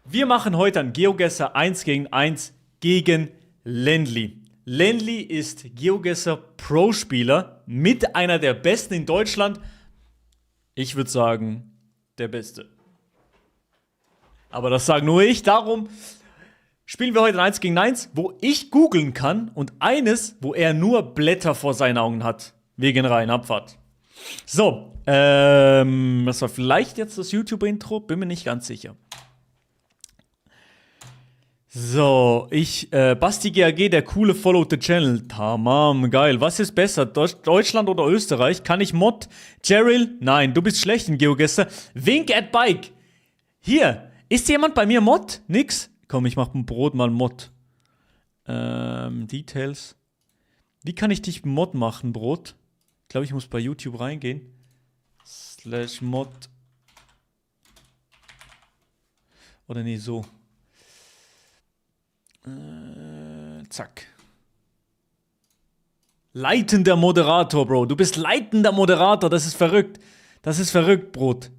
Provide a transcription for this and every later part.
Wir machen heute ein GeoGuessr 1 gegen 1 gegen Ländli. Ländli ist GeoGuessr Pro-Spieler mit einer der besten in Deutschland. Ich würde sagen, der Beste. Aber das sage nur ich, darum spielen wir heute ein 1 gegen 1, wo ich googeln kann und eines, wo er nur Blätter vor seinen Augen hat. Wir gehen rein, Abfahrt. So, das war vielleicht jetzt das YouTube-Intro, bin mir nicht ganz sicher. So, Basti GAG, der coole Follow the Channel. Tamam, geil. Was ist besser, Deutschland oder Österreich? Kann ich Mod? Gerald? Nein, du bist schlecht in GeoGuessr. Wink at Bike. Hier, ist jemand bei mir Mod? Nix? Komm, ich mach ein Brot mal Mod. Details. Wie kann ich dich Mod machen, Brot? Ich glaube, ich muss bei YouTube reingehen. /Mod. Oder nee, so. Zack. Leitender Moderator, Bro. Du bist leitender Moderator. Das ist verrückt. Das ist verrückt, Brot.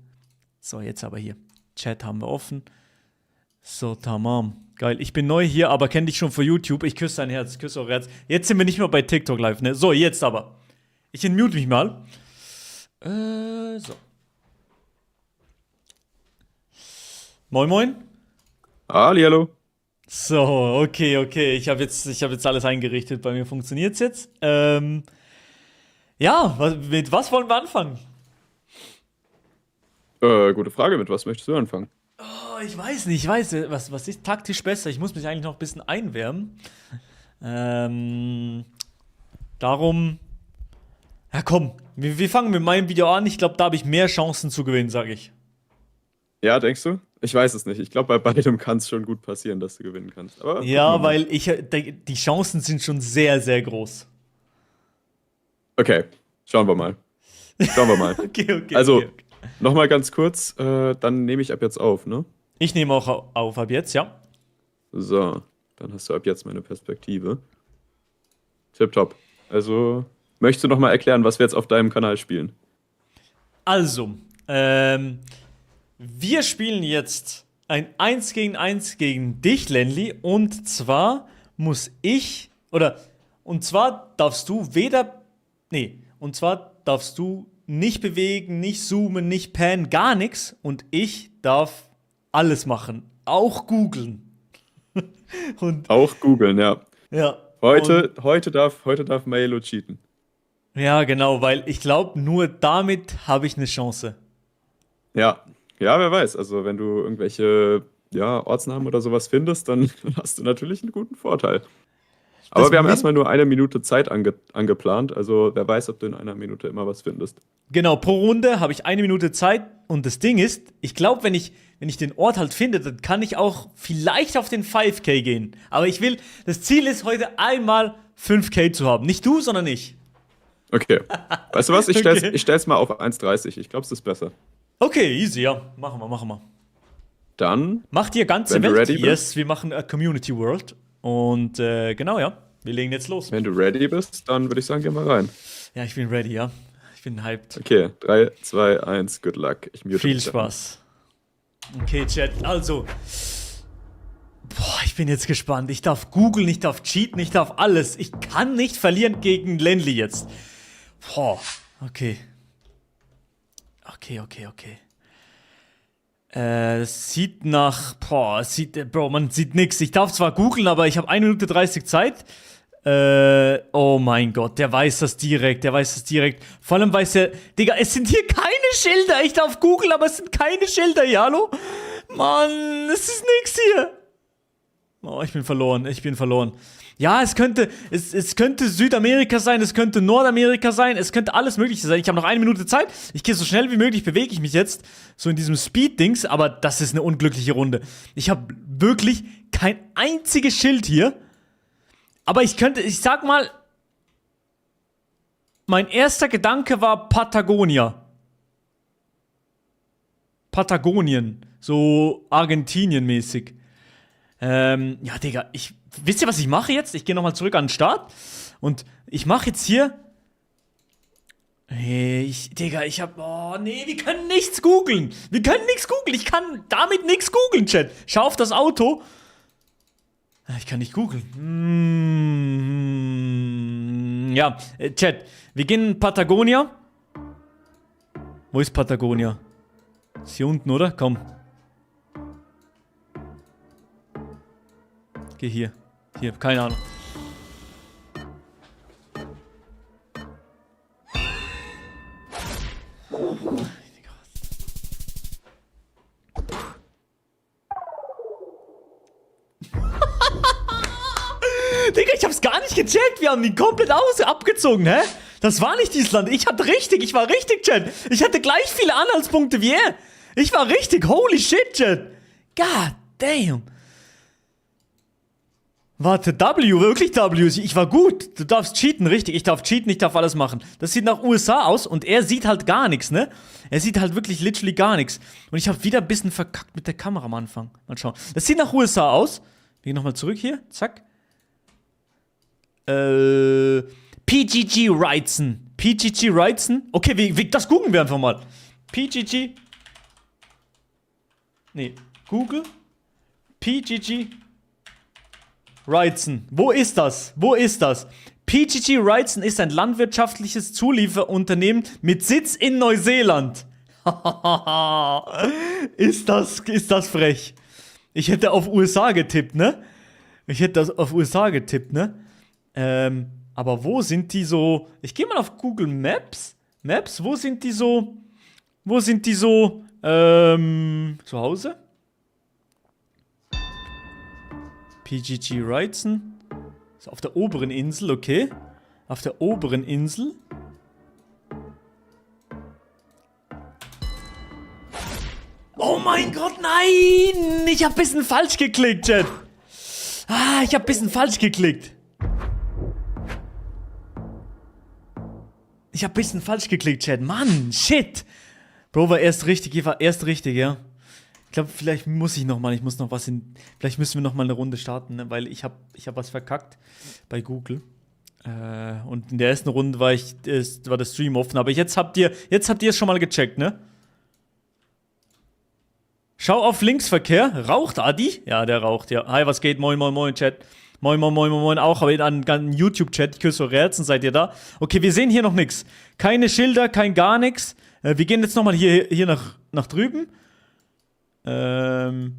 So, jetzt aber hier. Chat haben wir offen. So, tamam. Geil. Ich bin neu hier, aber kenne dich schon von YouTube. Ich küsse dein Herz. Küsse eure Herz. Jetzt sind wir nicht mehr bei TikTok live, ne? So, jetzt aber. Ich entmute mich mal. So. Moin, moin. Hallo. So, okay. Ich hab jetzt alles eingerichtet. Bei mir funktioniert's jetzt. Ja, mit was wollen wir anfangen? Gute Frage. Mit was möchtest du anfangen? Oh, ich weiß nicht. Was ist taktisch besser? Ich muss mich eigentlich noch ein bisschen einwärmen. Darum. Ja, komm. Wir fangen mit meinem Video an. Ich glaube, da habe ich mehr Chancen zu gewinnen, sage ich. Ja, denkst du? Ich weiß es nicht. Ich glaube, bei beidem kann es schon gut passieren, dass du gewinnen kannst. Aber ja, weil die Chancen sind schon sehr, sehr groß. Okay, schauen wir mal. Okay. Also, nochmal ganz kurz. Dann nehme ich ab jetzt auf, ne? Ich nehme auch auf ab jetzt, ja. So, dann hast du ab jetzt meine Perspektive. Tipptopp. Also, möchtest du nochmal erklären, was wir jetzt auf deinem Kanal spielen? Also, wir spielen jetzt ein 1 gegen 1 gegen dich, Ländli. Und zwar darfst du nicht bewegen, nicht zoomen, nicht pannen, gar nichts. Und ich darf alles machen. Auch googeln. Auch googeln, ja. Ja. Heute darf Maelo cheaten. Ja, genau, weil ich glaube, nur damit habe ich eine Chance. Ja, wer weiß. Also, wenn du irgendwelche Ortsnamen oder sowas findest, dann hast du natürlich einen guten Vorteil. Aber wir haben erstmal nur 1 Minute Zeit angeplant. Also, wer weiß, ob du in 1 Minute immer was findest. Genau, pro Runde habe ich 1 Minute Zeit. Und das Ding ist, ich glaube, wenn ich den Ort halt finde, dann kann ich auch vielleicht auf den 5K gehen. Aber das Ziel ist heute einmal 5K zu haben. Nicht du, sondern ich. Okay. Weißt du was? Ich stell's mal auf 1,30. Ich glaube, es ist besser. Okay, easy, ja. Machen wir. Dann. Macht ihr ganze wenn du Welt? ready bist. Yes, wir machen a Community World. Und genau, ja. Wir legen jetzt los. Wenn du ready bist, dann würde ich sagen, gehen wir rein. Ja, ich bin ready, ja. Ich bin hyped. Okay, 3, 2, 1, good luck. Ich mute Viel mich Spaß. Okay, Chat, also. Boah, ich bin jetzt gespannt. Ich darf googeln, ich darf cheaten, ich darf alles. Ich kann nicht verlieren gegen Ländli jetzt. Boah, okay. Okay. Sieht nach. Bro, man sieht nix. Ich darf zwar googeln, aber ich habe 1 Minute 30 Zeit. Oh mein Gott, der weiß das direkt. Vor allem weiß er. Digga, es sind hier keine Schilder. Ich darf googeln, aber es sind keine Schilder hier, hallo? Mann, es ist nix hier. Oh, ich bin verloren. Ja, es könnte Südamerika sein, es könnte Nordamerika sein, es könnte alles Mögliche sein. Ich habe noch 1 Minute Zeit. Ich gehe so schnell wie möglich, bewege ich mich jetzt. So in diesem Speed-Dings, aber das ist eine unglückliche Runde. Ich habe wirklich kein einziges Schild hier. Aber ich sag mal, mein erster Gedanke war Patagonien. So Argentinien-mäßig. Ja, Digga, wisst ihr, was ich mache jetzt? Ich gehe nochmal zurück an den Start und ich mache jetzt hier Hey, Digga, oh nee, wir können nichts googeln. Wir können nichts googeln. Ich kann damit nichts googeln, Chat. Schau auf das Auto. Ich kann nicht googeln. Ja, Chat, wir gehen in Patagonia. Wo ist Patagonia? Ist hier unten, oder? Komm. Geh hier. Hier, keine Ahnung. Digga, ich hab's gar nicht gecheckt. Wir haben ihn komplett abgezogen, hä? Das war nicht Island. Ich war richtig, Chat. Ich hatte gleich viele Anhaltspunkte wie er. Ich war richtig. Holy shit, Chat. God damn. Warte, W, wirklich W. Ich war gut. Du darfst cheaten, richtig. Ich darf cheaten, ich darf alles machen. Das sieht nach USA aus und er sieht halt gar nichts, ne? Er sieht halt wirklich literally gar nichts. Und ich habe wieder ein bisschen verkackt mit der Kamera am Anfang. Mal schauen. Das sieht nach USA aus. Wir gehen nochmal zurück hier. Zack. PGG Wrightson. PGG Wrightson. Okay, das googeln wir einfach mal. PGG. Nee, Google. PGG Wrightson. Wo ist das? Wo ist das? PGG Wrightson ist ein landwirtschaftliches Zulieferunternehmen mit Sitz in Neuseeland. Ist das frech. Ich hätte auf USA getippt, ne? Aber wo sind die so? Ich gehe mal auf Google Maps. Wo sind die so? Zu Hause? PGG Wrightson. Ist auf der oberen Insel, okay. Auf der oberen Insel. Oh mein Gott, nein! Ich hab ein bisschen falsch geklickt, Chat. Ich hab ein bisschen falsch geklickt. Chat. Mann, shit. Bro, war erst richtig, ja. Ich glaube, vielleicht muss ich noch mal, vielleicht müssen wir noch mal eine Runde starten, ne? Weil ich hab was verkackt bei Google. Und in der ersten Runde war der Stream offen, aber jetzt habt ihr es schon mal gecheckt, ne? Schau auf Linksverkehr. Raucht Adi? Ja, der raucht, ja. Hi, was geht? Moin, moin, moin, Chat. Moin, moin, moin, moin, moin. Auch aber an YouTube-Chat. Ich küsse eure Herzen. Seid ihr da? Okay, wir sehen hier noch nichts. Keine Schilder, kein gar nichts. Wir gehen jetzt nochmal hier nach drüben. Hier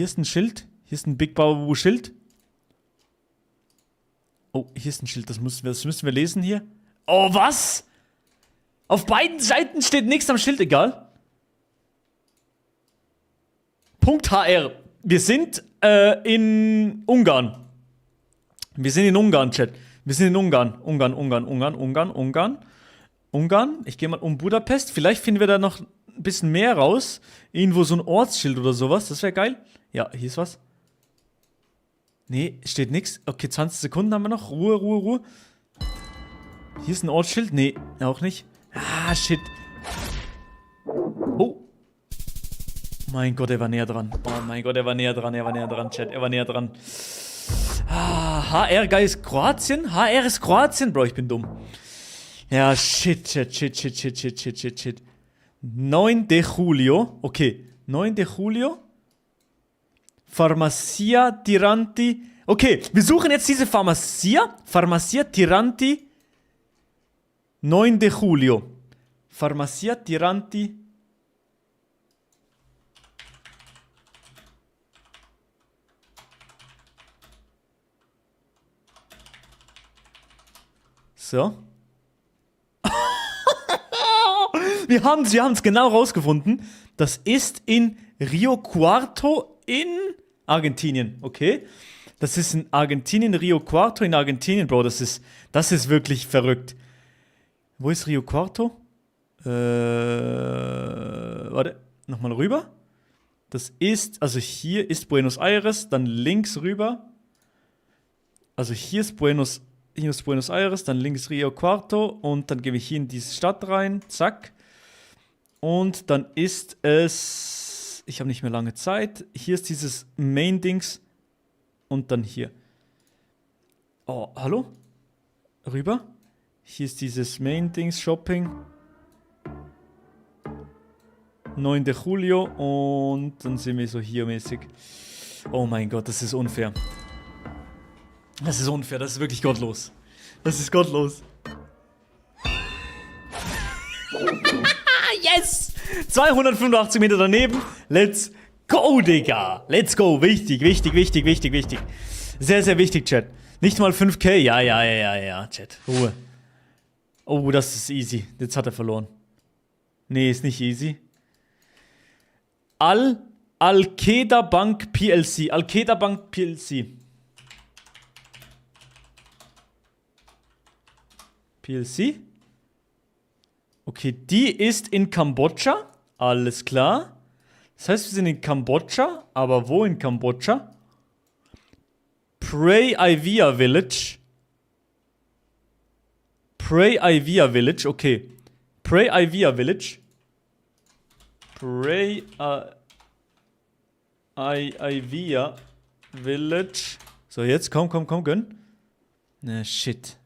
ist ein Schild. Hier ist ein Big Babu Schild. Oh, hier ist ein Schild. Das müssen wir lesen hier. Oh, was? Auf beiden Seiten steht nichts am Schild. Egal. Punkt HR. Wir sind in Ungarn. Wir sind in Ungarn, Chat. Wir sind in Ungarn. Ungarn. Ich gehe mal um Budapest. Vielleicht finden wir da noch ein bisschen mehr raus. Irgendwo so ein Ortsschild oder sowas. Das wäre geil. Ja, hier ist was. Nee, steht nichts. Okay, 20 Sekunden haben wir noch. Ruhe. Hier ist ein Ortsschild. Nee, auch nicht. Ah, shit. Oh. Mein Gott, er war näher dran. Oh mein Gott, er war näher dran, Chat. Er war näher dran. HR, geil, ist Kroatien? HR ist Kroatien? Bro, ich bin dumm. Ja, shit. 9 de Julio. Okay, 9 de Julio. Farmacia Tiranti. Okay, wir suchen jetzt diese Farmacia. Farmacia Tiranti. 9 de Julio. Farmacia Tiranti. So. Wir haben es genau rausgefunden. Das ist in Rio Cuarto in Argentinien, okay? Das ist in Argentinien, Rio Cuarto in Argentinien, Bro. Das ist wirklich verrückt. Wo ist Rio Cuarto? Warte, nochmal rüber. Das ist, also hier ist Buenos Aires, dann links rüber. Also hier ist Buenos Aires, dann links Rio Cuarto und dann gehen wir hier in diese Stadt rein, zack. Und dann ist es, ich habe nicht mehr lange Zeit, hier ist dieses Main-Dings und dann hier. Oh, hallo? Rüber? Hier ist dieses Main-Dings Shopping. 9. Julio und dann sind wir so hier mäßig. Oh mein Gott, das ist unfair. Das ist unfair, das ist wirklich gottlos. Das ist gottlos. Yes! 285 Meter daneben. Let's go, Digga. Let's go. Wichtig, wichtig, wichtig, wichtig, wichtig. Sehr, sehr wichtig, Chat. Nicht mal 5K. Ja, Chat. Ruhe. Oh, das ist easy. Jetzt hat er verloren. Nee, ist nicht easy. Al-Qaeda Bank PLC. Al-Qaeda Bank PLC. PLC? Okay, die ist in Kambodscha. Alles klar. Das heißt, wir sind in Kambodscha. Aber wo in Kambodscha? Prey Ivia Village. Prey Ivia Village, okay. Prey Ivia Village. Prey Ivia Village. So, jetzt komm, gönn. Na, shit.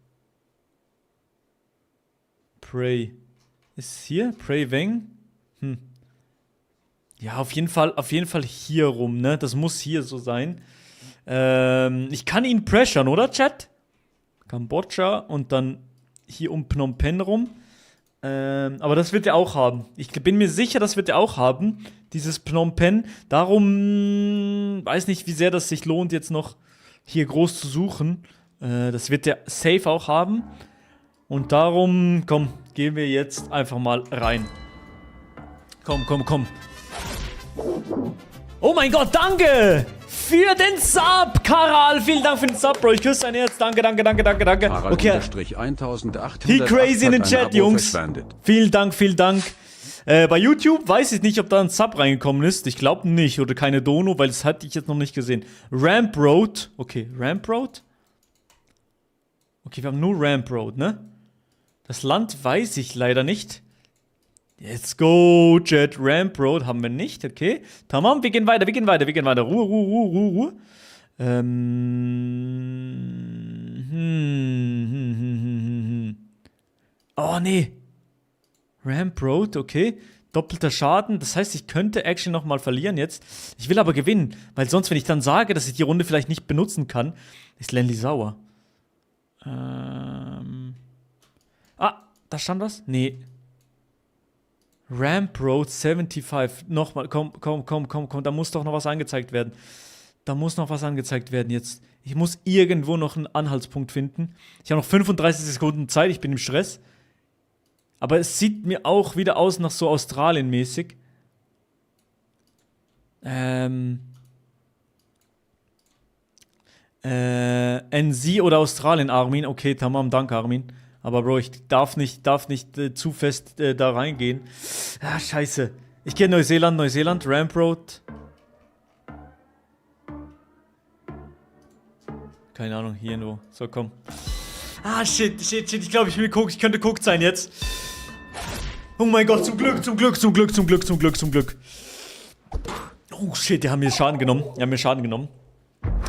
Prey. Ist hier? Prey Weng? Ja, auf jeden Fall hier rum, ne? Das muss hier so sein. Ich kann ihn pressern, oder, Chat? Kambodscha und dann hier um Phnom Penh rum. Aber das wird er auch haben. Ich bin mir sicher, das wird er auch haben. Dieses Phnom Penh. Darum weiß nicht, wie sehr das sich lohnt, jetzt noch hier groß zu suchen. Das wird er safe auch haben. Und darum, komm, gehen wir jetzt einfach mal rein. Komm. Oh mein Gott, danke! Für den Sub, Karal. Vielen Dank für den Sub, Bro. Ich küsse dein Herz. Danke. Okay. He crazy in den Chat, Jungs. Vielen Dank. Bei YouTube weiß ich nicht, ob da ein Sub reingekommen ist. Ich glaube nicht. Oder keine Dono, weil das hatte ich jetzt noch nicht gesehen. Ramp Road. Okay, Ramp Road. Okay, wir haben nur Ramp Road, ne? Das Land weiß ich leider nicht. Let's go, Chat. Ramp Road haben wir nicht, okay. Tamam, wir gehen weiter. Ruhe. Oh, nee. Ramp Road, okay. Doppelter Schaden. Das heißt, ich könnte Action nochmal verlieren jetzt. Ich will aber gewinnen, weil sonst, wenn ich dann sage, dass ich die Runde vielleicht nicht benutzen kann, ist Lenny sauer. Da stand was? Nee. Ramp Road 75. Nochmal, komm. Da muss doch noch was angezeigt werden. Jetzt. Ich muss irgendwo noch einen Anhaltspunkt finden. Ich habe noch 35 Sekunden Zeit. Ich bin im Stress. Aber es sieht mir auch wieder aus nach so Australien-mäßig. NC oder Australien, Armin. Okay, tamam, danke, Armin. Aber Bro, ich darf nicht zu fest da reingehen. Ah, scheiße. Ich gehe Neuseeland, Ramp Road. Keine Ahnung, hier irgendwo. So, komm. Ah, shit. Ich glaube, ich könnte Cooked sein jetzt. Oh mein Gott, zum Glück. Oh, shit, die haben mir Schaden genommen.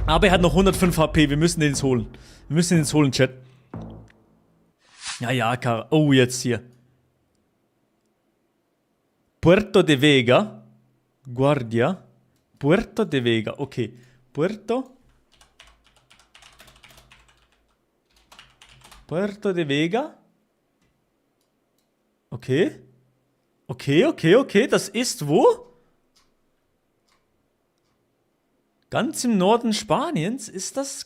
Aber er hat noch 105 HP. Wir müssen den jetzt holen. Chat. Ja, oh, jetzt hier. Puerto de Vega. Guardia. Puerto de Vega. Okay. Puerto de Vega. Okay. Das ist wo? Ganz im Norden Spaniens.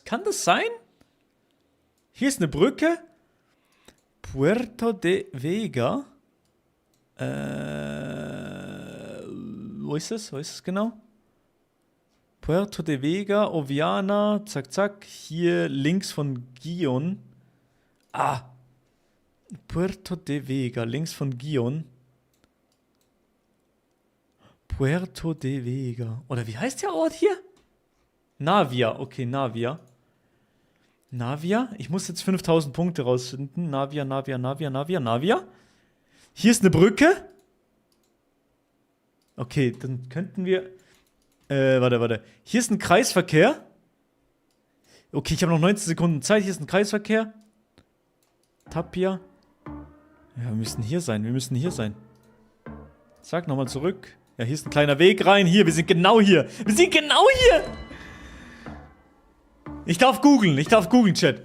Kann das sein? Hier ist eine Brücke. Puerto de Vega. Wo ist es genau? Puerto de Vega, Oviana, zack. Hier links von Gion. Puerto de Vega, links von Gion. Puerto de Vega. Oder wie heißt der Ort hier? Navia, okay, Navia. Ich muss jetzt 5000 Punkte rausfinden. Navia. Hier ist eine Brücke. Okay, dann könnten wir... Warte. Hier ist ein Kreisverkehr. Okay, ich habe noch 19 Sekunden Zeit. Hier ist ein Kreisverkehr. Tapia. Ja, wir müssen hier sein. Wir müssen hier sein. Sag nochmal zurück. Ja, hier ist ein kleiner Weg rein. Hier, wir sind genau hier. Wir sind genau hier. Ich darf googeln, Chat.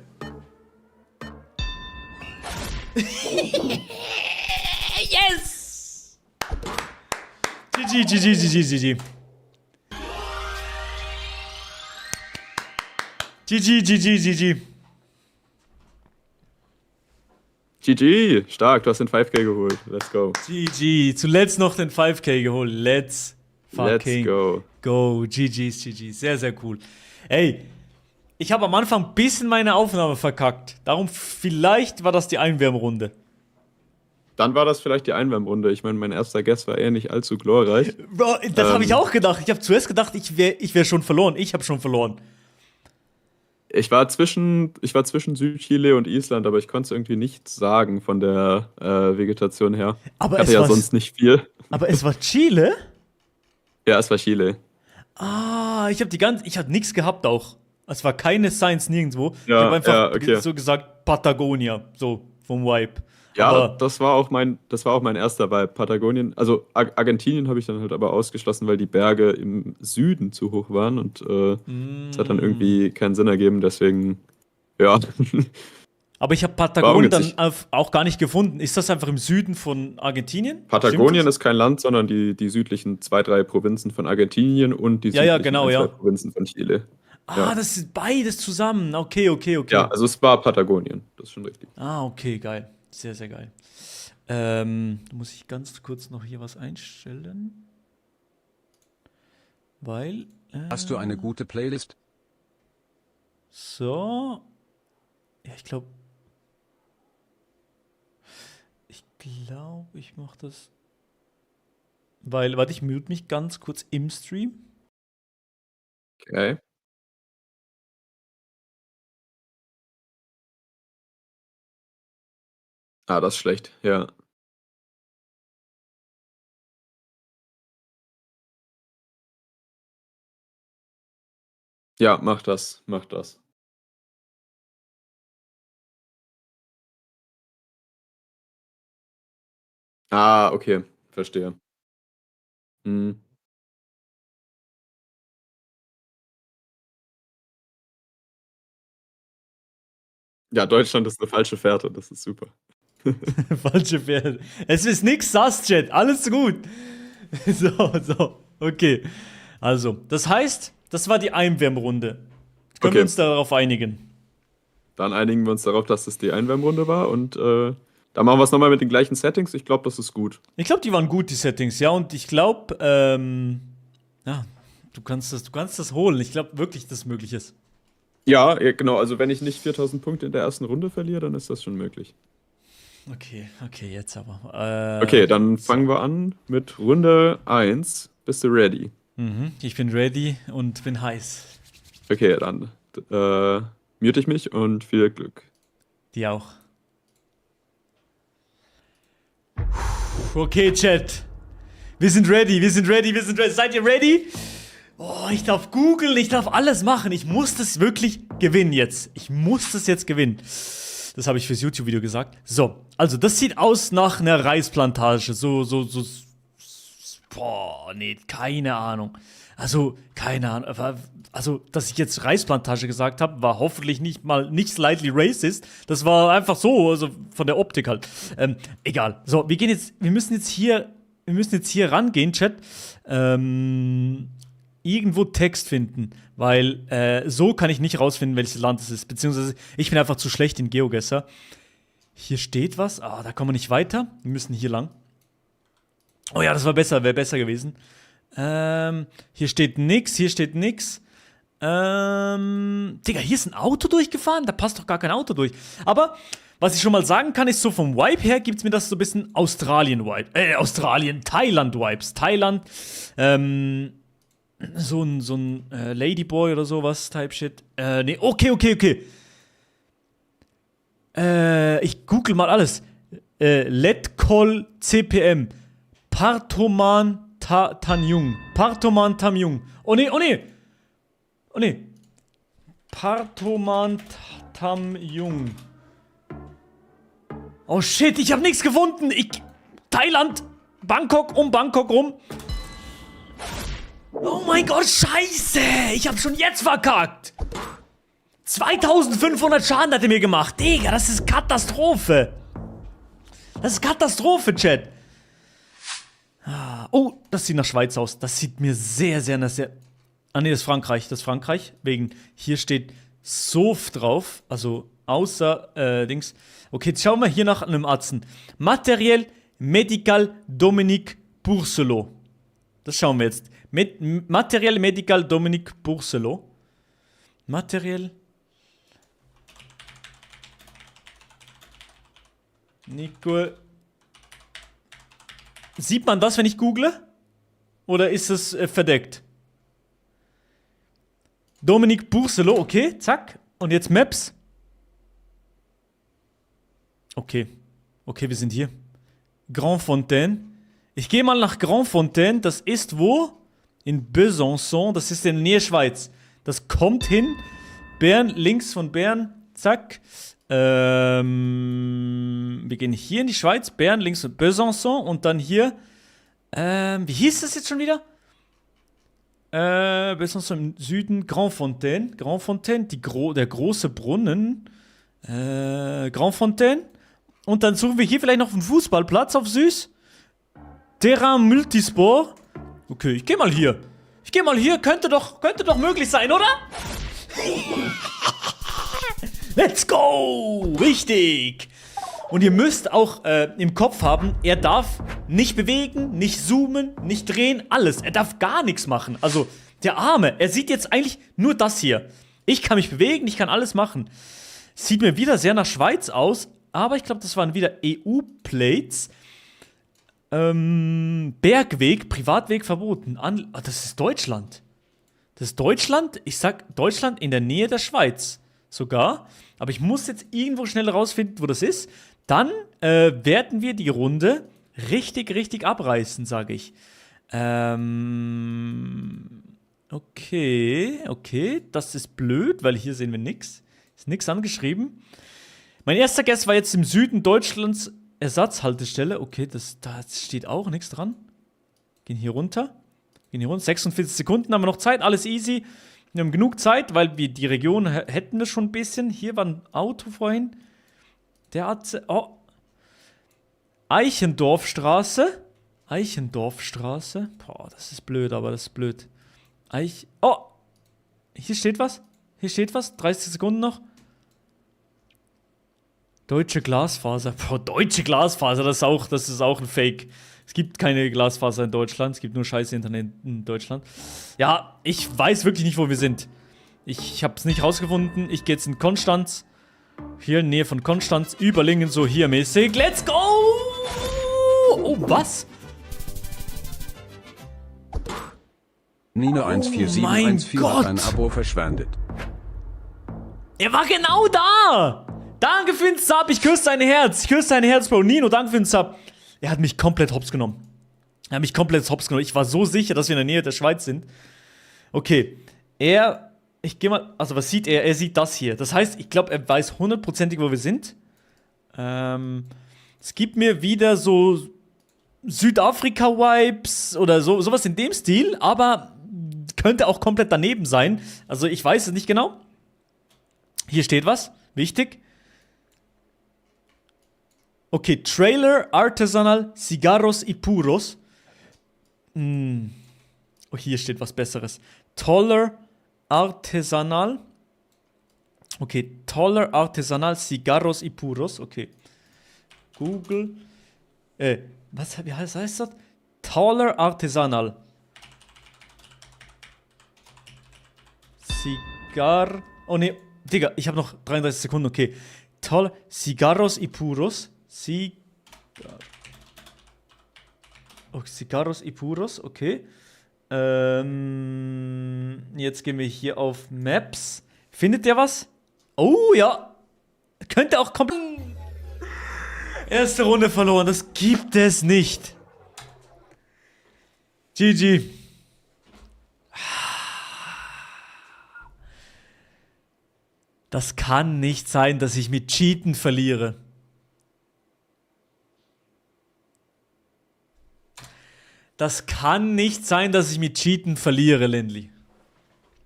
Yes! GG. GG, stark, du hast den 5K geholt. Let's go. GG, zuletzt noch den 5K geholt. Let's fucking go. GG. Sehr, sehr cool. Ey, ich habe am Anfang ein bisschen meine Aufnahme verkackt. Darum vielleicht war das die Einwärmrunde. Dann war das vielleicht die Einwärmrunde. Ich meine, mein erster Guess war eher nicht allzu glorreich. Bro, das habe ich auch gedacht. Ich habe zuerst gedacht, ich wär schon verloren. Ich habe schon verloren. Ich war zwischen Südchile und Island, aber ich konnte es irgendwie nicht sagen von der Vegetation her. Aber ich hatte ja sonst nicht viel. Aber es war Chile? Ja, es war Chile. Ah, ich habe nichts gehabt auch. Es war keine Science nirgendwo. Ja, ich habe einfach okay. so gesagt Patagonia, so vom Vibe. Ja, aber das war auch mein erster bei Patagonien. Also Argentinien habe ich dann halt aber ausgeschlossen, weil die Berge im Süden zu hoch waren und es hat dann irgendwie keinen Sinn ergeben, deswegen, ja. Aber ich habe Patagonien dann auch gar nicht gefunden. Ist das einfach im Süden von Argentinien? Patagonien ist kein Land, sondern die südlichen 2-3 Provinzen von Argentinien und die südlichen 2 Provinzen von Chile. Ah, das ist beides zusammen. Okay. Ja, also es war Patagonien, das ist schon richtig. Ah, okay, geil. Sehr, sehr geil. Muss ich ganz kurz noch hier was einstellen? Weil. Hast du eine gute Playlist? So. Ja, ich glaube, ich mache das. Weil, warte, ich mute mich ganz kurz im Stream. Okay. Ah, das ist schlecht, ja. Ja, mach das. Ah, okay, verstehe. Mhm. Ja, Deutschland ist eine falsche Fährte, das ist super. Falsche Pferde. Es ist nix sass, Chat. Alles gut. So. Okay. Also, das heißt, das war die Einwärmrunde. Können wir uns darauf einigen? Dann einigen wir uns darauf, dass es die Einwärmrunde war und dann machen wir es nochmal mit den gleichen Settings. Ich glaube, das ist gut. Ich glaube, die waren gut, die Settings, ja. Und ich glaube, ja, du kannst das holen. Ich glaube wirklich, dass es möglich ist. Ja, genau. Also, wenn ich nicht 4000 Punkte in der ersten Runde verliere, dann ist das schon möglich. Okay, jetzt aber. Okay, dann fangen wir an mit Runde 1. Bist du ready? Ich bin ready und bin heiß. Okay, dann mute ich mich und viel Glück. Die auch. Okay, Chat. Wir sind ready. Seid ihr ready? Oh, ich darf googeln, ich darf alles machen. Ich muss das wirklich gewinnen jetzt. Ich muss das jetzt gewinnen. Das habe ich fürs YouTube-Video gesagt. So, also das sieht aus nach einer Reisplantage. Boah, nee, keine Ahnung. Also, keine Ahnung. Also, dass ich jetzt Reisplantage gesagt habe, war hoffentlich nicht slightly racist. Das war einfach so, also von der Optik halt. Egal. So, wir müssen jetzt hier rangehen, Chat. Irgendwo Text finden, weil so kann ich nicht rausfinden, welches Land es ist. Beziehungsweise ich bin einfach zu schlecht in GeoGuessr. Hier steht was. Ah, da kommen wir nicht weiter. Wir müssen hier lang. Oh ja, das wäre besser gewesen. Hier steht nix. Digga, hier ist ein Auto durchgefahren? Da passt doch gar kein Auto durch. Aber was ich schon mal sagen kann, ist so vom Vibe her gibt es mir das so ein bisschen Thailand-Vibes. Thailand, so ein Ladyboy oder sowas, Type Shit. Nee, okay. Ich google mal alles. Letkol CPM. Partoman Tamjung. Oh nee. Partoman Tamjung. Oh shit, ich habe nichts gefunden. Thailand, Bangkok, um Bangkok rum. Oh mein Gott, scheiße. Ich habe schon jetzt verkackt. 2500 Schaden hat er mir gemacht. Digga, das ist Katastrophe. Das ist Katastrophe, Chat. Oh, das sieht nach Schweiz aus. Das sieht mir sehr, sehr nach sehr... Ah ne, das ist Frankreich. Das ist Frankreich. Wegen, hier steht Sauf drauf. Also außer Dings. Okay, jetzt schauen wir hier nach einem Arzt. Materiel Medical Dominique Bourselot. Das schauen wir jetzt. Materiel Medical Dominique Bourselot. Materiel... Nico. Sieht man das, wenn ich google? Oder ist es verdeckt? Dominique Bourselot, okay, zack. Und jetzt Maps. Okay. Okay, wir sind hier. Grandfontaine. Ich gehe mal nach Grandfontaine. Das ist wo? In Besançon. Das ist in der Nähe Schweiz. Das kommt hin. Bern, links von Bern. Zack. Wir gehen hier in die Schweiz, Bern, links von Besançon und dann hier, wie hieß das jetzt schon wieder? Besançon im Süden, Grandfontaine, der große Brunnen, Grandfontaine und dann suchen wir hier vielleicht noch einen Fußballplatz auf süß, Terrain Multisport, okay, ich geh mal hier, könnte doch möglich sein, oder? Let's go! Richtig! Und ihr müsst auch im Kopf haben, er darf nicht bewegen, nicht zoomen, nicht drehen, alles. Er darf gar nichts machen. Also, der Arme, er sieht jetzt eigentlich nur das hier. Ich kann mich bewegen, ich kann alles machen. Sieht mir wieder sehr nach Schweiz aus, aber ich glaube, das waren wieder EU-Plates. Bergweg, Privatweg verboten. Das ist Deutschland. Das ist Deutschland, ich sag Deutschland in der Nähe der Schweiz. Sogar. Aber ich muss jetzt irgendwo schnell rausfinden, wo das ist. Dann werden wir die Runde richtig abreißen, sage ich. Okay. Das ist blöd, weil hier sehen wir nichts. Ist nichts angeschrieben. Mein erster Guess war jetzt im Süden Deutschlands Ersatzhaltestelle. Okay, da steht auch nichts dran. Gehen hier runter. 46 Sekunden haben wir noch Zeit. Alles easy. Wir haben genug Zeit, weil wir die Region hätten wir schon ein bisschen. Hier war ein Auto vorhin. Der hat... Oh. Eichendorfstraße. Boah, das ist blöd, aber das ist blöd. Oh. Hier steht was. 30 Sekunden noch. Deutsche Glasfaser. Boah, deutsche Glasfaser, das ist auch ein Fake. Es gibt keine Glasfaser in Deutschland. Es gibt nur scheiße Internet in Deutschland. Ja, ich weiß wirklich nicht, wo wir sind. Ich habe es nicht rausgefunden. Ich gehe jetzt in Konstanz. Hier in Nähe von Konstanz. Überlingen, so hier mäßig. Let's go! Oh, was? Nino14714 hat ein Abo verschwendet. Er war genau da! Danke für den Sub. Ich küsse dein Herz. Bro. Nino, danke für den Sub. Er hat mich komplett hops genommen. Ich war so sicher, dass wir in der Nähe der Schweiz sind. Okay. Ich gehe mal, also was sieht er? Er sieht das hier. Das heißt, ich glaube, er weiß hundertprozentig, wo wir sind. Es gibt mir wieder so Südafrika-Vibes oder sowas in dem Stil, aber könnte auch komplett daneben sein. Also ich weiß es nicht genau. Hier steht was. Wichtig. Okay, Trailer Artesanal Cigarros y Puros. Oh, hier steht was Besseres. Toller Artesanal. Okay, Toller Artesanal Cigarros y Puros. Okay. Google. Wie heißt das? Toller Artesanal. Oh ne, Digga, ich habe noch 33 Sekunden. Okay. Toller Cigarros y Puros. Cigarros y Puros, okay. Jetzt gehen wir hier auf Maps. Findet ihr was? Oh, ja. Könnte auch komplett... Erste Runde verloren, das gibt es nicht. GG. Das kann nicht sein, dass ich mit Cheaten verliere. Das kann nicht sein, dass ich mit Cheaten verliere, Lindley.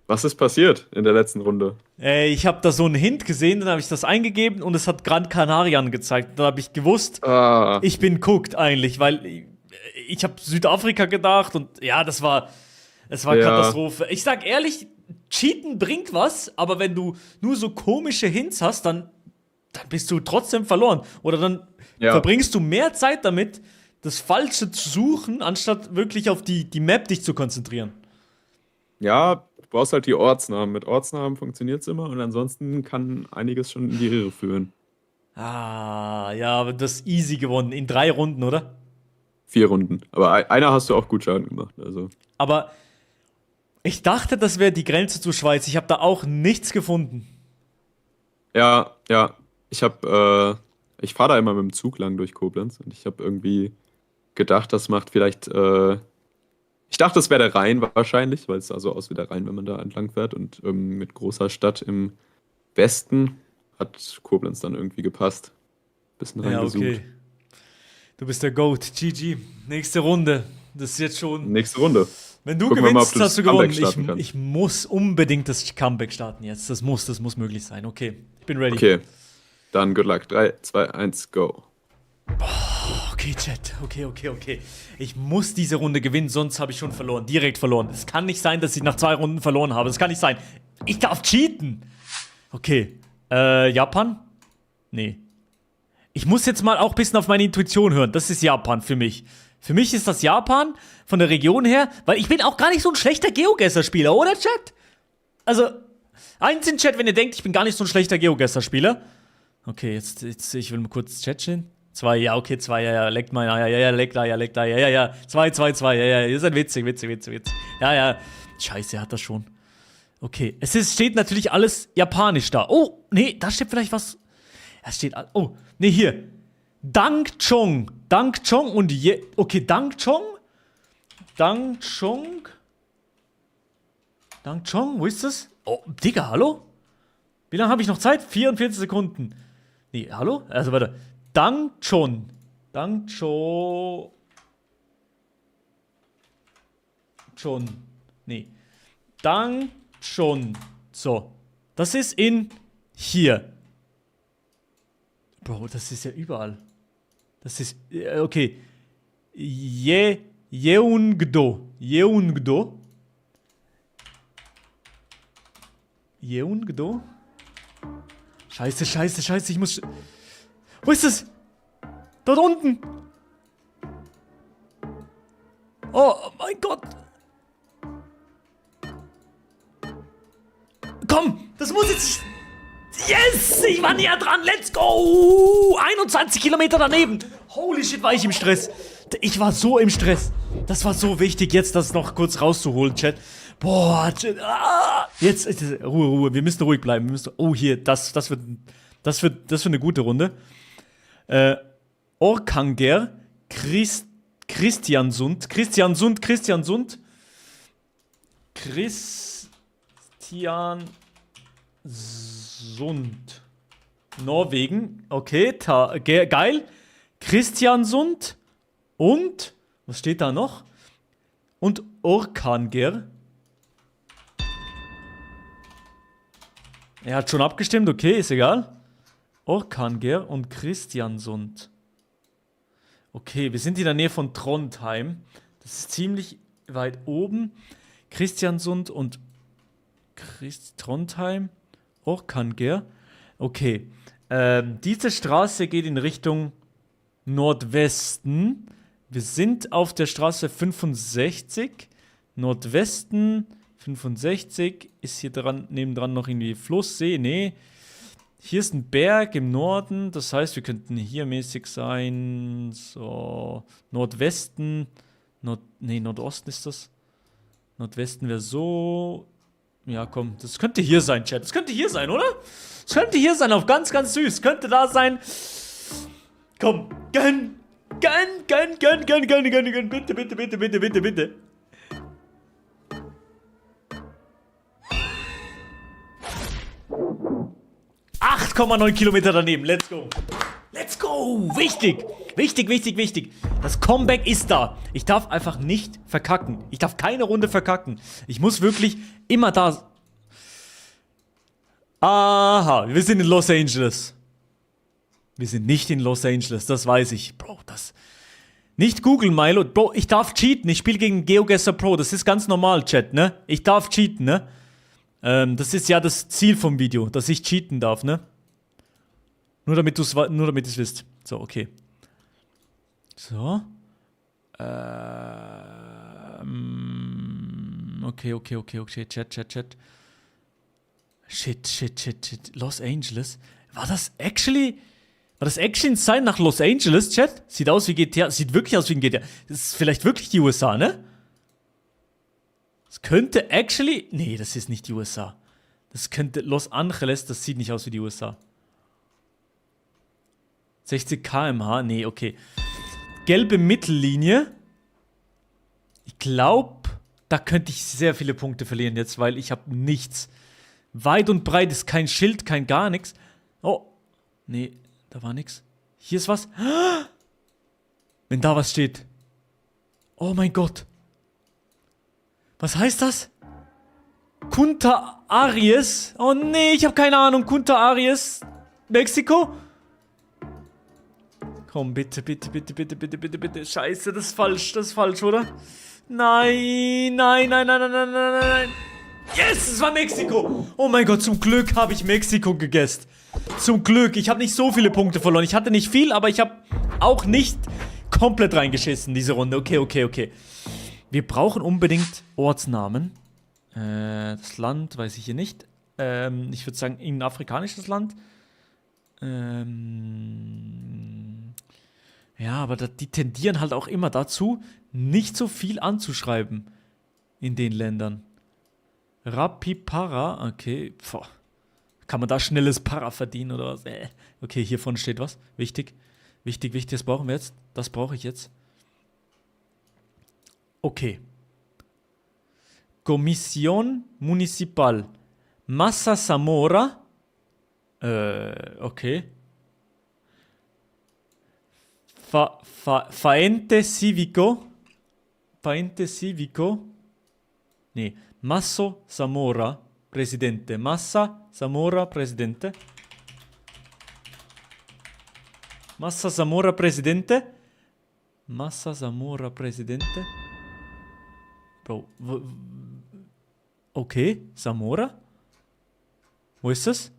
Was ist passiert in der letzten Runde? Ich habe da so einen Hint gesehen, dann habe ich das eingegeben und es hat Gran Canaria angezeigt. Dann habe ich gewusst, ich bin cooked eigentlich, weil ich habe Südafrika gedacht und ja, das war Katastrophe. Ich sag ehrlich, Cheaten bringt was, aber wenn du nur so komische Hints hast, dann bist du trotzdem verloren. Oder dann verbringst du mehr Zeit damit, das Falsche zu suchen, anstatt wirklich auf die Map dich zu konzentrieren. Ja, du brauchst halt die Ortsnamen. Mit Ortsnamen funktioniert es immer und ansonsten kann einiges schon in die Irre führen. Ah, ja, aber das easy gewonnen. In 3 Runden, oder? 4 Runden. Aber einer hast du auch gut Schaden gemacht. Also. Aber ich dachte, das wäre die Grenze zur Schweiz. Ich habe da auch nichts gefunden. Ja. Ich fahre da immer mit dem Zug lang durch Koblenz und ich habe irgendwie gedacht, das macht vielleicht. Ich dachte, es wäre der Rhein wahrscheinlich, weil es sah so aus wie der Rhein, wenn man da entlang fährt. Und mit großer Stadt im Westen hat Koblenz dann irgendwie gepasst. Bisschen reingesucht. Ja, okay. Du bist der GOAT. GG. Nächste Runde. Das ist jetzt schon. Nächste Runde. Wenn du Gucken wir mal, gewinnst, ob du hast du das Comeback gewonnen. starten kannst. Ich muss unbedingt das Comeback starten jetzt. Das muss möglich sein. Okay, ich bin ready. Okay, dann good luck. 3, 2, 1, go. Okay, Chat. Okay. Ich muss diese Runde gewinnen, sonst habe ich schon verloren. Direkt verloren. Es kann nicht sein, dass ich nach 2 Runden verloren habe. Das kann nicht sein. Ich darf cheaten. Okay. Japan? Nee. Ich muss jetzt mal auch ein bisschen auf meine Intuition hören. Das ist Japan für mich. Für mich ist das Japan von der Region her, weil ich bin auch gar nicht so ein schlechter GeoGuessr-Spieler, oder, Chat? Also, eins in Chat, wenn ihr denkt, ich bin gar nicht so ein schlechter GeoGuessr-Spieler. Okay, jetzt, ich will mal kurz Chat stehen. 2, ja, okay, 2, ja, leckt mal, ja, leckt da, ja, 2, 2, ja, ihr seid witzig. Ja, scheiße, er hat das schon. Okay, steht natürlich alles japanisch da. Oh, nee, da steht vielleicht was. Es steht, oh, nee, hier. Dangchong und okay, Dangchong, wo ist das? Oh, Digga, hallo? Wie lange habe ich noch Zeit? 44 Sekunden. Nee, hallo? Also, warte. Dangchon. Nee. Dangchon. So. Das ist in hier. Bro, das ist ja überall. Das ist, okay. Yeungdo. Scheiße, ich muss... Wo ist es? Dort unten. Oh mein Gott. Komm, das muss jetzt... Yes, ich war näher dran, let's go. 21 Kilometer daneben. Holy shit, war ich im Stress. Ich war so im Stress. Das war so wichtig, jetzt das noch kurz rauszuholen, Chat. Boah, Chat. Jetzt, Ruhe, wir müssen ruhig bleiben. Oh, hier, das wird eine gute Runde. Orkanger, Kristiansund, Norwegen, okay, geil. Kristiansund und, was steht da noch? Und Orkanger. Er hat schon abgestimmt, okay, ist egal. Orkanger und Kristiansund. Okay, wir sind in der Nähe von Trondheim. Das ist ziemlich weit oben. Kristiansund und Trondheim. Orkanger. Okay. Diese Straße geht in Richtung Nordwesten. Wir sind auf der Straße 65. Nordwesten 65. Ist hier nebendran noch irgendwie Fluss, See? Nee. Hier ist ein Berg im Norden. Das heißt, wir könnten hier mäßig sein. So. Nordwesten. Nordosten ist das. Nordwesten wäre so. Ja, komm. Das könnte hier sein, Chat. Das könnte hier sein, oder? Das könnte hier sein, auf ganz, ganz süß. Könnte da sein. Komm. Gönn. Bitte. 8,9 Kilometer daneben. Let's go. Wichtig. Wichtig, wichtig, wichtig. Das Comeback ist da. Ich darf einfach nicht verkacken. Ich darf keine Runde verkacken. Ich muss wirklich immer da... Aha, wir sind in Los Angeles. Wir sind nicht in Los Angeles, das weiß ich. Bro, das... Nicht googeln, Milo. Bro, ich darf cheaten. Ich spiele gegen GeoGuessr Pro. Das ist ganz normal, Chat, ne? Ich darf cheaten, ne? Das ist ja das Ziel vom Video, dass ich cheaten darf, ne? Nur damit ihr es wisst. So, okay. So. Okay. Chat. Shit. Los Angeles. War das actually ein Sign nach Los Angeles, Chat? Sieht aus wie GTA. Sieht wirklich aus wie ein GTA. Das ist vielleicht wirklich die USA, ne? Das könnte actually... Nee, das ist nicht die USA. Das könnte Los Angeles, das sieht nicht aus wie die USA. 60 km/h? Nee, okay. Gelbe Mittellinie. Ich glaube, da könnte ich sehr viele Punkte verlieren jetzt, weil ich habe nichts. Weit und breit ist kein Schild, kein gar nichts. Oh, nee, da war nichts. Hier ist was. Wenn da was steht. Oh mein Gott. Was heißt das? Punta Aries. Oh nee, ich habe keine Ahnung. Punta Aries. Mexiko? Komm, bitte. Scheiße, das ist falsch, oder? Nein. Yes, es war Mexiko. Oh mein Gott, zum Glück habe ich Mexiko gegessen. Zum Glück. Ich habe nicht so viele Punkte verloren. Ich hatte nicht viel, aber ich habe auch nicht komplett reingeschissen, diese Runde. Okay. Wir brauchen unbedingt Ortsnamen. Das Land weiß ich hier nicht. Ich würde sagen, ein afrikanisches Land. Ja, aber die tendieren halt auch immer dazu, nicht so viel anzuschreiben in den Ländern. Rapipara, okay. Boah. Kann man da schnelles Para verdienen oder was? Okay, hier vorne steht was. Wichtig, das brauchen wir jetzt. Das brauche ich jetzt. Okay. Comisión Municipal. Massa Zamora. Okay. Faente Civico. Nee. Masso Zamora Presidente. Massa Zamora Presidente. Bro, okay, Zamora? Wo ist das?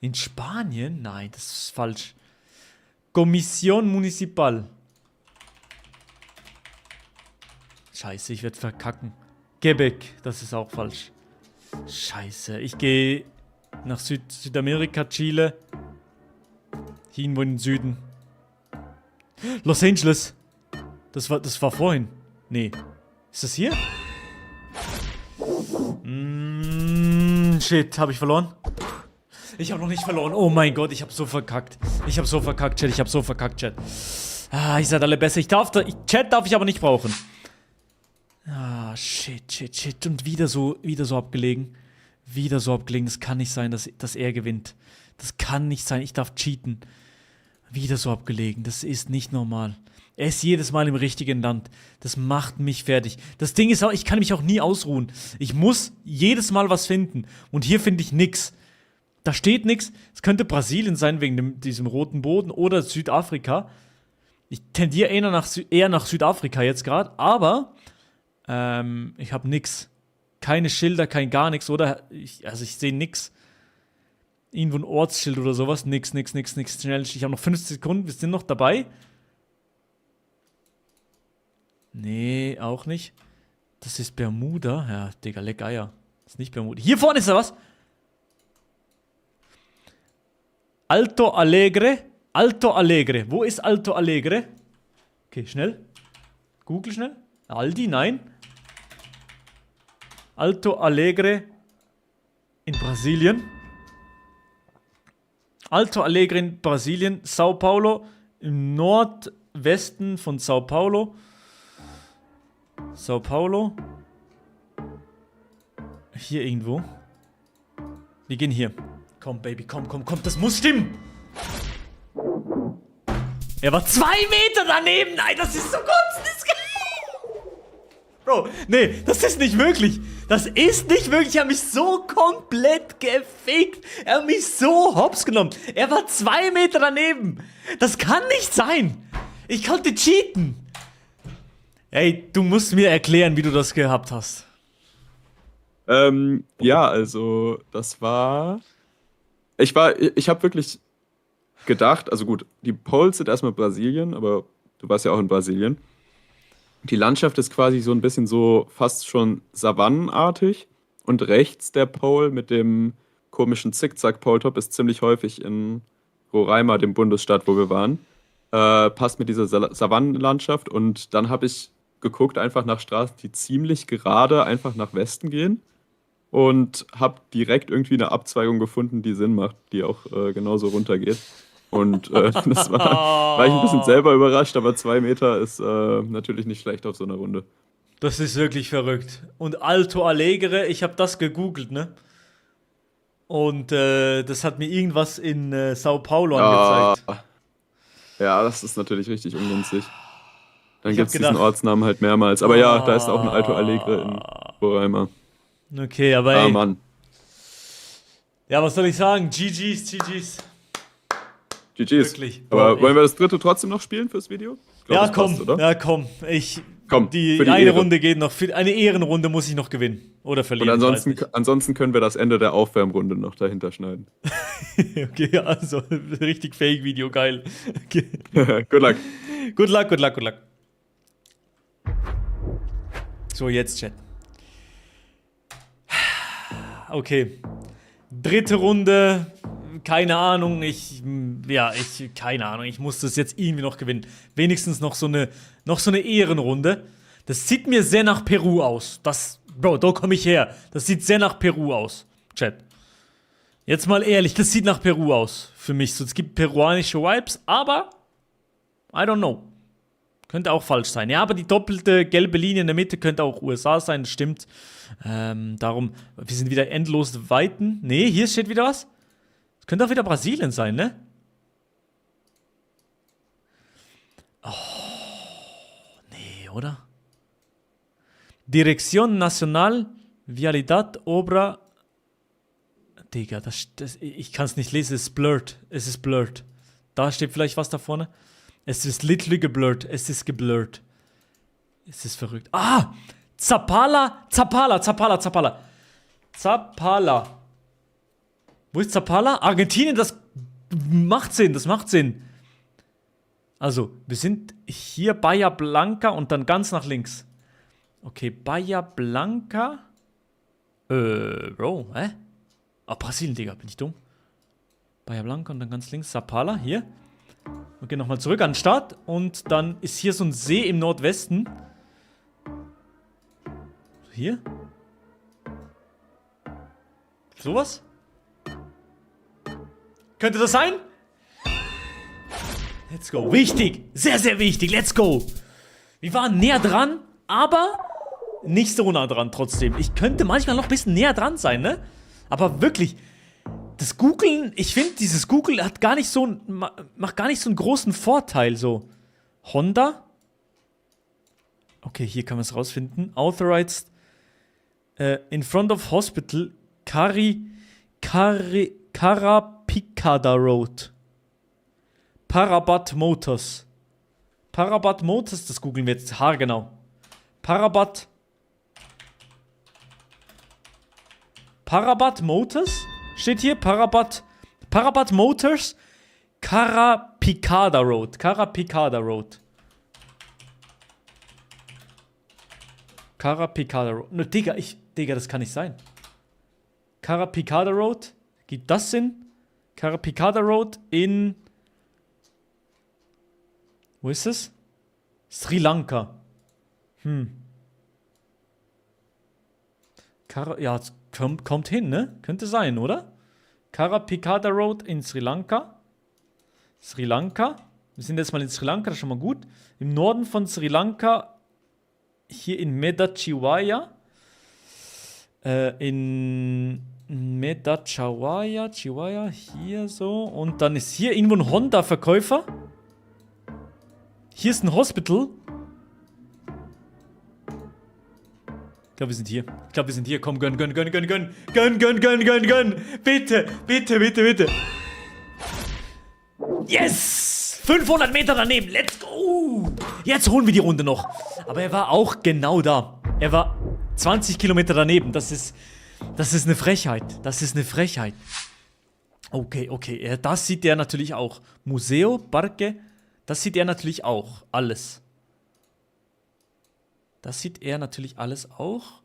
In Spanien? Nein, das ist falsch. Comisión Municipal. Scheiße, ich werde verkacken. Quebec, das ist auch falsch. Scheiße, ich gehe nach Südamerika, Chile. Hier irgendwo in den Süden. Los Angeles. Das war vorhin. Nee. Ist das hier? Shit, habe ich verloren? Ich habe noch nicht verloren. Oh mein Gott, ich habe so verkackt. Chat. Ah, ihr seid alle besser. Chat darf ich aber nicht brauchen. Ah, shit. Und wieder so abgelegen. Es kann nicht sein, dass er gewinnt. Das kann nicht sein. Ich darf cheaten. Wieder so abgelegen. Das ist nicht normal. Er ist jedes Mal im richtigen Land. Das macht mich fertig. Das Ding ist auch, ich kann mich auch nie ausruhen. Ich muss jedes Mal was finden. Und hier finde ich nix. Da steht nix. Es könnte Brasilien sein, wegen diesem roten Boden. Oder Südafrika. Ich tendiere eher nach Südafrika jetzt gerade. Aber ich habe nix. Keine Schilder, kein gar nichts. Oder ich sehe nix. Irgendwo ein Ortsschild oder sowas. Nix. Schnell. Ich habe noch 50 Sekunden. Wir sind noch dabei. Nee, auch nicht. Das ist Bermuda. Ja, Digga, leck Eier. Das ist nicht Bermuda. Hier vorne ist da was. Alto Alegre. Wo ist Alto Alegre? Okay, schnell. Google schnell. Aldi, nein. Alto Alegre in Brasilien. Sao Paulo. Im Nordwesten von Sao Paulo. Hier irgendwo. Wir gehen hier. Komm, Baby, komm. Das muss stimmen. Er war 2 Meter daneben. Nein, das ist so gut. Bro, nee, das ist nicht möglich. Das ist nicht möglich. Er hat mich so komplett gefickt. Er hat mich so hops genommen. Er war 2 Meter daneben. Das kann nicht sein. Ich konnte cheaten. Ey, du musst mir erklären, wie du das gehabt hast. Ja, also das war. Ich habe wirklich gedacht, also gut, die Poles sind erstmal Brasilien, aber du warst ja auch in Brasilien. Die Landschaft ist quasi so ein bisschen so fast schon savannenartig und rechts der Pole mit dem komischen Zickzack-Pole-Top ist ziemlich häufig in Roraima, dem Bundesstaat, wo wir waren. Passt mit dieser Savannenlandschaft und dann habe ich geguckt einfach nach Straßen, die ziemlich gerade einfach nach Westen gehen und habe direkt irgendwie eine Abzweigung gefunden, die Sinn macht, die auch genauso runtergeht. Und das war ich ein bisschen selber überrascht, aber 2 Meter ist natürlich nicht schlecht auf so einer Runde. Das ist wirklich verrückt. Und Alto Alegre, ich habe das gegoogelt, ne? Und das hat mir irgendwas in Sao Paulo angezeigt. Ja, das ist natürlich richtig ungünstig. Dann Ich gibt es hab diesen gedacht- Ortsnamen halt mehrmals. Aber ja, da ist auch ein Alto Alegre in Roraima. Okay, aber Ah, ey. Mann. Ja, was soll ich sagen? GG's. GG's. Wirklich. Aber Boah, wollen wir das dritte trotzdem noch spielen fürs Video? Ich glaub, Ja, das komm. passt, oder? Ja, komm. Komm, Die für die eine Ehre. Runde geht noch. Für eine Ehrenrunde muss ich noch gewinnen. Oder Und verlieren. ich weiß nicht. ansonsten können wir das Ende der Aufwärmrunde noch dahinter schneiden. Okay, also richtig Fake-Video, geil. Okay. Good luck. Good luck. So, jetzt Chat. Okay. Dritte Runde. Keine Ahnung. Keine Ahnung. Ich muss das jetzt irgendwie noch gewinnen. Wenigstens noch so eine Ehrenrunde. Das sieht mir sehr nach Peru aus. Bro, da komme ich her. Das sieht sehr nach Peru aus. Chat. Jetzt mal ehrlich, das sieht nach Peru aus. Für mich. So, es gibt peruanische Vibes, aber I don't know. Könnte auch falsch sein. Ja, aber die doppelte gelbe Linie in der Mitte könnte auch USA sein, das stimmt. Darum, wir sind wieder endlos Weiten. Nee, hier steht wieder was. Das könnte auch wieder Brasilien sein, ne? Oh, nee, oder? Dirección Nacional Vialidad Obra. Digga, ich kann es nicht lesen, es ist blurred. Da steht vielleicht was da vorne. Es ist literally geblurrt. Es ist verrückt. Ah! Zapala. Wo ist Zapala? Argentinien, das macht Sinn. Also, wir sind hier Bahia Blanca und dann ganz nach links. Okay, Bahia Blanca. Bro, hä? Ah, Brasilien, Digga, bin ich dumm? Bahia Blanca und dann ganz links Zapala, hier. Okay, nochmal zurück an den Start. Und dann ist hier so ein See im Nordwesten. Hier? Sowas? Könnte das sein? Let's go. Wichtig. Sehr, sehr wichtig. Let's go. Wir waren näher dran, aber nicht so nah dran trotzdem. Ich könnte manchmal noch ein bisschen näher dran sein, ne? Aber wirklich, das Googlen, ich finde, dieses Google macht gar nicht so einen großen Vorteil, so. Honda? Okay, hier kann man es rausfinden. Authorized in front of hospital Carapicada Road. Parabat Motors. Parabat Motors, das googeln wir jetzt haargenau. Parabat Motors? Steht hier Parabat Motors Carapicada Road. Carapicada Road. No, Digga, das kann nicht sein. Carapicada Road? Gibt das Sinn? Carapicada Road in... Wo ist es? Sri Lanka. Ja, es kommt hin, ne? Könnte sein, oder? Carapicada Road in Sri Lanka. Sri Lanka. Wir sind jetzt mal in Sri Lanka, das ist schon mal gut. Im Norden von Sri Lanka, hier in Medachiwaya. In Medachiwaya, hier so. Und dann ist hier irgendwo ein Honda-Verkäufer. Hier ist ein Hospital. Ich glaube, wir sind hier. Komm, gönn. Bitte. Yes! 500 Meter daneben. Let's go! Jetzt holen wir die Runde noch. Aber er war auch genau da. Er war 20 Kilometer daneben. Das ist eine Frechheit. Okay. Das sieht der natürlich auch. Museo, Parque. Das sieht er natürlich auch. Alles. Das sieht er natürlich alles auch.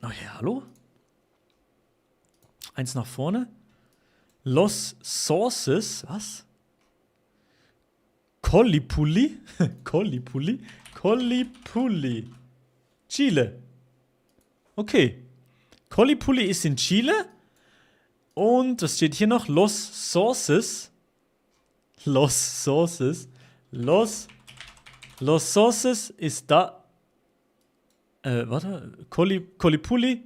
Oh ja, hallo? Eins nach vorne. Los Sauces. Was? Collipulli. Chile. Okay. Collipulli ist in Chile. Und was steht hier noch? Los Sauces ist da. Warte. Collipulli.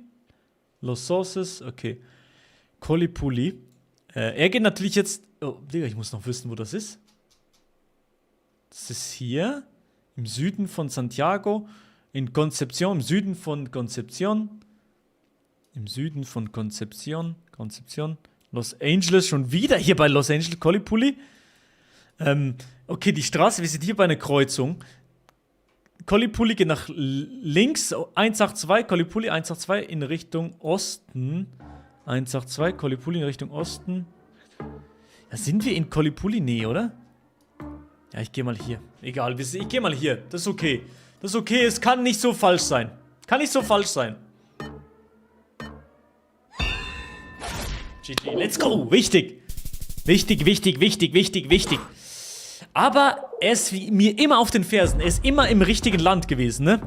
Los Sauces. Okay. Collipulli. Er geht natürlich jetzt. Oh, Digga, ich muss noch wissen, wo das ist. Das ist hier. Im Süden von Santiago. In Concepción. Im Süden von Concepción. Los Angeles. Schon wieder hier bei Los Angeles. Collipulli. Okay, die Straße. Wir sind hier bei einer Kreuzung. Collipulli geht nach links. 182. Collipulli 182 in Richtung Osten. 182. Collipulli in Richtung Osten. Ja, sind wir in Collipulli? Nee, oder? Ja, ich gehe mal hier. Egal, ich gehe mal hier. Das ist okay. Es kann nicht so falsch sein. GG, let's go. Wichtig. Aber er ist wie mir immer auf den Fersen. Er ist immer im richtigen Land gewesen, ne?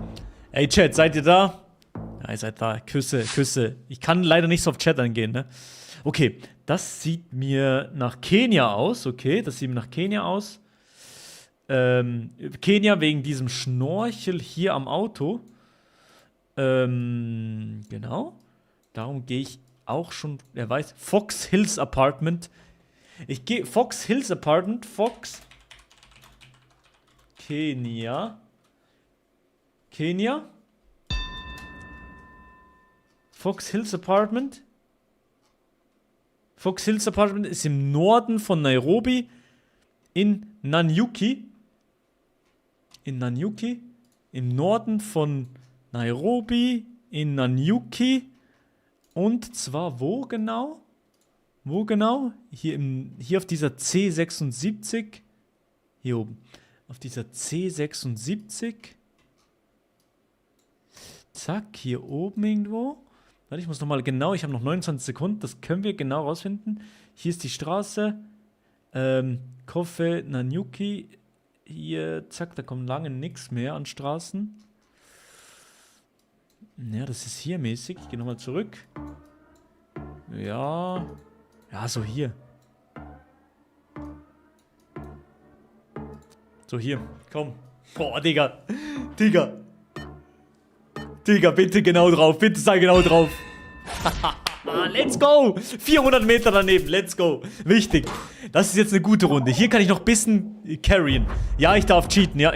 Ey, Chat, seid ihr da? Ja, ihr seid da. Küsse. Ich kann leider nicht so auf Chat angehen, ne? Okay, das sieht mir nach Kenia aus. Kenia wegen diesem Schnorchel hier am Auto. Genau. Darum gehe ich auch schon, er weiß, Fox Hills Apartment. Ich gehe, Fox Hills Apartment, Kenia. Fox Hills Apartment. Fox Hills Apartment ist im Norden von Nairobi. In Nanyuki. Im Norden von Nairobi. In Nanyuki. Und zwar wo genau? Hier auf dieser C76. Hier oben. Auf dieser C76. Zack, hier oben irgendwo. Warte, ich muss nochmal genau, ich habe noch 29 Sekunden, das können wir genau rausfinden. Hier ist die Straße. Kofe Nanyuki. Hier, zack, da kommt lange nichts mehr an Straßen. Ja, das ist hier mäßig. Ich gehe nochmal zurück. Ja, so hier. So hier, komm. Boah, Digga, bitte genau drauf. Bitte sei genau drauf. Let's go. 400 Meter daneben. Let's go. Wichtig. Das ist jetzt eine gute Runde. Hier kann ich noch ein bisschen carryen. Ja, ich darf cheaten. Ja.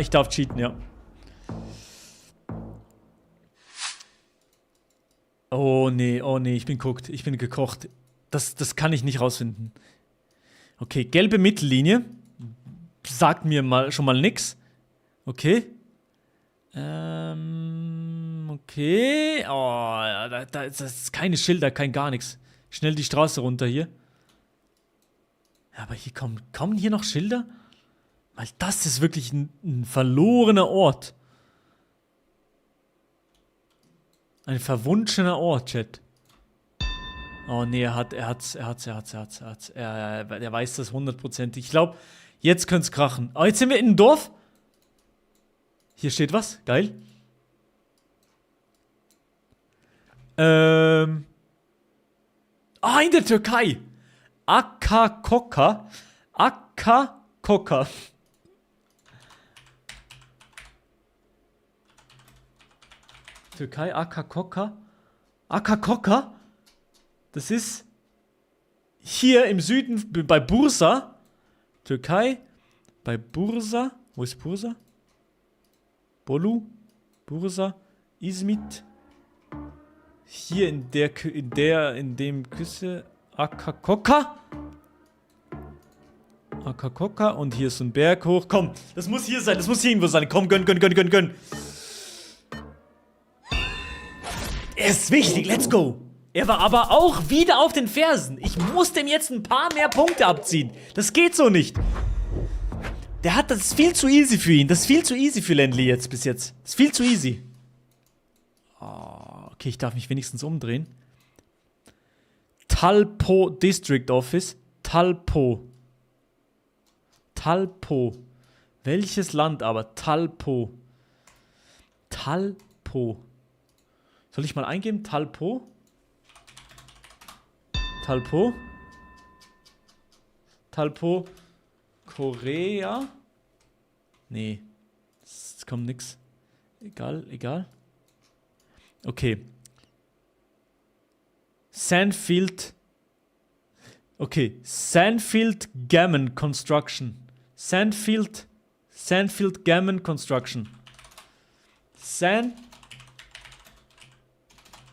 Oh nee, ich bin gekocht. Das kann ich nicht rausfinden. Okay, gelbe Mittellinie. Sagt mir schon mal nix. Okay. Okay. Oh, ja, das ist keine Schilder, kein gar nichts. Schnell die Straße runter hier. Ja, aber hier kommen hier noch Schilder? Weil das ist wirklich ein verlorener Ort. Ein verwunschener Ort, Chat. Oh nee, er hat's. Er weiß das 100%. Ich glaube, jetzt könnte es krachen. Oh, jetzt sind wir in einem Dorf. Hier steht was. Geil. In der Türkei. Akakoka. Türkei, Akakoka. Das ist hier im Süden bei Bursa. Türkei. Bei Bursa. Wo ist Bursa? Bolu? Bursa? Izmit? Hier in dem Küste. Akakoka? Akakoka. Und hier ist so ein Berg hoch. Komm, das muss hier sein. Das muss hier irgendwo sein. Komm, gönn. Er ist wichtig. Let's go. Er war aber auch wieder auf den Fersen. Ich muss dem jetzt ein paar mehr Punkte abziehen. Das geht so nicht. Das ist viel zu easy für ihn. Das ist viel zu easy für Ländli jetzt bis jetzt. Das ist viel zu easy. Oh, okay, ich darf mich wenigstens umdrehen. Talpo District Office. Talpo. Welches Land aber? Talpo. Soll ich mal eingeben? Talpo. Korea. Nee. Es kommt nix. Egal. Okay. Sandfield Gammon Construction. Sandfield Gammon Construction. Sandfield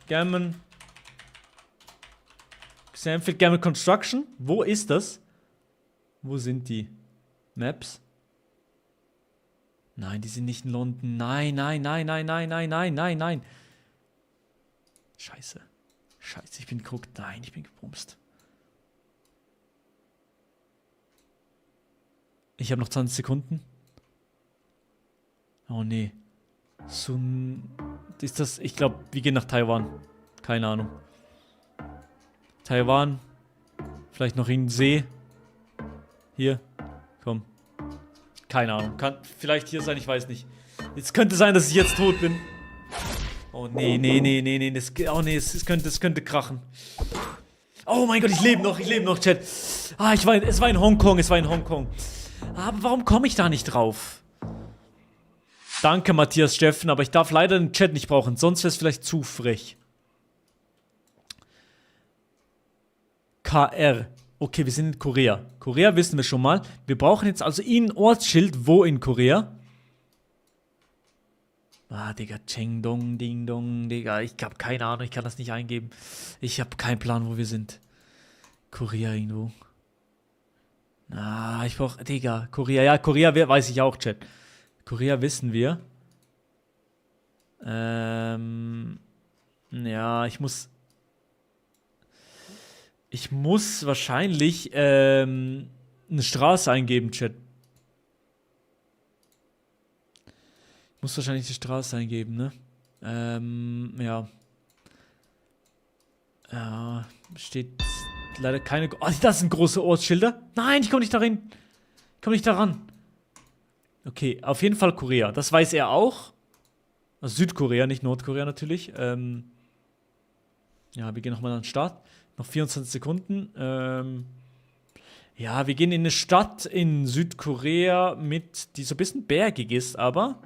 Gammon Construction. Wo ist das? Wo sind die Maps? Nein, die sind nicht in London. Nein. Scheiße, ich bin geguckt. Nein, ich bin gebumst. Ich habe noch 20 Sekunden. Oh nee. Ist das... Ich glaube, wir gehen nach Taiwan. Keine Ahnung. Taiwan. Vielleicht noch in den See. Hier. Komm. Keine Ahnung. Kann vielleicht hier sein, ich weiß nicht. Jetzt könnte sein, dass ich jetzt tot bin. Oh nee. Es könnte krachen. Oh mein Gott, ich lebe noch, Chat. Es war in Hongkong. Aber warum komme ich da nicht drauf? Danke, Matthias Steffen, aber ich darf leider den Chat nicht brauchen, sonst wäre es vielleicht zu frech. KR. Okay, wir sind in Korea. Korea wissen wir schon mal. Wir brauchen jetzt also ein Ortsschild. Wo in Korea? Digga. Chengdong, Ding Dong, Digga. Ich habe keine Ahnung, ich kann das nicht eingeben. Ich habe keinen Plan, wo wir sind. Korea irgendwo. Ich brauche... Digga, Korea. Ja, Korea weiß ich auch, Chat. Korea wissen wir. Ja, ich muss wahrscheinlich eine Straße eingeben, Chat. Ich muss wahrscheinlich die Straße eingeben, ne? Ja. Ja, steht leider keine... Oh, das sind große Ortsschilder. Nein, ich komme nicht darin. Ich komme nicht daran. Okay, auf jeden Fall Korea. Das weiß er auch. Also Südkorea, nicht Nordkorea natürlich. Ja, wir gehen nochmal an den Start. Noch 24 Sekunden. Ja, wir gehen in eine Stadt in Südkorea die so ein bisschen bergig ist, aber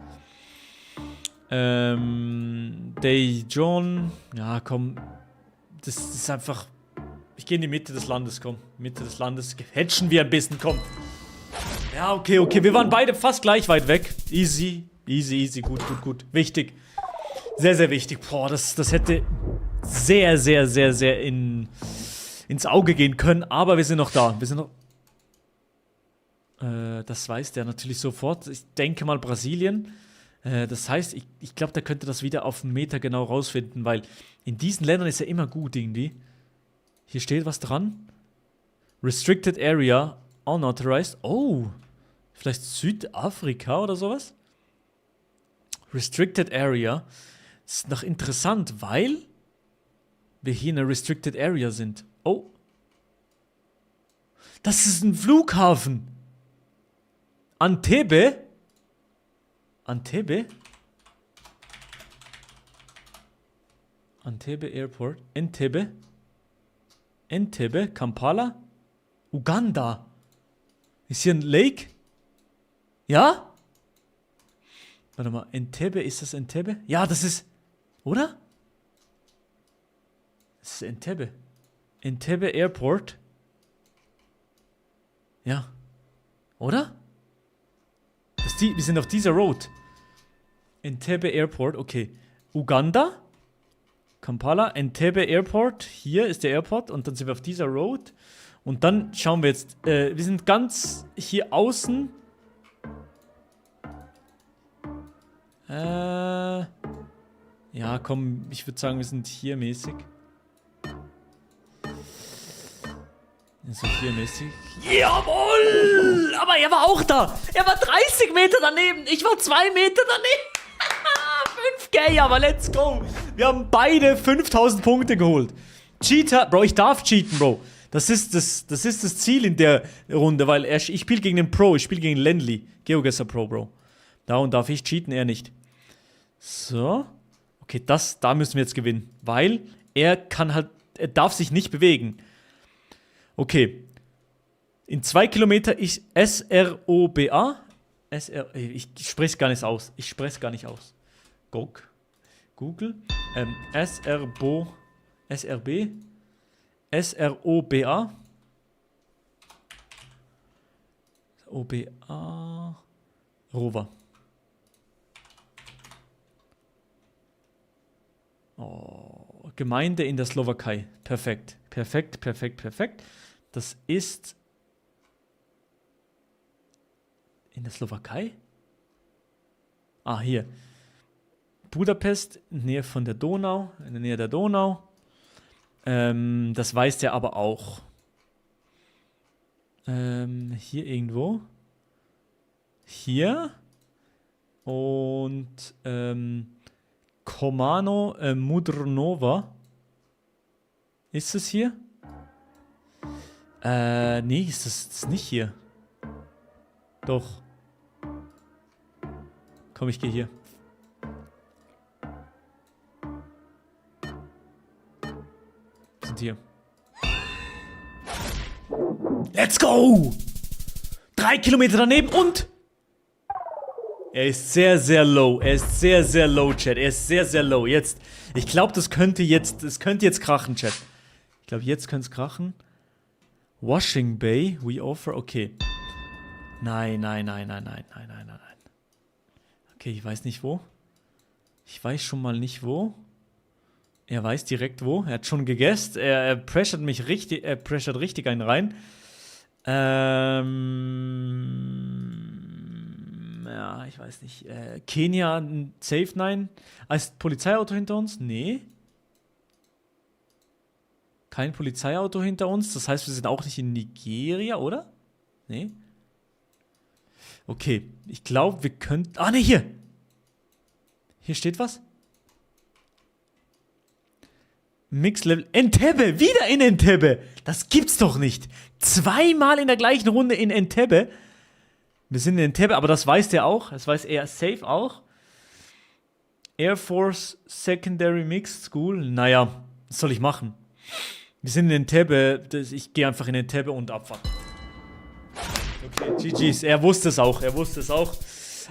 Daejeon. Ja, komm. Das ist einfach... Ich gehe in die Mitte des Landes, komm. Mitte des Landes. Hatchen wir ein bisschen, komm. Ja, okay. Wir waren beide fast gleich weit weg. Easy. Gut. Wichtig. Sehr, sehr wichtig. Boah, das hätte sehr ins Auge gehen können. Aber wir sind noch da. Das weiß der natürlich sofort. Ich denke mal Brasilien. Das heißt, ich glaube, der könnte das wieder auf einen Meter genau rausfinden, weil in diesen Ländern ist er immer gut irgendwie. Hier steht was dran. Restricted Area, unauthorized. Oh, vielleicht Südafrika oder sowas? Restricted Area. Das ist noch interessant, weil wir hier in einer Restricted Area sind. Oh. Das ist ein Flughafen. Entebbe? Entebbe Airport. Entebbe, Kampala, Uganda. Ist hier ein Lake? Ja? Warte mal, Entebbe, ist das Entebbe? Ja, das ist... Oder? Das ist Entebbe. Entebbe Airport. Ja. Oder? wir sind auf dieser Road. Entebbe Airport, okay. Uganda. Kampala, Entebbe Airport. Hier ist der Airport und dann sind wir auf dieser Road. Und dann schauen wir jetzt. Wir sind ganz hier außen. Ja, komm, ich würde sagen, wir sind hier mäßig. So hier mäßig. Jawohl! Aber er war auch da! Er war 30 Meter daneben! Ich war 2 Meter daneben! 5K, aber let's go! Wir haben beide 5000 Punkte geholt. Cheater, Bro, ich darf cheaten, Bro. Das ist das Ziel in der Runde, weil ich spiele gegen den Pro, ich spiele gegen Lendley. GeoGuessr Pro, Bro. Darum darf ich cheaten, er nicht. So. Okay, da müssen wir jetzt gewinnen. Weil er darf sich nicht bewegen. Okay. In 2 Kilometer ist SROBA. Ich spreche es gar nicht aus. Google. SROBA. Rover. Oh, Gemeinde in der Slowakei. Perfekt. Das ist in der Slowakei? Ah, hier. Budapest, in der Nähe von der Donau. In der Nähe der Donau. Das weiß der aber auch. Hier irgendwo. Hier. Und Komano Mudrnova. Ist es hier? Nee, ist das nicht hier. Doch. Komm, ich gehe hier. Wir sind hier. Let's go! 3 Kilometer daneben und... Er ist sehr, sehr low. Chat. Er ist sehr, sehr low. Jetzt. Ich glaube, das könnte jetzt krachen, Chat. Ich glaube, jetzt könnte es krachen. Washing Bay, we offer. Okay. Nein. Okay, ich weiß nicht wo. Ich weiß schon mal nicht wo. Er weiß direkt wo. Er hat schon gegessen. Er pressured mich richtig. Er pressured richtig einen rein. Ja, ich weiß nicht. Kenia, safe, nein. Ist Polizeiauto hinter uns? Nee. Kein Polizeiauto hinter uns. Das heißt, wir sind auch nicht in Nigeria, oder? Nee. Okay. Ich glaube, wir könnten... Ah, nee, hier. Hier steht was. Mix-Level. Entebbe. Wieder in Entebbe. Das gibt's doch nicht. 2-mal in der gleichen Runde in Entebbe. Wir sind in Entebbe, aber das weiß der auch. Das weiß er safe auch. Air Force Secondary Mixed School. Naja, was soll ich machen? Wir sind in Entebbe. Ich gehe einfach in Entebbe und Abfahrt. Okay, GG's. Er wusste es auch.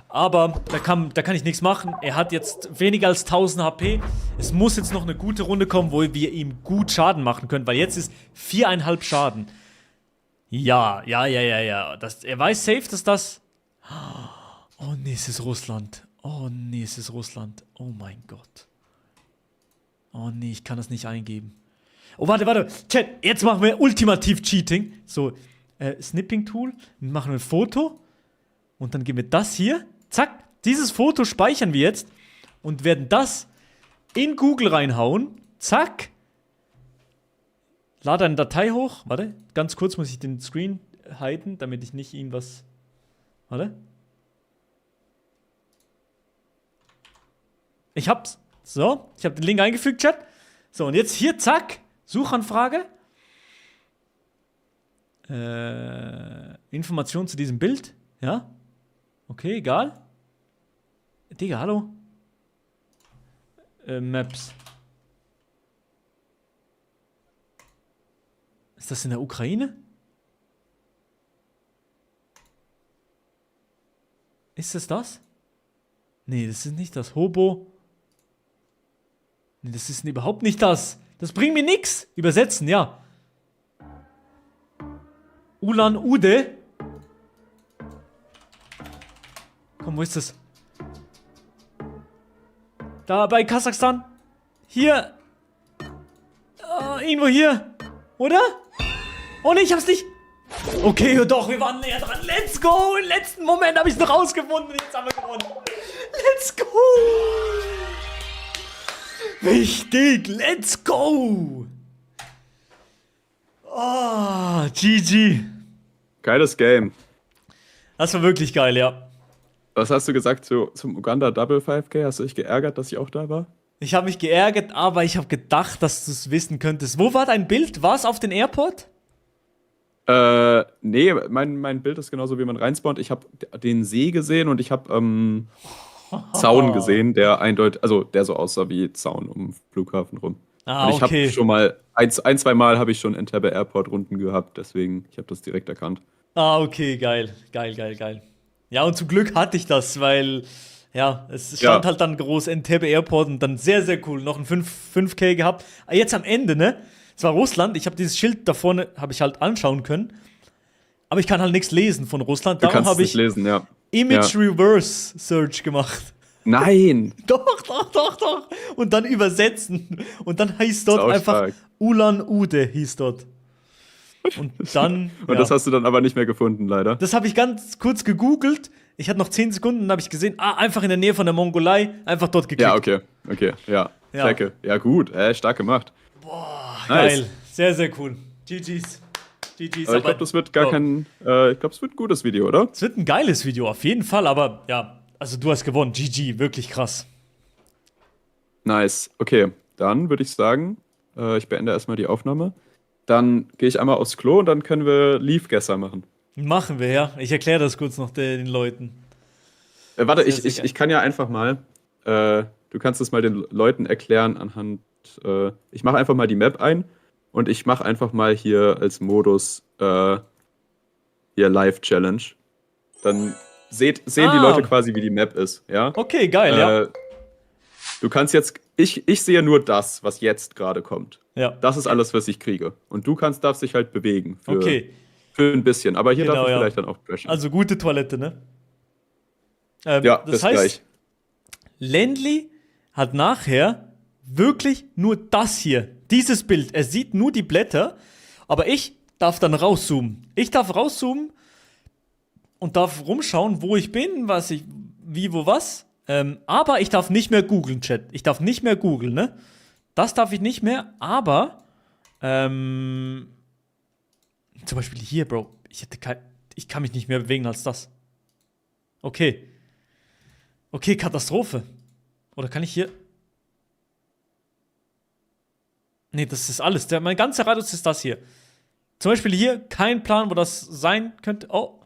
Aber da kann ich nichts machen. Er hat jetzt weniger als 1000 HP. Es muss jetzt noch eine gute Runde kommen, wo wir ihm gut Schaden machen können. Weil jetzt ist 4,5 Schaden. Ja. Er weiß safe, dass das... Oh nee, es ist Russland. Oh mein Gott. Oh nee, ich kann das nicht eingeben. Oh, warte. Chat, jetzt machen wir ultimativ Cheating. So, Snipping-Tool. Machen wir ein Foto. Und dann geben wir das hier. Zack, dieses Foto speichern wir jetzt. Und werden das in Google reinhauen. Zack. Lade eine Datei hoch. Warte, ganz kurz muss ich den Screen hiden, damit ich nicht ihm was... Warte. Ich hab's. So, ich habe den Link eingefügt, Chat. So, und jetzt hier, zack. Suchanfrage. Information zu diesem Bild. Ja. Okay, egal. Digga, hallo. Maps. Ist das in der Ukraine? Ist es das? Nee, das ist nicht das. Hobo. Nee, das ist überhaupt nicht das. Das bringt mir nix. Übersetzen, ja. Ulan Ude. Komm, wo ist das? Da bei Kasachstan. Hier. Irgendwo hier. Oder? Oh ne, ich hab's nicht. Okay, doch, wir waren näher dran. Let's go. Im letzten Moment habe ich es noch rausgefunden. Jetzt haben wir gewonnen. Let's go. Wichtig. Let's go. Oh, GG. Geiles Game. Das war wirklich geil, ja. Was hast du gesagt zum Uganda Double 5K? Hast du dich geärgert, dass ich auch da war? Ich habe mich geärgert, aber ich habe gedacht, dass du es wissen könntest. Wo war dein Bild? War es auf den Airport? Nee, mein Bild ist genauso, wie man reinspawnt. Ich habe den See gesehen und ich habe Zaun gesehen, der eindeutig, also der so aussah wie Zaun um den Flughafen rum. Ah, Und ich okay. habe schon mal, ein, zwei Mal habe ich schon Entebbe Airport Runden gehabt, deswegen, ich habe das direkt erkannt. Ah, okay, geil. Geil. Ja, und zum Glück hatte ich das, weil, ja, es stand halt dann groß Entebbe Airport und dann sehr, sehr cool. Noch ein 5K gehabt. Jetzt am Ende, ne? Es war Russland. Ich habe dieses Schild da vorne, habe ich halt anschauen können. Aber ich kann halt nichts lesen von Russland. Du Darum kannst es habe nicht ich lesen, ja. Image Reverse Search gemacht. Nein! Doch. Und dann übersetzen. Und dann hieß dort Sau einfach stark. Ulan-Ude hieß dort. Und dann. Und das hast du dann aber nicht mehr gefunden, leider. Das habe ich ganz kurz gegoogelt. Ich hatte noch 10 Sekunden und habe ich gesehen, einfach in der Nähe von der Mongolei, einfach dort geklickt. Ja, okay, ja. Checke. Ja, gut, gut gemacht. Geil. Sehr, sehr cool. GG's. Aber ich glaube, das wird es wird ein gutes Video, oder? Es wird ein geiles Video, auf jeden Fall, aber ja, also du hast gewonnen. GG, wirklich krass. Nice. Okay, dann würde ich sagen, ich beende erstmal die Aufnahme. Dann gehe ich einmal aufs Klo und dann können wir Leafgesser machen. Machen wir, ja. Ich erkläre das kurz noch den Leuten. Warte, Sehr, sehr ich kann ja einfach mal, du kannst es mal den Leuten erklären anhand, ich mache einfach mal die Map ein und ich mache einfach mal hier als Modus hier Live-Challenge. Dann sehen die Leute quasi, wie die Map ist, ja? Okay, geil, ja. Du kannst jetzt, ich sehe nur das, was jetzt gerade kommt. Ja. Das ist alles, was ich kriege. Und du darfst dich halt bewegen. Okay. Für ein bisschen. Aber hier Genau, darf ich ja. vielleicht dann auch crashen. Also gute Toilette, ne? ja, das heißt, gleich. Landly hat nachher wirklich nur das hier, dieses Bild. Er sieht nur die Blätter, aber ich darf dann rauszoomen. Ich darf rauszoomen und darf rumschauen, wo ich bin, wie, wo, was. Aber ich darf nicht mehr googeln, Chat. Ich darf nicht mehr googeln, ne? Das darf ich nicht mehr, aber zum Beispiel hier, Bro. Ich kann mich nicht mehr bewegen als das. Okay. Okay, Katastrophe. Oder kann ich hier... Nee, das ist alles. Mein ganzer Radius ist das hier. Zum Beispiel hier, kein Plan, wo das sein könnte. Oh.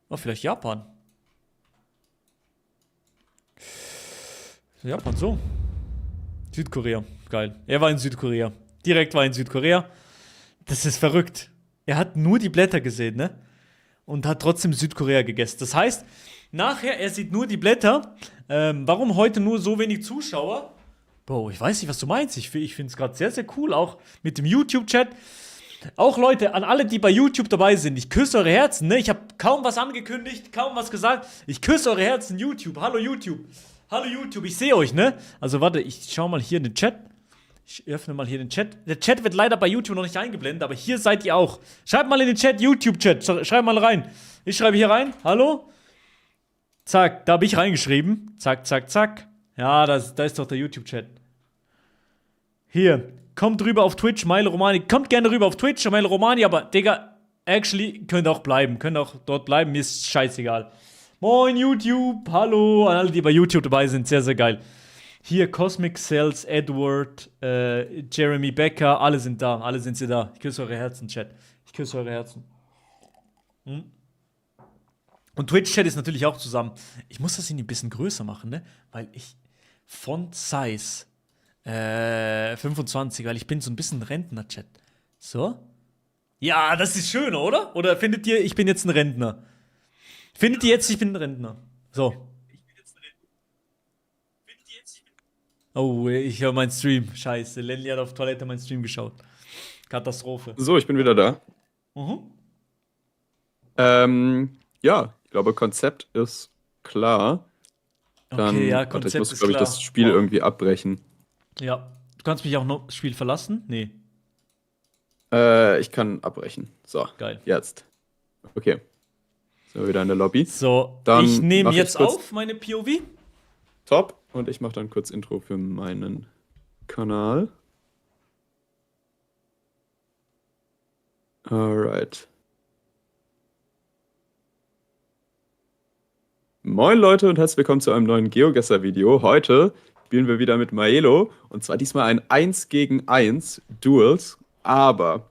Oh, vielleicht Japan. Japan, so. Südkorea, geil. Er war in Südkorea. Direkt war in Südkorea. Das ist verrückt. Er hat nur die Blätter gesehen, ne? Und hat trotzdem Südkorea gegessen. Das heißt, nachher, er sieht nur die Blätter. Warum heute nur so wenig Zuschauer? Bro, ich weiß nicht, was du meinst. Ich finde es gerade sehr, sehr cool, auch mit dem YouTube-Chat. Auch Leute, an alle, die bei YouTube dabei sind, ich küsse eure Herzen, ne? Ich habe kaum was angekündigt, kaum was gesagt. Ich küsse eure Herzen, YouTube. Hallo YouTube. Hallo YouTube, ich sehe euch, ne? Also warte, ich schau mal hier in den Chat. Ich öffne mal hier den Chat. Der Chat wird leider bei YouTube noch nicht eingeblendet, aber hier seid ihr auch. Schreibt mal in den Chat, YouTube-Chat. Schreibt mal rein. Ich schreibe hier rein. Hallo? Zack, da habe ich reingeschrieben. Zack, zack, zack. Ja, da ist doch der YouTube-Chat. Hier. Kommt rüber auf Twitch, Milo Romani. Kommt gerne rüber auf Twitch, Milo Romani, aber Digga, actually, könnt auch bleiben. Könnt auch dort bleiben, mir ist scheißegal. Moin YouTube, hallo an alle, die bei YouTube dabei sind, sehr, sehr geil. Hier Cosmic Cells, Edward, Jeremy Becker, alle sind da, alle sind sie da. Ich küsse eure Herzen, Chat. Ich küsse eure Herzen. Und Twitch-Chat ist natürlich auch zusammen. Ich muss das irgendwie ein bisschen größer machen, ne? Weil ich Font Size 25, weil ich bin so ein bisschen Rentner-Chat. So? Ja, das ist schöner, oder? Oder findet ihr, ich bin jetzt ein Rentner? Findet ihr jetzt, ich bin ein Rentner? So. Oh, ich höre meinen Stream. Scheiße, Lenny hat auf Toilette meinen Stream geschaut. Katastrophe. So, ich bin wieder da. Ja, ich glaube, Konzept ist klar. Dann, Okay, ja, warte, ich Konzept muss, ist glaube ich, klar. das Spiel Boah. irgendwie abbrechen. Ja. Du kannst mich auch noch das Spiel verlassen? Nee, Ich kann abbrechen. So, geil. jetzt. Okay, sind wir wieder in der Lobby. So, ich Dann nehme mache ich jetzt kurz auf meine POV. Top und ich mache dann kurz Intro für meinen Kanal. Alright. Moin Leute und herzlich willkommen zu einem neuen GeoGuessr-Video. Heute spielen wir wieder mit Maelo und zwar diesmal ein 1 gegen 1 Duels, aber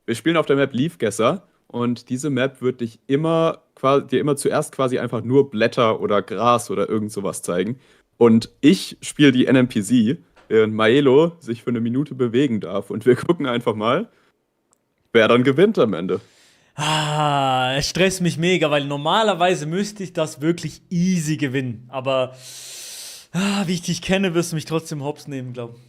wir spielen auf der Map Leafguesser und diese Map wird dir immer zuerst quasi einfach nur Blätter oder Gras oder irgend sowas zeigen. Und ich spiele die NMPC, während Maelo sich für eine Minute bewegen darf. Und wir gucken einfach mal, wer dann gewinnt am Ende. Es stresst mich mega, weil normalerweise müsste ich das wirklich easy gewinnen. Aber wie ich dich kenne, wirst du mich trotzdem hops nehmen, glaube ich.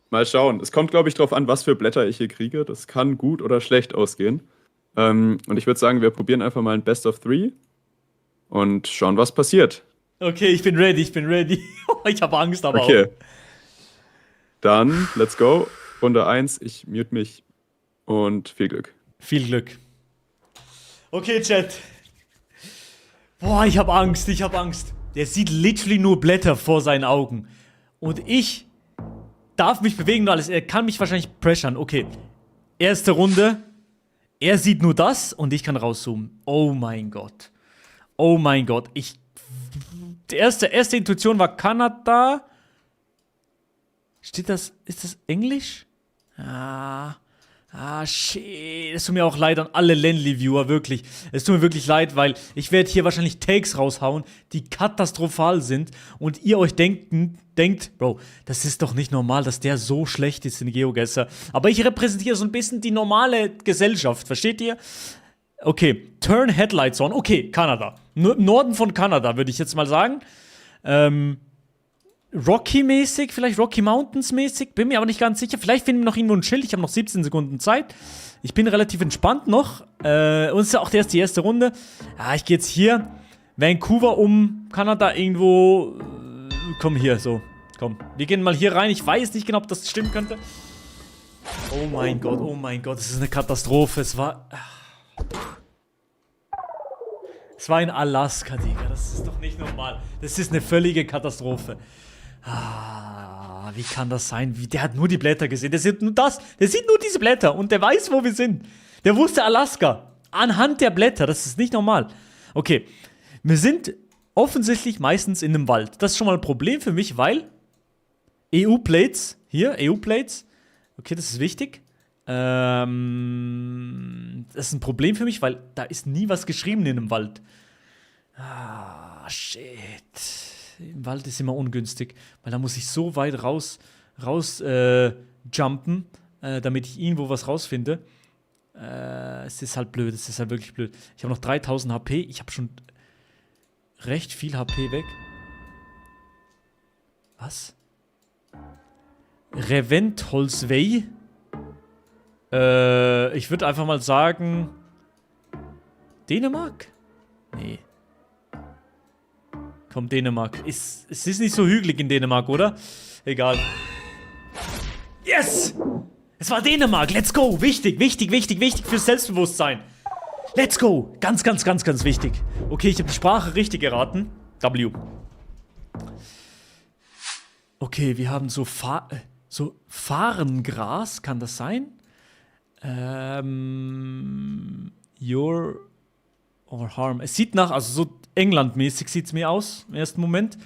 Mal schauen. Es kommt, glaube ich, darauf an, was für Blätter ich hier kriege. Das kann gut oder schlecht ausgehen. Und ich würde sagen, wir probieren einfach mal ein Best of Three und schauen, was passiert. Okay, ich bin ready, ich bin ready. Ich habe Angst, aber Okay, auch. dann let's go. Runde 1, ich mute mich und viel Glück. Viel Glück. Okay, Chat. Boah, ich habe Angst, ich habe Angst. Der sieht literally nur Blätter vor seinen Augen. Und ich darf mich bewegen und alles. Er kann mich wahrscheinlich pressern. Okay. Erste Runde. Er sieht nur das und ich kann rauszoomen. Oh mein Gott. Oh mein Gott. Die erste Intuition war Kanada. Steht das? Ist das Englisch? Shit. Es tut mir auch leid an alle Lenly-Viewer, wirklich. Es tut mir wirklich leid, weil ich werde hier wahrscheinlich Takes raushauen, die katastrophal sind. Und ihr euch denkt, Bro, das ist doch nicht normal, dass der so schlecht ist in GeoGuessr. Aber ich repräsentiere so ein bisschen die normale Gesellschaft, versteht ihr? Okay, Turn Headlights on. Okay, Kanada. Im Norden von Kanada, würde ich jetzt mal sagen. Rocky-mäßig, vielleicht Rocky Mountains-mäßig, bin mir aber nicht ganz sicher. Vielleicht finden wir noch irgendwo ein Schild, ich habe noch 17 Sekunden Zeit. Ich bin relativ entspannt noch. Und es ist ja auch erst die erste Runde. Ja, ich gehe jetzt hier. Vancouver um Kanada irgendwo. Komm hier, so. Komm. Wir gehen mal hier rein. Ich weiß nicht genau, ob das stimmen könnte. Oh mein Gott, das ist eine Katastrophe. Es war in Alaska, Digga. Das ist doch nicht normal. Das ist eine völlige Katastrophe. Wie kann das sein? Der hat nur die Blätter gesehen. Der sieht nur das. Der sieht nur diese Blätter und der weiß, wo wir sind. Der wusste Alaska. Anhand der Blätter. Das ist nicht normal. Okay. Wir sind offensichtlich meistens in einem Wald. Das ist schon mal ein Problem für mich, weil EU-Plates. Hier, EU-Plates. Okay, das ist wichtig. Das ist ein Problem für mich, weil da ist nie was geschrieben in einem Wald. Shit. Im Wald ist immer ungünstig, weil da muss ich so weit jumpen, damit ich irgendwo was rausfinde. Es ist halt blöd, es ist halt wirklich blöd. Ich habe noch 3000 HP, ich habe schon recht viel HP weg. Was? Reventholzwey? Ich würde einfach mal sagen Dänemark? Nee. Komm, Dänemark. Es ist nicht so hügelig in Dänemark, oder? Egal. Yes! Es war Dänemark. Let's go. Wichtig fürs Selbstbewusstsein. Let's go. Ganz wichtig. Okay, ich habe die Sprache richtig geraten. W. Okay, wir haben so Fahrengras. Kann das sein? Your or harm. Es sieht nach, also so England-mäßig sieht es mir aus im ersten Moment.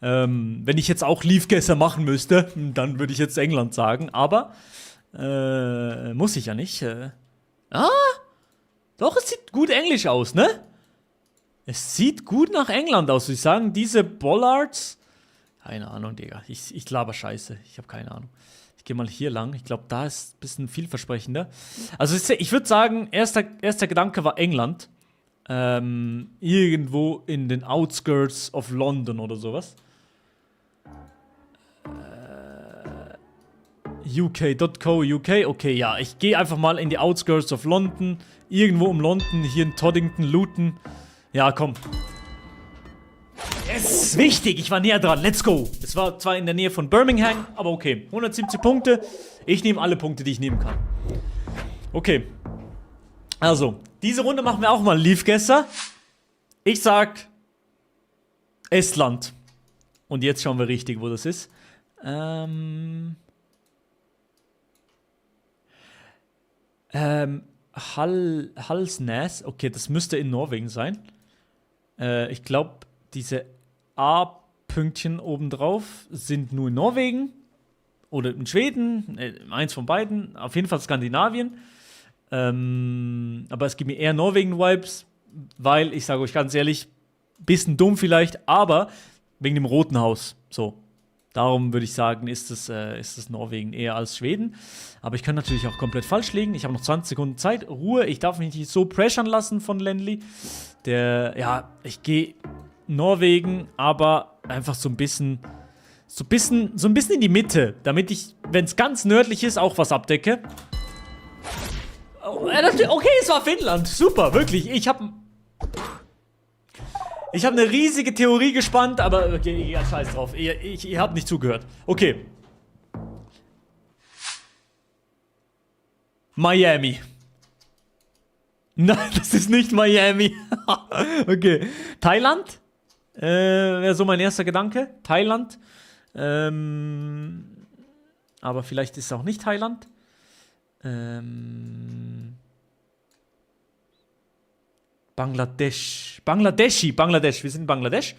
Wenn ich jetzt auch Leafguesser machen müsste, dann würde ich jetzt England sagen. Aber muss ich ja nicht. Doch, es sieht gut englisch aus, ne? Es sieht gut nach England aus, würde ich sagen. Diese Bollards. Keine Ahnung, Digga. Ich laber Scheiße. Ich habe keine Ahnung. Ich gehe mal hier lang. Ich glaube, da ist ein bisschen vielversprechender. Also ich würde sagen, erster Gedanke war England. Irgendwo in den Outskirts of London oder sowas. UK.co.uk. Okay, ja, ich gehe einfach mal in die Outskirts of London. Irgendwo um London, hier in Toddington, Luton. Ja, komm. Es ist wichtig, ich war näher dran. Let's go. Es war zwar in der Nähe von Birmingham, aber okay. 170 Punkte. Ich nehme alle Punkte, die ich nehmen kann. Okay. Also, diese Runde machen wir auch mal Leafgasser. Ich sag Estland. Und jetzt schauen wir richtig, wo das ist. Halsnäs. Okay, das müsste in Norwegen sein. Ich glaube, diese A-Pünktchen obendrauf sind nur in Norwegen. Oder in Schweden. Eins von beiden. Auf jeden Fall Skandinavien. Aber es gibt mir eher Norwegen-Vibes. Weil, ich sage euch ganz ehrlich, bisschen dumm vielleicht, aber wegen dem Roten Haus. So. Darum würde ich sagen, ist es Norwegen eher als Schweden. Aber ich kann natürlich auch komplett falsch liegen. Ich habe noch 20 Sekunden Zeit. Ruhe, ich darf mich nicht so pressern lassen von Lenly. Ich gehe Norwegen, aber einfach so ein bisschen in die Mitte. Damit ich, wenn es ganz nördlich ist, auch was abdecke. Okay, es war Finnland. Super, wirklich. Ich habe eine riesige Theorie gespannt, aber okay, ja, scheiß drauf. Ihr habt nicht zugehört. Okay. Miami. Nein, das ist nicht Miami. Okay. Thailand? Wäre so mein erster Gedanke. Thailand. Aber vielleicht ist es auch nicht Thailand. Bangladesch. Bangladesch. Wir sind in Bangladesch.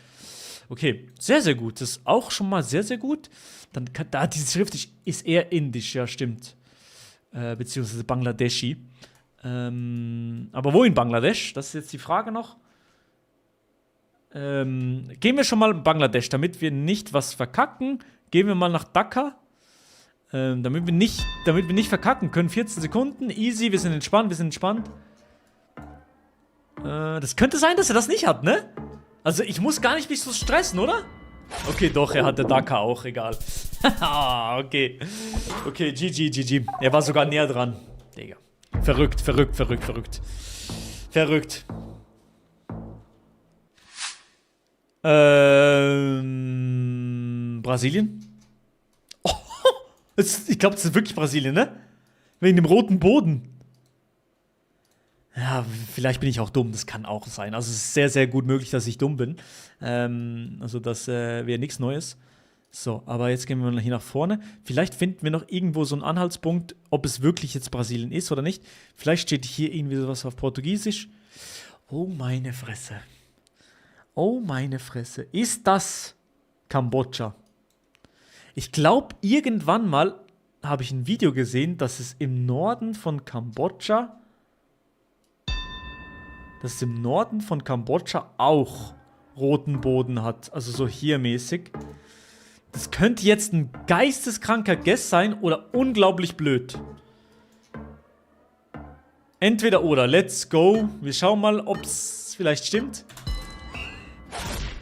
Okay, sehr, sehr gut. Das ist auch schon mal sehr, sehr gut. Dann diese Schrift ist eher indisch, ja, stimmt. Beziehungsweise Bangladeschi. Aber wo in Bangladesch? Das ist jetzt die Frage noch. Gehen wir schon mal in Bangladesch, damit wir nicht was verkacken. Gehen wir mal nach Dhaka. Damit wir nicht verkacken können. 14 Sekunden, easy, wir sind entspannt. Das könnte sein, dass er das nicht hat, ne? Also ich muss gar nicht mich so stressen, oder? Okay, doch, er hatte Dhaka auch, egal. Okay. Okay, GG. Er war sogar näher dran. Digga. Verrückt. Brasilien? Oh, ich glaube, das ist wirklich Brasilien, ne? Wegen dem roten Boden. Ja, vielleicht bin ich auch dumm, das kann auch sein. Also es ist sehr, sehr gut möglich, dass ich dumm bin. Also das wäre nichts Neues. So, aber jetzt gehen wir mal hier nach vorne. Vielleicht finden wir noch irgendwo so einen Anhaltspunkt, ob es wirklich jetzt Brasilien ist oder nicht. Vielleicht steht hier irgendwie sowas auf Portugiesisch. Oh meine Fresse. Ist das Kambodscha? Ich glaube, irgendwann mal habe ich ein Video gesehen, dass es im Norden von Kambodscha auch roten Boden hat. Also so hier mäßig. Das könnte jetzt ein geisteskranker Guess sein oder unglaublich blöd. Entweder oder. Let's go. Wir schauen mal, ob es vielleicht stimmt.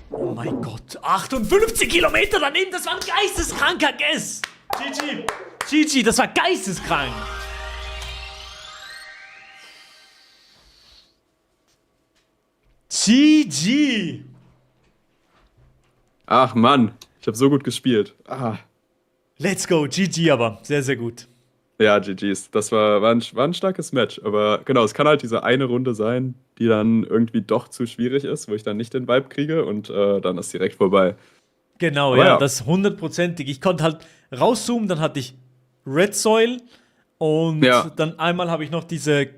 Oh mein Gott. 58 Kilometer daneben. Das war ein geisteskranker Guess. GG, das war geisteskrank. GG. Ach Mann, ich habe so gut gespielt. Let's go, GG aber. Sehr, sehr gut. Ja, GG's. Das war ein starkes Match. Aber genau, es kann halt diese eine Runde sein, die dann irgendwie doch zu schwierig ist, wo ich dann nicht den Vibe kriege und dann ist direkt vorbei. Genau, ja, das 100%ig. Ich konnte halt rauszoomen, dann hatte ich Red Soil und dann einmal habe ich noch diese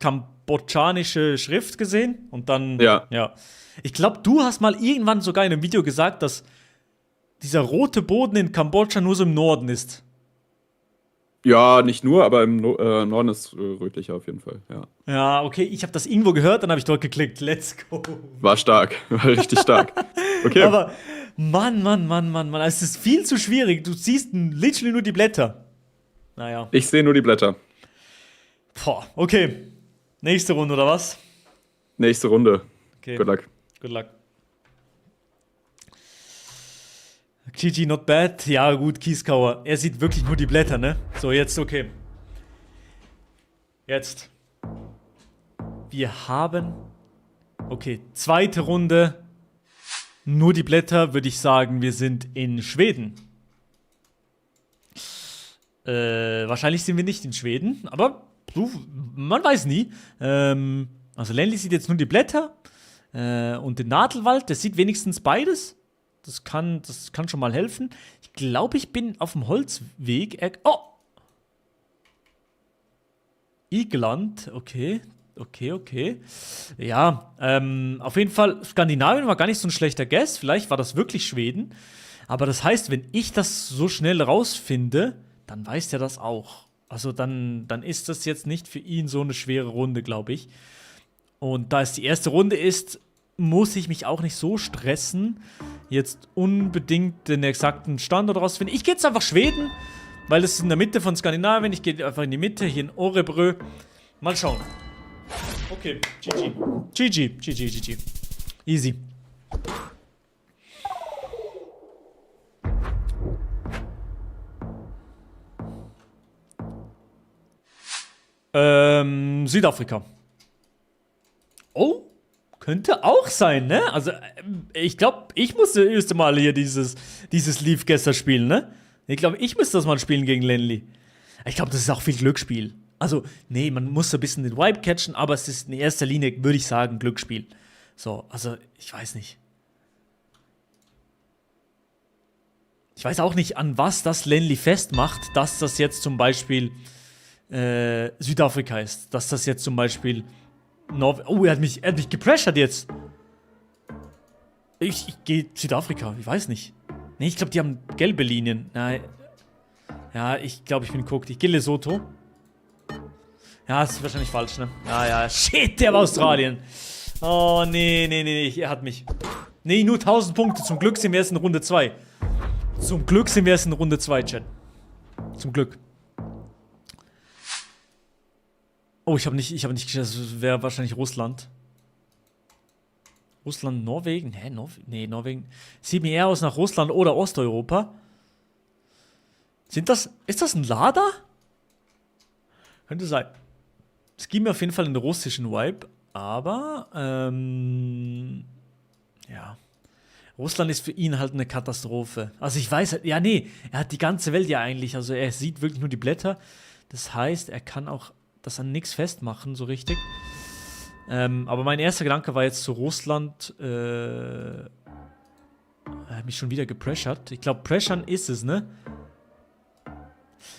kambodschanische Schrift gesehen und dann, ja. Ich glaube, du hast mal irgendwann sogar in einem Video gesagt, dass dieser rote Boden in Kambodscha nur so im Norden ist. Ja, nicht nur, aber im Norden ist rötlicher auf jeden Fall, ja. Ja, okay, ich habe das irgendwo gehört, dann habe ich dort geklickt. Let's go. War stark, war richtig stark. Okay. Aber Mann, es ist viel zu schwierig. Du siehst literally nur die Blätter. Naja. Ich sehe nur die Blätter. Boah, okay. Nächste Runde, oder was? Nächste Runde. Okay. Good luck. Good luck. GG, not bad. Ja, gut, Kieskauer. Er sieht wirklich nur die Blätter, ne? So, jetzt, okay. Jetzt. Wir haben... Okay, zweite Runde. Nur die Blätter, würde ich sagen, wir sind in Schweden. Wahrscheinlich sind wir nicht in Schweden, aber man weiß nie. Also Lenli sieht jetzt nur die Blätter und den Nadelwald, der sieht wenigstens beides. Das kann schon mal helfen. Ich glaube, ich bin auf dem Holzweg. Oh! Igland, okay. Okay. Ja, auf jeden Fall, Skandinavien war gar nicht so ein schlechter Guess. Vielleicht war das wirklich Schweden. Aber das heißt, wenn ich das so schnell rausfinde, dann weiß der das auch. Also dann ist das jetzt nicht für ihn so eine schwere Runde, glaube ich. Und da es die erste Runde ist, muss ich mich auch nicht so stressen, jetzt unbedingt den exakten Standort rausfinden. Ich gehe jetzt einfach Schweden, weil es ist in der Mitte von Skandinavien. Ich gehe einfach in die Mitte, hier in Örebro. Mal schauen. Okay, GG. Easy. Südafrika. Oh, könnte auch sein, ne? Also, ich glaube, ich müsste mal hier dieses Leaf gestern spielen, ne? Ich glaube, ich müsste das mal spielen gegen Lenli. Ich glaube, das ist auch viel Glücksspiel. Also, nee, man muss so ein bisschen den Vibe catchen, aber es ist in erster Linie, würde ich sagen, Glücksspiel. So, also, ich weiß nicht. Ich weiß auch nicht, an was das Lenli festmacht, dass das jetzt zum Beispiel Südafrika ist. Dass das jetzt zum Beispiel Oh, er hat mich gepressured jetzt. Ich gehe Südafrika, ich weiß nicht. Nee, ich glaube, die haben gelbe Linien. Nein. Ja, ich glaube, ich bin geguckt. Ich gehe Lesotho. Ja, das ist wahrscheinlich falsch, ne? Ja, shit, der war Australien. Oh, nee, er hat mich. Nee, nur 1000 Punkte. Zum Glück sind wir erst in Runde 2. Chat. Zum Glück. Oh, ich habe nicht geschätzt, das wäre wahrscheinlich Russland. Russland, Norwegen? Hä, nee, Norwegen. Sieht mir eher aus nach Russland oder Osteuropa. Ist das ein Lada? Könnte sein. Es gibt mir auf jeden Fall einen russischen Vibe, aber, ja. Russland ist für ihn halt eine Katastrophe. Also ich weiß, ja, nee, er hat die ganze Welt ja eigentlich, also er sieht wirklich nur die Blätter. Das heißt, er kann auch das an nichts festmachen, so richtig. Aber mein erster Gedanke war jetzt zu Russland. Er hat mich schon wieder gepressured. Ich glaube, pressuren ist es, ne?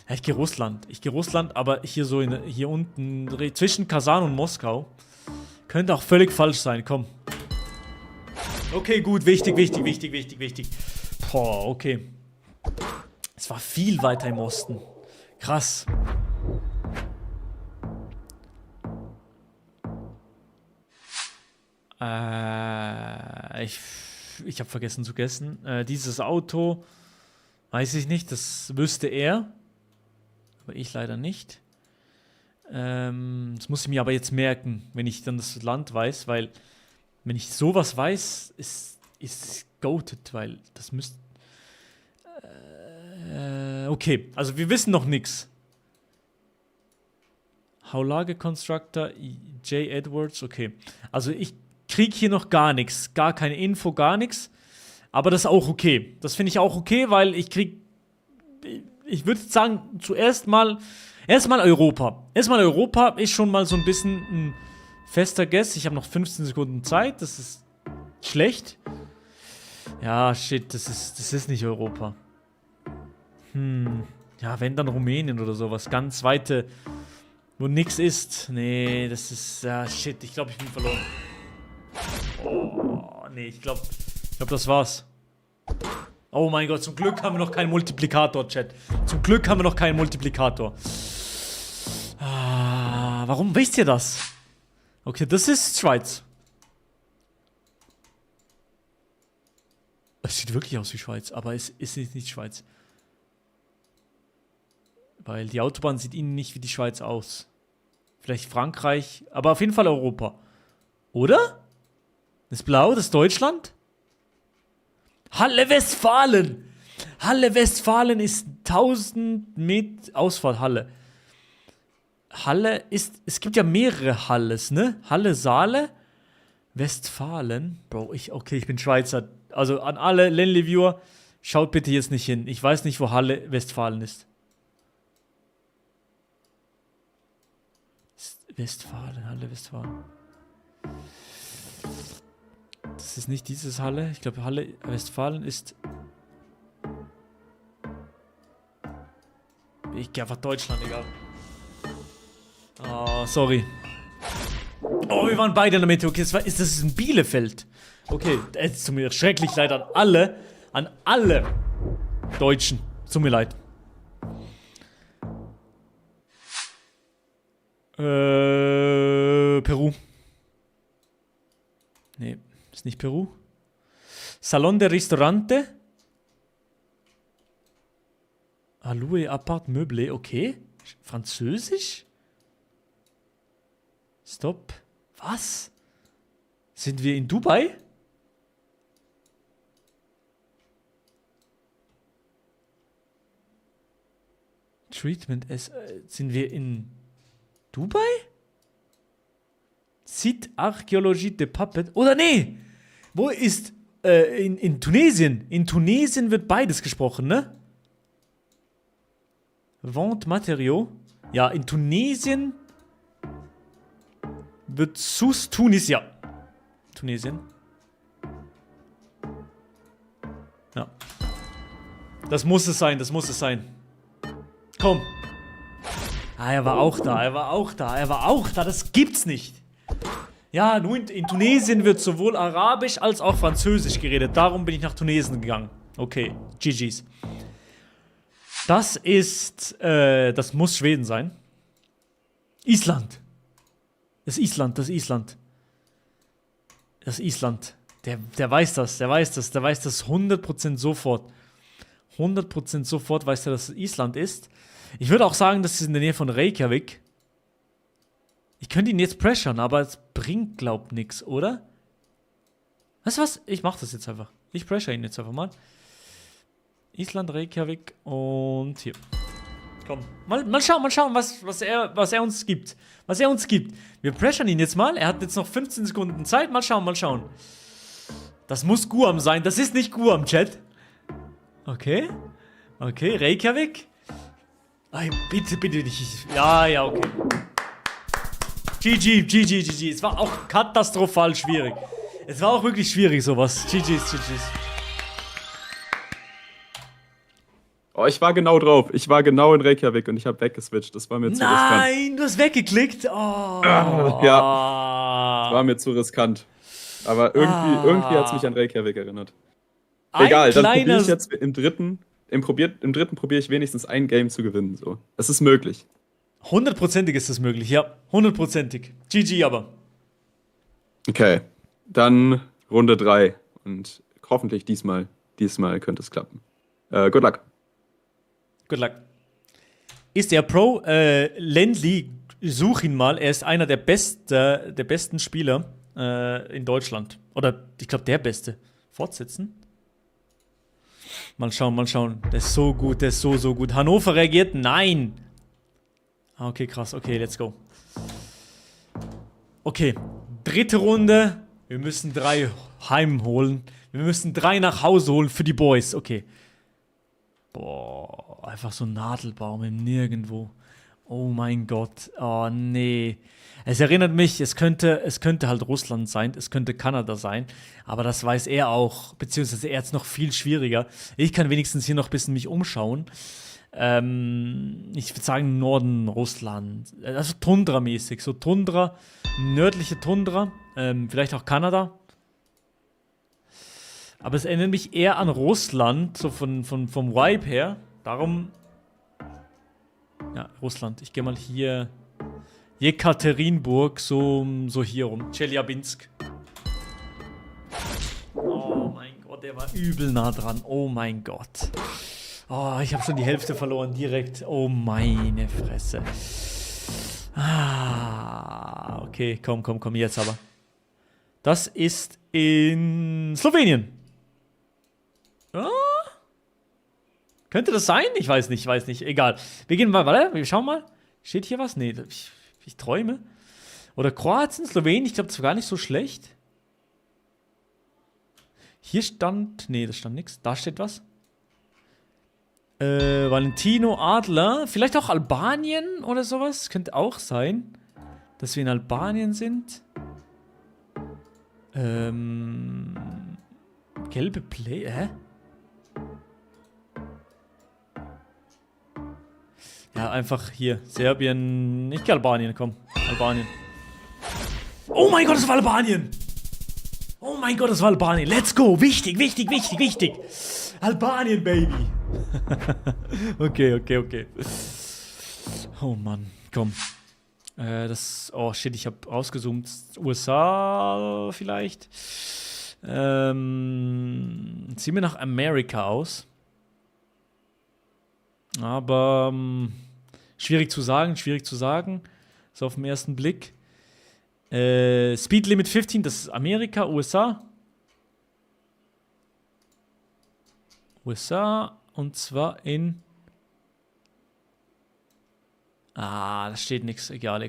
Ja, ich gehe Russland, aber hier so hier unten, zwischen Kasan und Moskau. Könnte auch völlig falsch sein, komm. Okay, gut, wichtig. Boah, okay. Es war viel weiter im Osten. Krass. Ich habe vergessen zu essen. Dieses Auto, weiß ich nicht, das wüsste er. Aber ich leider nicht. Das muss ich mir aber jetzt merken, wenn ich dann das Land weiß, weil wenn ich sowas weiß, ist goated, weil das müsste... okay, also wir wissen noch nichts. Haulage Constructor, J. Edwards, okay. Also ich krieg hier noch gar nichts, gar keine Info, gar nichts. Aber das ist auch okay. Das finde ich auch okay, weil ich würde sagen, erstmal Europa. Erstmal Europa ist schon mal so ein bisschen ein fester Guess. Ich habe noch 15 Sekunden Zeit, das ist schlecht. Ja, shit, das ist nicht Europa. Ja, wenn dann Rumänien oder sowas, ganz weite, wo nix ist. Nee, das ist, ja, shit, ich glaube, ich bin verloren. Oh, nee, ich glaube, das war's. Oh mein Gott, zum Glück haben wir noch keinen Multiplikator, Chat. Zum Glück haben wir noch keinen Multiplikator. Warum wisst ihr das? Okay, das ist Schweiz. Es sieht wirklich aus wie Schweiz, aber es ist nicht Schweiz. Weil die Autobahn sieht ihnen nicht wie die Schweiz aus. Vielleicht Frankreich, aber auf jeden Fall Europa. Oder? Das ist blau, das ist Deutschland? Halle Westfalen! Halle Westfalen ist 1000 Meter Ausfahrt Halle. Halle ist, es gibt ja mehrere Halles, ne? Halle Saale, Westfalen. Bro, okay, ich bin Schweizer. Also an alle Lenli-Viewer, schaut bitte jetzt nicht hin. Ich weiß nicht, wo Halle Westfalen ist. Westfalen, Halle Westfalen. Das ist nicht dieses Halle. Ich glaube, Halle Westfalen ist... Ich gehe einfach Deutschland, egal. Oh, sorry. Oh, wir waren beide in der Mitte. Okay, das ist in Bielefeld. Okay, es tut mir schrecklich leid an alle Deutschen. Tut mir leid. Peru. Nee, ist nicht Peru. Salon de Ristorante. Aloue Apart Meublé, okay. Französisch? Stopp. Was? Sind wir in Dubai? Treatment sind wir in Dubai? Site Archäologie de Puppet. Oder nee! Wo ist. In Tunesien. In Tunesien wird beides gesprochen, ne? Vente Matériaux. Ja, in Tunesien wird Tunis, ja. Tunesien. Ja. Das muss es sein, das muss es sein. Komm. Ah, er war auch da, das gibt's nicht. Ja, nur in Tunesien wird sowohl Arabisch als auch Französisch geredet. Darum bin ich nach Tunesien gegangen. Okay, GG's. Das ist, das muss Schweden sein. Island. Das ist Island. Der weiß das 100% sofort. 100% sofort weiß er, dass es Island ist. Ich würde auch sagen, das ist in der Nähe von Reykjavik. Ich könnte ihn jetzt pressern, aber es bringt, glaub, nix, oder? Weißt du was? Ich mach das jetzt einfach. Ich pressure ihn jetzt einfach mal. Island, Reykjavik und hier. Komm, mal schauen, was er uns gibt. Wir pressuren ihn jetzt mal. Er hat jetzt noch 15 Sekunden Zeit. Mal schauen. Das muss Guam sein. Das ist nicht Guam, Chat. Okay, Reykjavik. Ay, bitte nicht. Ja, okay. GG. Es war auch katastrophal schwierig. Es war auch wirklich schwierig, sowas. GG's. Oh, ich war genau drauf. Ich war genau in Reykjavik und ich habe weggeswitcht. Das war mir zu riskant. Nein, du hast weggeklickt. Oh. Ja, war mir zu riskant. Aber irgendwie hat es mich an Reykjavik erinnert. Egal, dann probiere ich jetzt im dritten probiere ich wenigstens ein Game zu gewinnen. So. Es ist möglich. 100%ig ist es möglich, ja. 100%ig. GG aber. Okay, dann Runde 3. Und hoffentlich diesmal könnte es klappen. Good luck. Good luck. Ist er Pro? Lendley, such ihn mal. Er ist einer der besten Spieler in Deutschland. Oder ich glaube der Beste. Fortsetzen. Mal schauen. Der ist so gut, der ist so gut. Hannover reagiert? Nein. Okay, krass. Okay, let's go. Okay, dritte Runde. Wir müssen 3 heimholen. Wir müssen 3 nach Hause holen für die Boys. Okay. Boah, einfach so ein Nadelbaum im Nirgendwo. Oh mein Gott. Oh nee. Es erinnert mich, es könnte halt Russland sein, es könnte Kanada sein, aber das weiß er auch, beziehungsweise er hat es noch viel schwieriger. Ich kann wenigstens hier noch ein bisschen mich umschauen. Ich würde sagen Norden Russland, also Tundra-mäßig, so Tundra, nördliche Tundra, vielleicht auch Kanada. Aber es erinnert mich eher an Russland, so vom Vibe her. Darum, ja, Russland. Ich gehe mal hier, Jekaterinburg, so hier rum, Tscheljabinsk. Oh mein Gott, der war übel nah dran, oh mein Gott. Oh, ich habe schon die Hälfte verloren direkt. Oh, meine Fresse. Ah, okay, komm, jetzt aber. Das ist in Slowenien. Ah? Könnte das sein? Ich weiß nicht. Egal. Wir gehen mal, warte, wir schauen mal. Steht hier was? Nee, ich träume. Oder Kroatien, Slowenien, ich glaube, das war gar nicht so schlecht. Hier stand, nee, da stand nichts. Da steht was. Valentino Adler, vielleicht auch Albanien oder sowas. Könnte auch sein, dass wir in Albanien sind. Gelbe Play, hä? Ja, einfach hier. Serbien, nicht Albanien, komm. Albanien. Oh mein Gott, das war Albanien! Oh mein Gott, das war Albanien. Let's go! Wichtig. Albanien, Baby. Okay. Oh Mann, komm. Oh shit, ich hab rausgezoomt. USA vielleicht. Ziehen wir nach Amerika aus. Aber schwierig zu sagen. So auf den ersten Blick. Speed Limit 15, das ist Amerika, USA. Und zwar in. Da steht nichts. Egal.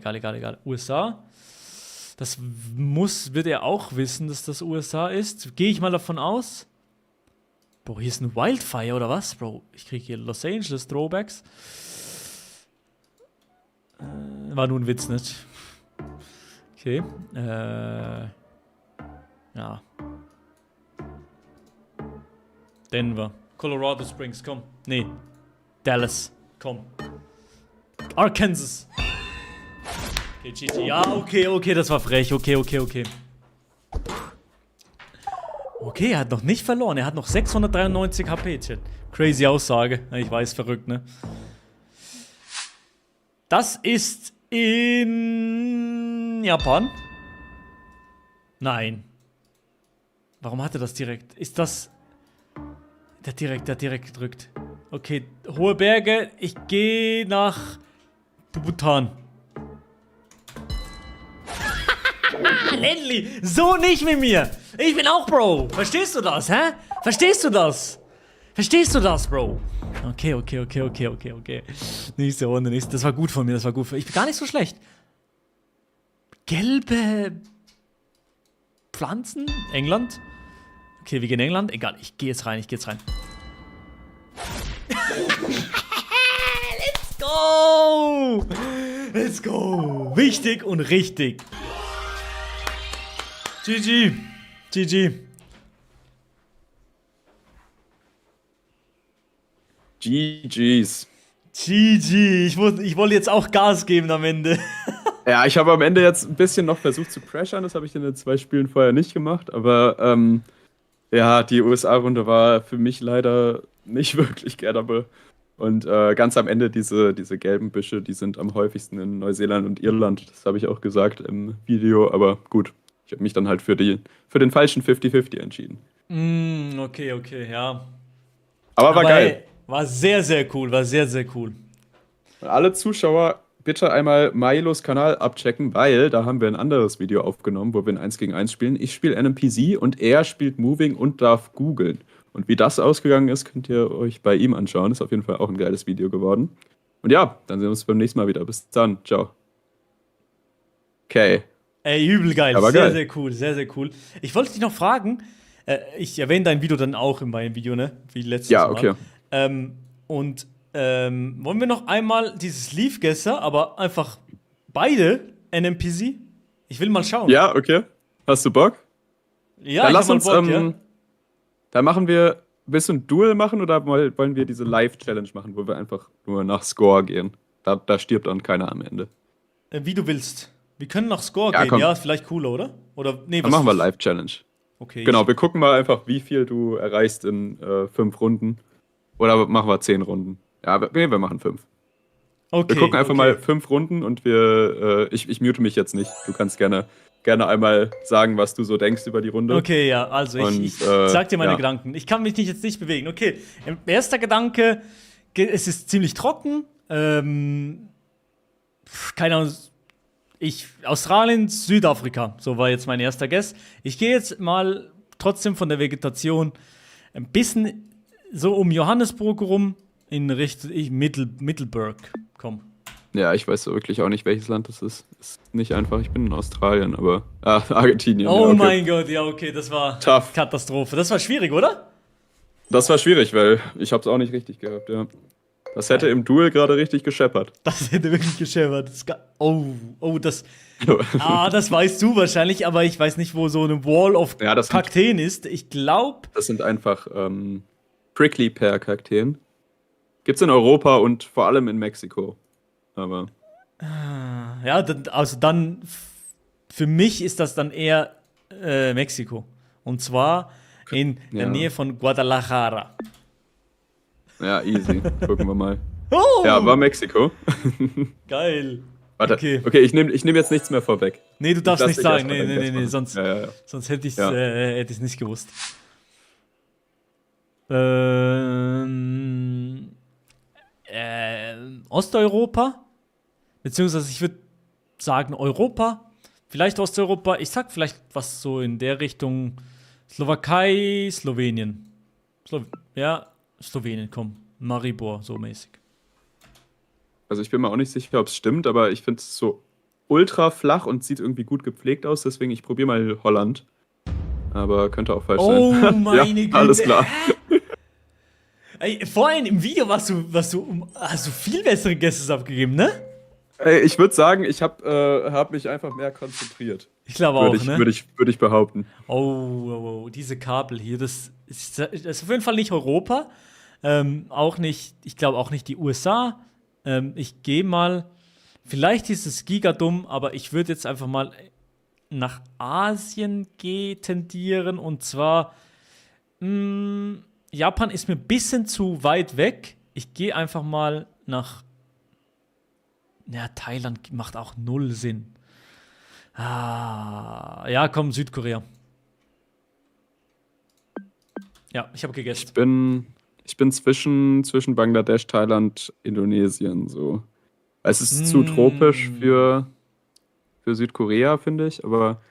USA. Das wird er auch wissen, dass das USA ist. Gehe ich mal davon aus. Bro, hier ist ein Wildfire oder was? Bro, ich kriege hier Los Angeles Throwbacks. War nur ein Witz, nicht? Okay. Ja. Denver. Colorado Springs, komm. Nee. Dallas, komm. Arkansas. Okay, GG. Ja, okay, das war frech. Okay. Okay, er hat noch nicht verloren. Er hat noch 693 HP, Chat. Crazy Aussage. Ich weiß, verrückt, ne? Das ist in Japan. Nein. Warum hat er das direkt? Ist das... Der hat direkt gedrückt. Okay, hohe Berge. Ich gehe nach Bhutan. Lenny, so nicht mit mir. Ich bin auch Bro. Verstehst du das, hä? Verstehst du das, Bro? Okay. Nächste Runde. Das war gut von mir, Ich bin gar nicht so schlecht. Gelbe Pflanzen? England? Okay, wir gehen England. Egal, ich gehe jetzt rein. Let's go! Wichtig und richtig. GG. GG's. GG. Ich wollte jetzt auch Gas geben am Ende. Ja, ich habe am Ende jetzt ein bisschen noch versucht zu pressern. Das habe ich in den 2 Spielen vorher nicht gemacht. Aber ja, die USA-Runde war für mich leider nicht wirklich gettable. Und ganz am Ende diese gelben Büsche, die sind am häufigsten in Neuseeland und Irland. Das habe ich auch gesagt im Video. Aber gut, ich habe mich dann halt für den falschen 50-50 entschieden. Okay, ja. Aber war geil. War sehr, sehr cool. Alle Zuschauer bitte einmal Milos Kanal abchecken, weil da haben wir ein anderes Video aufgenommen, wo wir ein 1 gegen 1 spielen. Ich spiele NMPZ und er spielt Moving und darf googeln. Und wie das ausgegangen ist, könnt ihr euch bei ihm anschauen. Ist auf jeden Fall auch ein geiles Video geworden. Und ja, dann sehen wir uns beim nächsten Mal wieder. Bis dann. Ciao. Okay. Ey, übel geil. Aber sehr, geil. sehr cool. Ich wollte dich noch fragen, ich erwähne dein Video dann auch in meinem Video, ne? Wie letztes Ja, Mal. okay. Wollen wir noch einmal dieses Leafgesser, aber einfach beide NMPZ? Ich will mal schauen. Ja, okay. Hast du Bock? Ja, dann ich lass hab uns, mal Bock, ja. dann machen wir, willst du ein Duel machen oder wollen wir diese Live-Challenge machen, wo wir einfach nur nach Score gehen? Da stirbt dann keiner am Ende. Wie du willst. Wir können nach Score Ja, gehen, komm. ja, ist vielleicht cooler, oder? Oder nee, Dann machen wir Live-Challenge. Okay. Genau, wir gucken mal einfach, wie viel du erreichst in 5 Runden. Oder machen wir 10 Runden. Ja, wir machen 5. Okay, Wir gucken einfach mal 5 Runden und ich mute mich jetzt nicht. Du kannst gerne einmal sagen, was du so denkst über die Runde. Okay, ja, also ich sag dir meine Gedanken. Ich kann mich jetzt nicht bewegen. Okay, erster Gedanke, es ist ziemlich trocken. Keine Ahnung, Australien, Südafrika, so war jetzt mein erster Guess. Ich gehe jetzt mal trotzdem von der Vegetation ein bisschen so um Johannesburg rum, in Richtung Mittelburg. Komm. Ja, ich weiß wirklich auch nicht, welches Land das ist. Ist nicht einfach, ich bin in Australien, aber. Argentinien. Oh ja, okay. mein Gott, ja, okay, das war Tough. Katastrophe. Das war schwierig, oder? Das war schwierig, weil ich hab's auch nicht richtig gehabt, ja. Das hätte im Duel gerade richtig gescheppert. Das hätte wirklich gescheppert. Das weißt du wahrscheinlich, aber ich weiß nicht, wo so eine Wall of Kakteen ist. Ich glaube. Das sind einfach Prickly Pear Kakteen. Gibt's in Europa und vor allem in Mexiko. Aber. Ja, dann für mich ist das dann eher Mexiko. Und zwar in der Nähe von Guadalajara. Ja, easy. Gucken wir mal. Oh! Ja, war Mexiko. Geil. Warte, okay, ich nehm jetzt nichts mehr vorweg. Nee, du darfst nicht sagen. Nee, sonst hätte ich es nicht gewusst. Osteuropa? Beziehungsweise ich würde sagen Europa. Vielleicht Osteuropa. Ich sag vielleicht was so in der Richtung Slowakei, Slowenien. Slowenien, komm. Maribor, so mäßig. Also ich bin mir auch nicht sicher, ob es stimmt, aber ich finde es so ultra flach und sieht irgendwie gut gepflegt aus, deswegen ich probiere mal Holland. Aber könnte auch falsch sein. Oh meine Güte. Alles klar. Ey, vorhin im Video hast du viel bessere Guesses abgegeben, ne? Ey, ich würde sagen, ich hab mich einfach mehr konzentriert. Ich glaube auch, ne? Würde ich behaupten. Oh, diese Kabel hier, das ist auf jeden Fall nicht Europa. Auch nicht, ich glaube auch nicht die USA. Ich gehe mal, vielleicht ist es gigadumm, aber ich würde jetzt einfach mal nach Asien tendieren. Und zwar, Japan ist mir ein bisschen zu weit weg. Ich gehe einfach mal nach, Thailand macht auch null Sinn. Ja, komm, Südkorea. Ja, ich habe gegessen. Ich bin zwischen Bangladesch, Thailand, Indonesien so. Es ist zu tropisch für Südkorea, finde ich, aber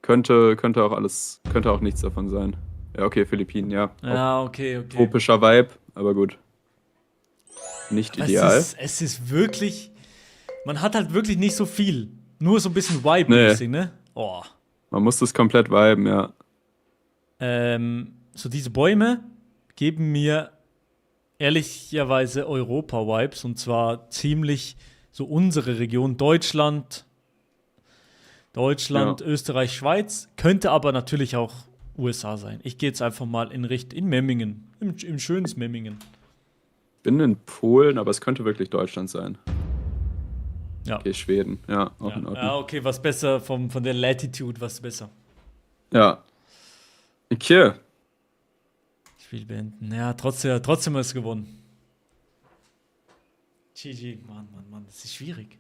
könnte auch nichts davon sein. Ja, okay, Philippinen, ja. Ja, okay. Tropischer Vibe, aber gut. Nicht ideal. Es ist wirklich, man hat halt wirklich nicht so viel. Nur so ein bisschen Vibe-mäßig, ne? Oh. Man muss das komplett viben, ja. So diese Bäume geben mir ehrlicherweise Europa-Vibes und zwar ziemlich so unsere Region Deutschland, Österreich, Schweiz, könnte aber natürlich auch USA sein. Ich gehe jetzt einfach mal in Memmingen, im schönen Memmingen. Bin in Polen, aber es könnte wirklich Deutschland sein. Ja. Okay, Schweden, ja, auch in Ordnung. Ja, okay, was besser von der Latitude, was besser. Ja. Okay. Spiel beenden. Ja, trotzdem ist es gewonnen. GG, Mann, das ist schwierig.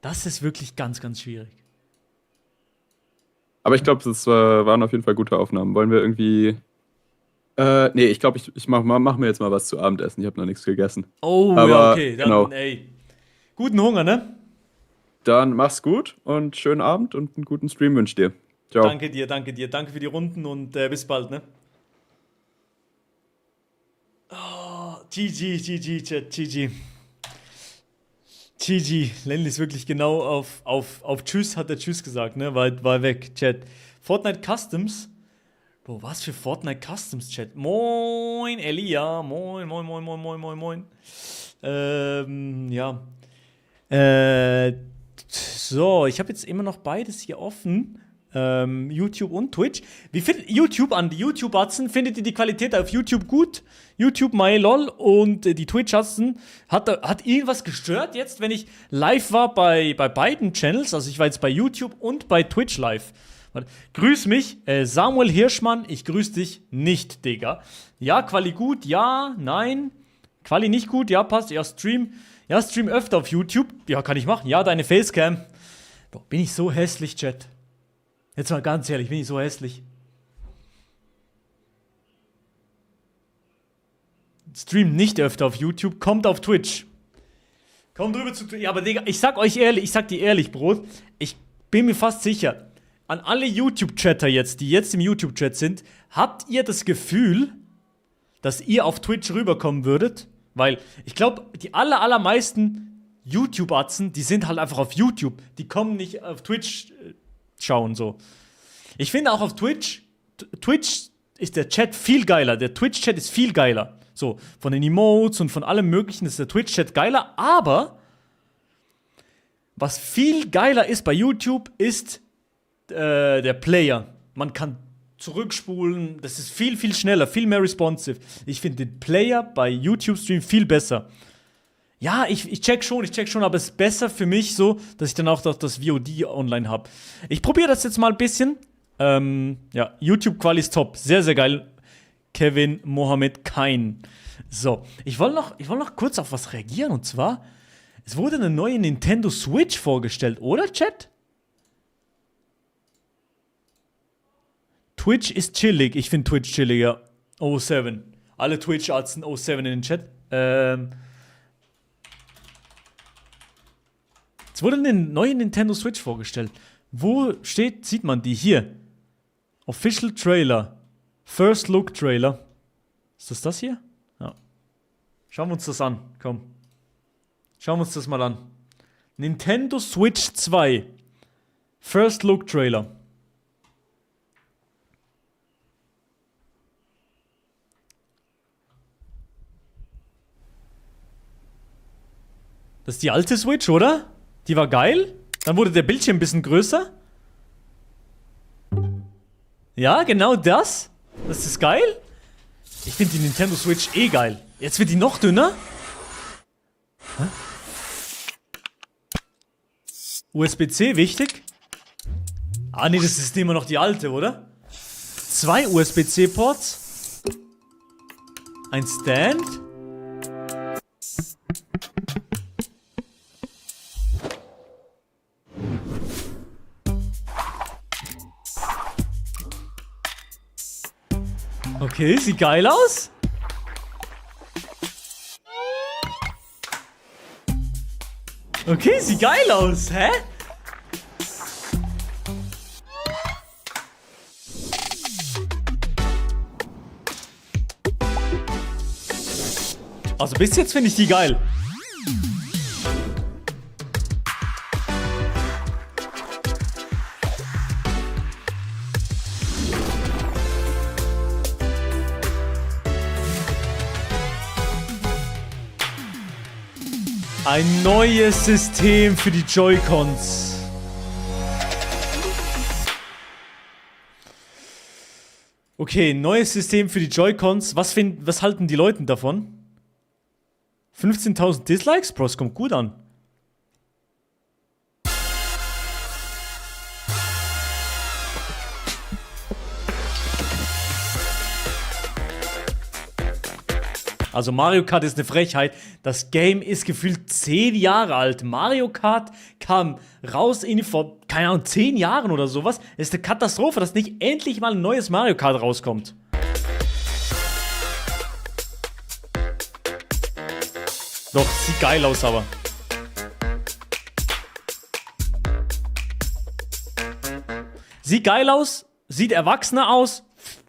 Das ist wirklich ganz, ganz schwierig. Aber ich glaube, das waren auf jeden Fall gute Aufnahmen. Wollen wir irgendwie. Nee, ich glaube, ich mach mir jetzt mal was zu Abendessen. Ich habe noch nichts gegessen. Oh, aber, ja, okay. Dann, ey. Guten Hunger, ne? Dann mach's gut und schönen Abend und einen guten Stream wünsche dir. Ciao. Danke dir. Danke für die Runden und bis bald, ne? Oh, GG, Chat, GG. Lenny ist wirklich genau auf Tschüss, hat er Tschüss gesagt, ne? War weg, Chat. Fortnite Customs. Bro, was für Fortnite Customs, Chat? Moin, Elia. Moin. Ja. So, ich habe jetzt immer noch beides hier offen. YouTube und Twitch. Wie findet YouTube an? Die YouTube-Atzen, findet ihr die Qualität auf YouTube gut? YouTube, MyLol und die Twitch-Atzen. Hat irgendwas gestört jetzt, wenn ich live war bei beiden Channels? Also ich war jetzt bei YouTube und bei Twitch live. Warte. Grüß mich, Samuel Hirschmann. Ich grüß dich nicht, Digga. Ja, Quali gut, ja, nein. Quali nicht gut, ja, passt. Ja, Stream öfter auf YouTube. Ja, kann ich machen. Ja, deine Facecam. Boah, bin ich so hässlich, Chat. Jetzt mal ganz ehrlich, bin ich so hässlich. Stream nicht öfter auf YouTube, kommt auf Twitch. Kommt rüber zu Twitch. Ja, aber Digga, ich sag dir ehrlich, Brot, ich bin mir fast sicher, an alle YouTube-Chatter jetzt, die jetzt im YouTube-Chat sind, habt ihr das Gefühl, dass ihr auf Twitch rüberkommen würdet? Weil ich glaube, die allermeisten YouTube-Atzen, die sind halt einfach auf YouTube. Die kommen nicht auf Twitch schauen so. Ich finde auch auf Twitch ist der Chat viel geiler. Der Twitch-Chat ist viel geiler. So, von den Emotes und von allem Möglichen ist der Twitch-Chat geiler. Aber was viel geiler ist bei YouTube, ist der Player. Man kann zurückspulen. Das ist viel, viel schneller, viel mehr responsive. Ich finde den Player bei YouTube-Stream viel besser. Ja, ich check schon, aber es ist besser für mich so, dass ich dann auch das VOD online habe. Ich probiere das jetzt mal ein bisschen. Ja, YouTube-Quali ist top. Sehr, sehr geil. Kevin Mohammed Kain. So, ich wollte noch kurz auf was reagieren. Und zwar, es wurde eine neue Nintendo Switch vorgestellt, oder, Chat? Twitch ist chillig. Ich finde Twitch chilliger. 07. Alle Twitch-Arzten 07 in den Chat. Es wurde eine neue Nintendo Switch vorgestellt. Wo sieht man die? Hier. Official Trailer. First Look Trailer. Ist das hier? Ja. Schauen wir uns das an. Komm. Schauen wir uns das mal an. Nintendo Switch 2. First Look Trailer. Das ist die alte Switch, oder? Die war geil. Dann wurde der Bildschirm ein bisschen größer. Ja, genau das. Das ist geil. Ich finde die Nintendo Switch eh geil. Jetzt wird die noch dünner. Hä? USB-C, wichtig. Ah, nee, das ist immer noch die alte, oder? 2 USB-C-Ports. Ein Stand. Okay, sieht geil aus. Okay, sieht geil aus, hä? Also bis jetzt finde ich die geil. Ein neues System für die Joy-Cons. Okay, neues System für die Joy-Cons. Was halten die Leute davon? 15.000 Dislikes? Bro, es kommt gut an. Also Mario Kart ist eine Frechheit. Das Game ist gefühlt 10 Jahre alt. Mario Kart kam raus vor, keine Ahnung, 10 Jahren oder sowas. Es ist eine Katastrophe, dass nicht endlich mal ein neues Mario Kart rauskommt. Doch, sieht geil aus, aber. Sieht geil aus, sieht erwachsener aus,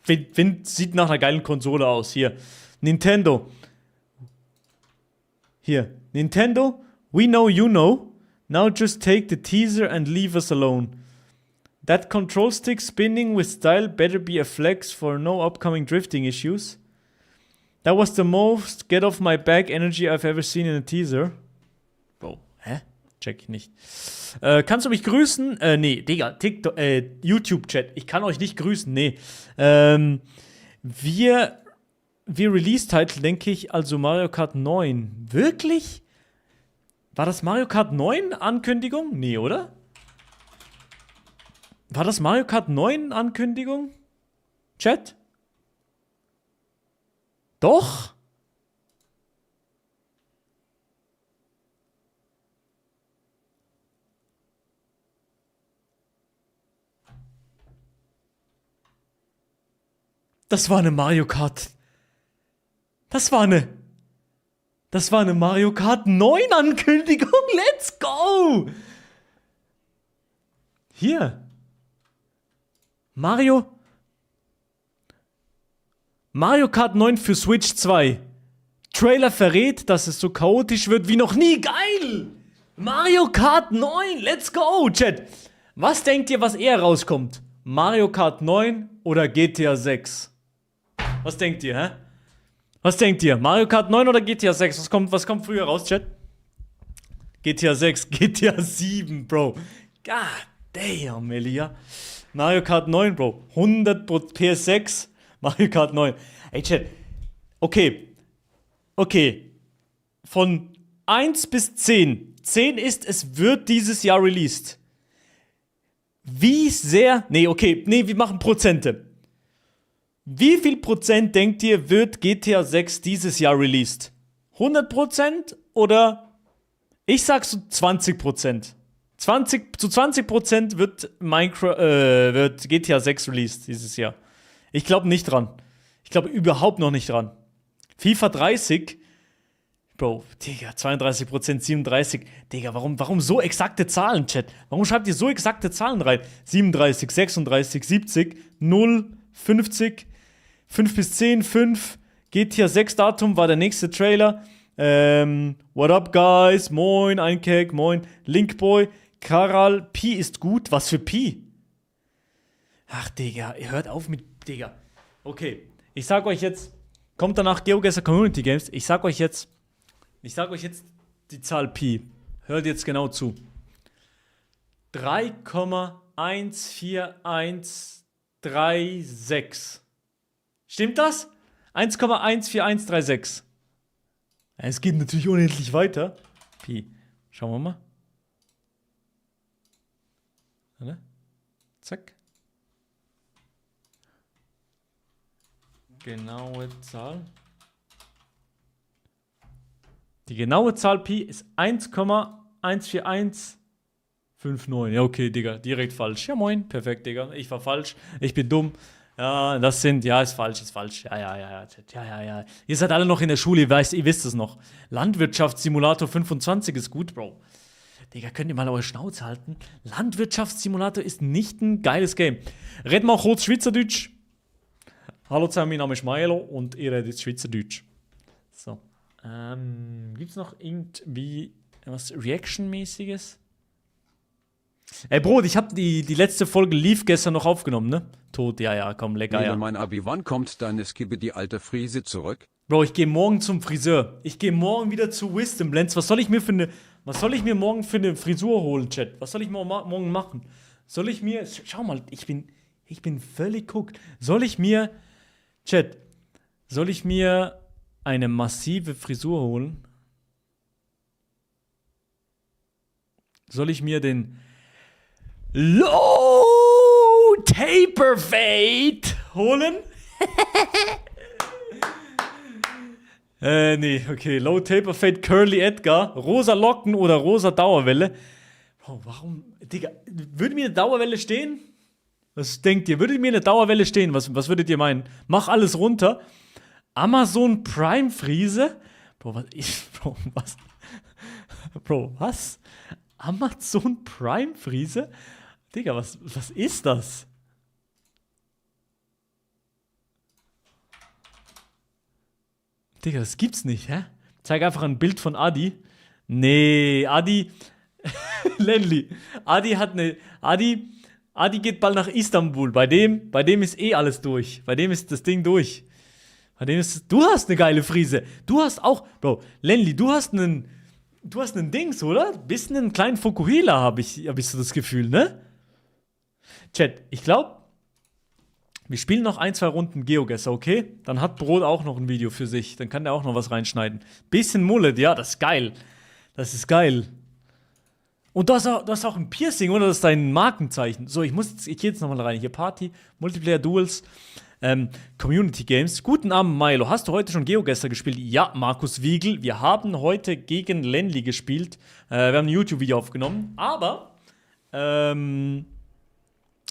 sieht nach einer geilen Konsole aus. Hier, Nintendo. Hier, Nintendo, we know you know. Now just take the teaser and leave us alone. That control stick spinning with style better be a flex for no upcoming drifting issues. That was the most get off my back energy I've ever seen in a teaser. Bro, hä? Check ich nicht. Kannst du mich grüßen? Nee, Digga, TikTok, YouTube-Chat. Ich kann euch nicht grüßen, nee. Wir Release-Title, denke ich, also Mario Kart 9. Wirklich? War das Mario Kart 9 Ankündigung? Nee, oder? War das Mario Kart 9 Ankündigung? Chat? Doch? Das war eine Mario Kart. Das war eine Mario Kart 9 Ankündigung. Let's go! Hier. Mario Kart 9 für Switch 2. Trailer verrät, dass es so chaotisch wird wie noch nie. Geil! Mario Kart 9, let's go, Chat. Was denkt ihr, was eher rauskommt? Mario Kart 9 oder GTA 6? Was denkt ihr, hä? Was denkt ihr? Mario Kart 9 oder GTA 6? Was kommt früher raus, Chat? GTA 6, GTA 7, Bro. God damn, Elia. Mario Kart 9, Bro. 100 PS6, Mario Kart 9. Ey, Chat. Okay. Von 1 bis 10. 10 ist, es wird dieses Jahr released. Wie sehr... Nee, wir machen Prozente. Wie viel Prozent denkt ihr, wird GTA 6 dieses Jahr released? 100% oder... Ich sag so 20%. Zu 20% wird GTA 6 released dieses Jahr. Ich glaube nicht dran. Ich glaube überhaupt noch nicht dran. FIFA 30... Bro, Digga, 32%, 37%. Digga, warum so exakte Zahlen, Chat? Warum schreibt ihr so exakte Zahlen rein? 37, 36, 70, 0, 50, 5 bis 10, 5. GTA 6 Datum war der nächste Trailer. What up, guys? Moin, Einkek, moin. Linkboy, Karal, Pi ist gut. Was für Pi? Ach, Digga, ihr hört auf mit, Digga. Okay, ich sag euch jetzt, kommt danach GeoGuessr Community Games. Ich sag euch jetzt die Zahl Pi. Hört jetzt genau zu. 3,14136. Stimmt das? 1,14136. Es geht natürlich unendlich weiter. Pi. Schauen wir mal. Warte. Zack. Genaue Zahl. Die genaue Zahl Pi ist 1,14159. Ja, okay, Digga, direkt falsch. Ja, moin, perfekt, Digga. Ich war falsch, ich bin dumm. Ja, ist falsch. Ja. Ihr seid alle noch in der Schule, ihr wisst es noch. Landwirtschaftssimulator 25 ist gut, Bro. Digga, könnt ihr mal eure Schnauze halten? Landwirtschaftssimulator ist nicht ein geiles Game. Red mal kurz Schweizerdeutsch. Hallo zusammen, mein Name ist Milo und ihr redet Schweizerdeutsch. So. Gibt's noch irgendwie was Reaction-mäßiges? Ey, Brot, ich hab die letzte Folge Leaf gestern noch aufgenommen, ne? Tot, ja, komm, lecker, Wenn ja. mein Abi, wann kommt deine Skibbe die alte Friese zurück? Bro, ich gehe morgen zum Friseur. Ich gehe morgen wieder zu Wisdom Blends. Was soll ich mir morgen für eine Frisur holen, Chat? Was soll ich morgen machen? Soll ich mir, schau mal, ich bin völlig hooked. Soll ich mir eine massive Frisur holen? Soll ich mir den Low Taper Fade holen? Nee, okay. Low Taper Fade, Curly Edgar, rosa Locken oder rosa Dauerwelle. Bro, warum? Digga, würde mir eine Dauerwelle stehen? Was denkt ihr? Würde mir eine Dauerwelle stehen? Was würdet ihr meinen? Mach alles runter. Amazon Prime Friese? Bro, was? Bro, was? Amazon Prime Friese? Digga, was ist das? Digga, das gibt's nicht, hä? Zeig einfach ein Bild von Adi. Nee, Adi. Lenli. Adi geht bald nach Istanbul. Bei dem ist eh alles durch. Bei dem ist das Ding durch. Du hast eine geile Frise. Du hast auch, Bro, Lenli, du hast einen Dings, oder? Bisschen einen kleinen Fukuhila, hab ich so das Gefühl, ne? Chat, ich glaube, wir spielen noch 1-2 Runden GeoGuessr, okay? Dann hat Brot auch noch ein Video für sich. Dann kann der auch noch was reinschneiden. Bisschen Mullet, ja, das ist geil. Das ist geil. Und du hast auch ein Piercing, oder? Das ist dein Markenzeichen. So, ich gehe jetzt nochmal rein. Hier Party, Multiplayer Duels, Community Games. Guten Abend, Milo. Hast du heute schon GeoGuessr gespielt? Ja, Markus Wiegel. Wir haben heute gegen Lenli gespielt. Wir haben ein YouTube-Video aufgenommen. Aber,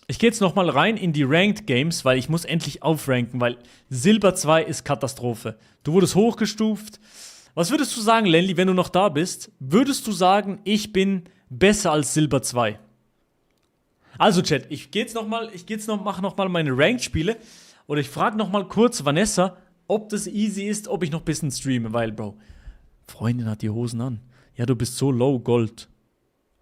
ich gehe jetzt nochmal rein in die Ranked Games, weil ich muss endlich aufranken, weil Silber 2 ist Katastrophe. Du wurdest hochgestuft. Was würdest du sagen, Lenli, wenn du noch da bist? Würdest du sagen, ich bin besser als Silber 2? Also, Chat, mache nochmal meine Ranked-Spiele. Oder ich frage nochmal kurz Vanessa, ob das easy ist, ob ich noch ein bisschen streame, weil, Bro, Freundin hat die Hosen an. Ja, du bist so low Gold.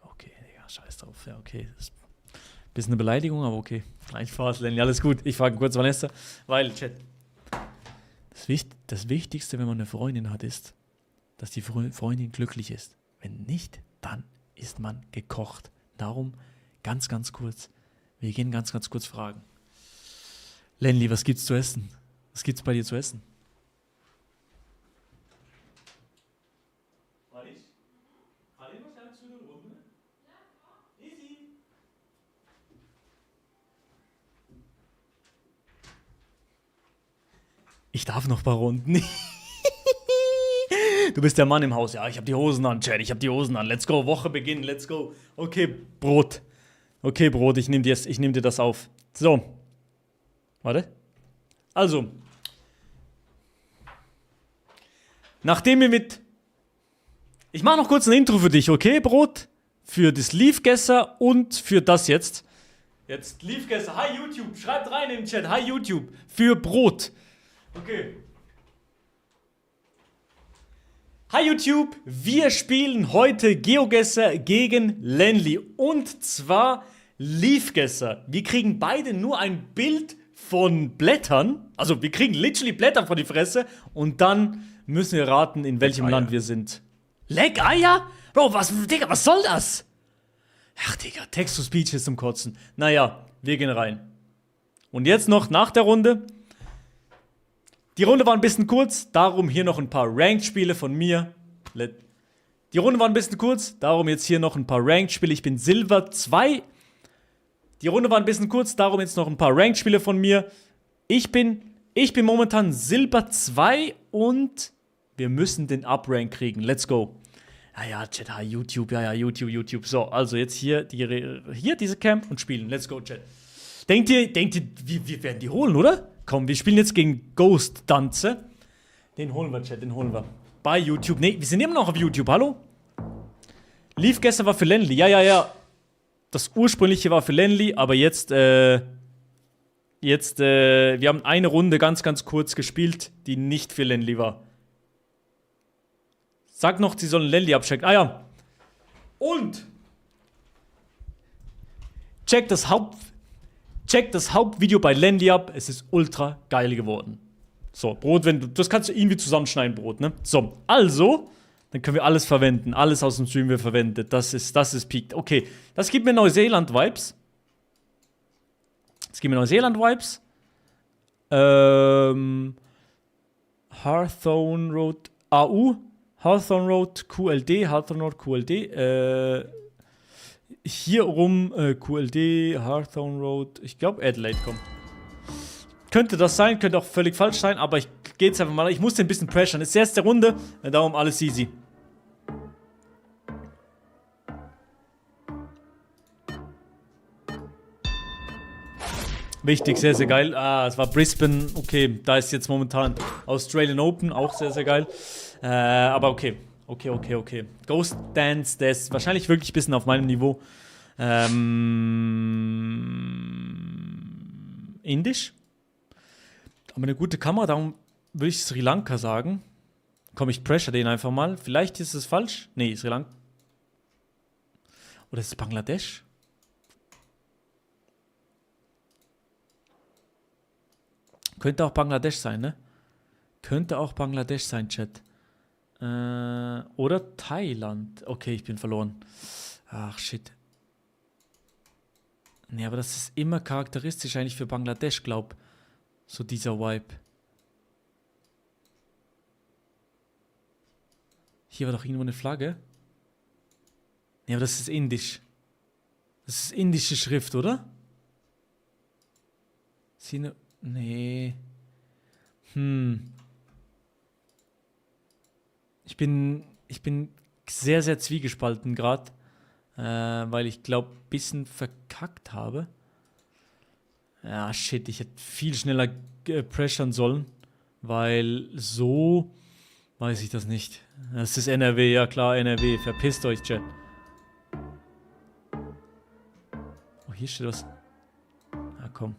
Okay, Digga, scheiß drauf. Ja, okay. Das ist ein bisschen eine Beleidigung, aber okay. Nein, Spaß, Lenny, alles gut. Ich frage kurz Vanessa, weil, Chat, das Wichtigste, wenn man eine Freundin hat, ist, dass die Freundin glücklich ist. Wenn nicht, dann ist man gekocht. Darum ganz, ganz kurz. Wir gehen ganz, ganz kurz fragen. Lenny, was gibt's zu essen? Was gibt's bei dir zu essen? Ich darf noch ein paar Runden. Du bist der Mann im Haus. Ja, ich habe die Hosen an, Chad. Ich habe die Hosen an. Let's go. Woche beginnen. Let's go. Okay, Brot. Okay, Brot. Ich nehme dir das auf. So. Warte. Also. Nachdem wir mit... Ich mache noch kurz ein Intro für dich, okay, Brot? Für das Leafgesser und für das jetzt. Jetzt Leafgesser. Hi YouTube. Schreibt rein im Chat. Hi YouTube. Für Brot. Okay. Hi YouTube, wir spielen heute GeoGuessr gegen Lenly und zwar Leafgesser. Wir kriegen beide nur ein Bild von Blättern, also wir kriegen literally Blätter vor die Fresse und dann müssen wir raten, in welchem Land wir sind. Leckeier? Bro, Digga, was soll das? Ach Digga, Text-to-Speech ist zum Kotzen. Naja, wir gehen rein. Und jetzt noch nach der Runde. Die Runde war ein bisschen kurz, darum hier noch ein paar Ranked-Spiele von mir. Die Runde war ein bisschen kurz, darum jetzt hier noch ein paar Ranked-Spiele. Ich bin Silber 2. Die Runde war ein bisschen kurz, darum jetzt noch ein paar Ranked-Spiele von mir. Ich bin momentan Silber 2 und wir müssen den Up-Rank kriegen. Let's go. Ja, Chat, YouTube, YouTube. So, also jetzt hier diese Camp und spielen. Let's go, Chat. Denkt ihr, wir werden die holen, oder? Komm, wir spielen jetzt gegen Ghost Danze. Den holen wir, Chat, den holen wir. Bei YouTube. Nee, wir sind immer noch auf YouTube, hallo? Leafgesser war für Lenly. Ja. Das ursprüngliche war für Lenly, aber jetzt, wir haben eine Runde ganz, ganz kurz gespielt, die nicht für Lenly war. Sag noch, sie sollen Lenly abchecken. Ah ja. Und check das Hauptvideo bei Lenly ab. Es ist ultra geil geworden. So, Brot, das kannst du irgendwie zusammenschneiden, Brot, ne? So, also, dann können wir alles verwenden. Alles aus dem Stream wird verwendet. Das ist peaked. Okay, das gibt mir Neuseeland-Vibes. Hawthorne Road AU. Hawthorne Road QLD. Hier rum QLD, Hawthorne Road. Ich glaube Adelaide, komm. Könnte das sein, könnte auch völlig falsch sein, aber ich gehe jetzt einfach mal. Ich muss den ein bisschen pressern. Es ist die erste Runde, darum alles easy. Wichtig, sehr, sehr geil. Ah, es war Brisbane. Okay, da ist jetzt momentan Australian Open, auch sehr, sehr geil. Aber okay. Okay. Ghost Dance, der ist wahrscheinlich wirklich ein bisschen auf meinem Niveau. Indisch. Aber eine gute Kamera, darum würde ich Sri Lanka sagen. Komm, ich pressure den einfach mal. Vielleicht ist es falsch. Nee, Sri Lanka. Oder ist es Bangladesch? Könnte auch Bangladesch sein, ne? Könnte auch Bangladesch sein, Chat. Oder Thailand. Okay, ich bin verloren. Ach, shit. Nee, aber das ist immer charakteristisch eigentlich für Bangladesch, glaub. So dieser Vibe. Hier war doch irgendwo eine Flagge. Nee, aber das ist indisch. Das ist indische Schrift, oder? Nee. Ich bin sehr, sehr zwiegespalten gerade, weil ich glaube, ein bisschen verkackt habe. Ja, shit, ich hätte viel schneller pressern sollen, weil so weiß ich das nicht. Das ist NRW, ja klar, NRW. Verpisst euch, Chat. Oh, hier steht was. Ah, komm.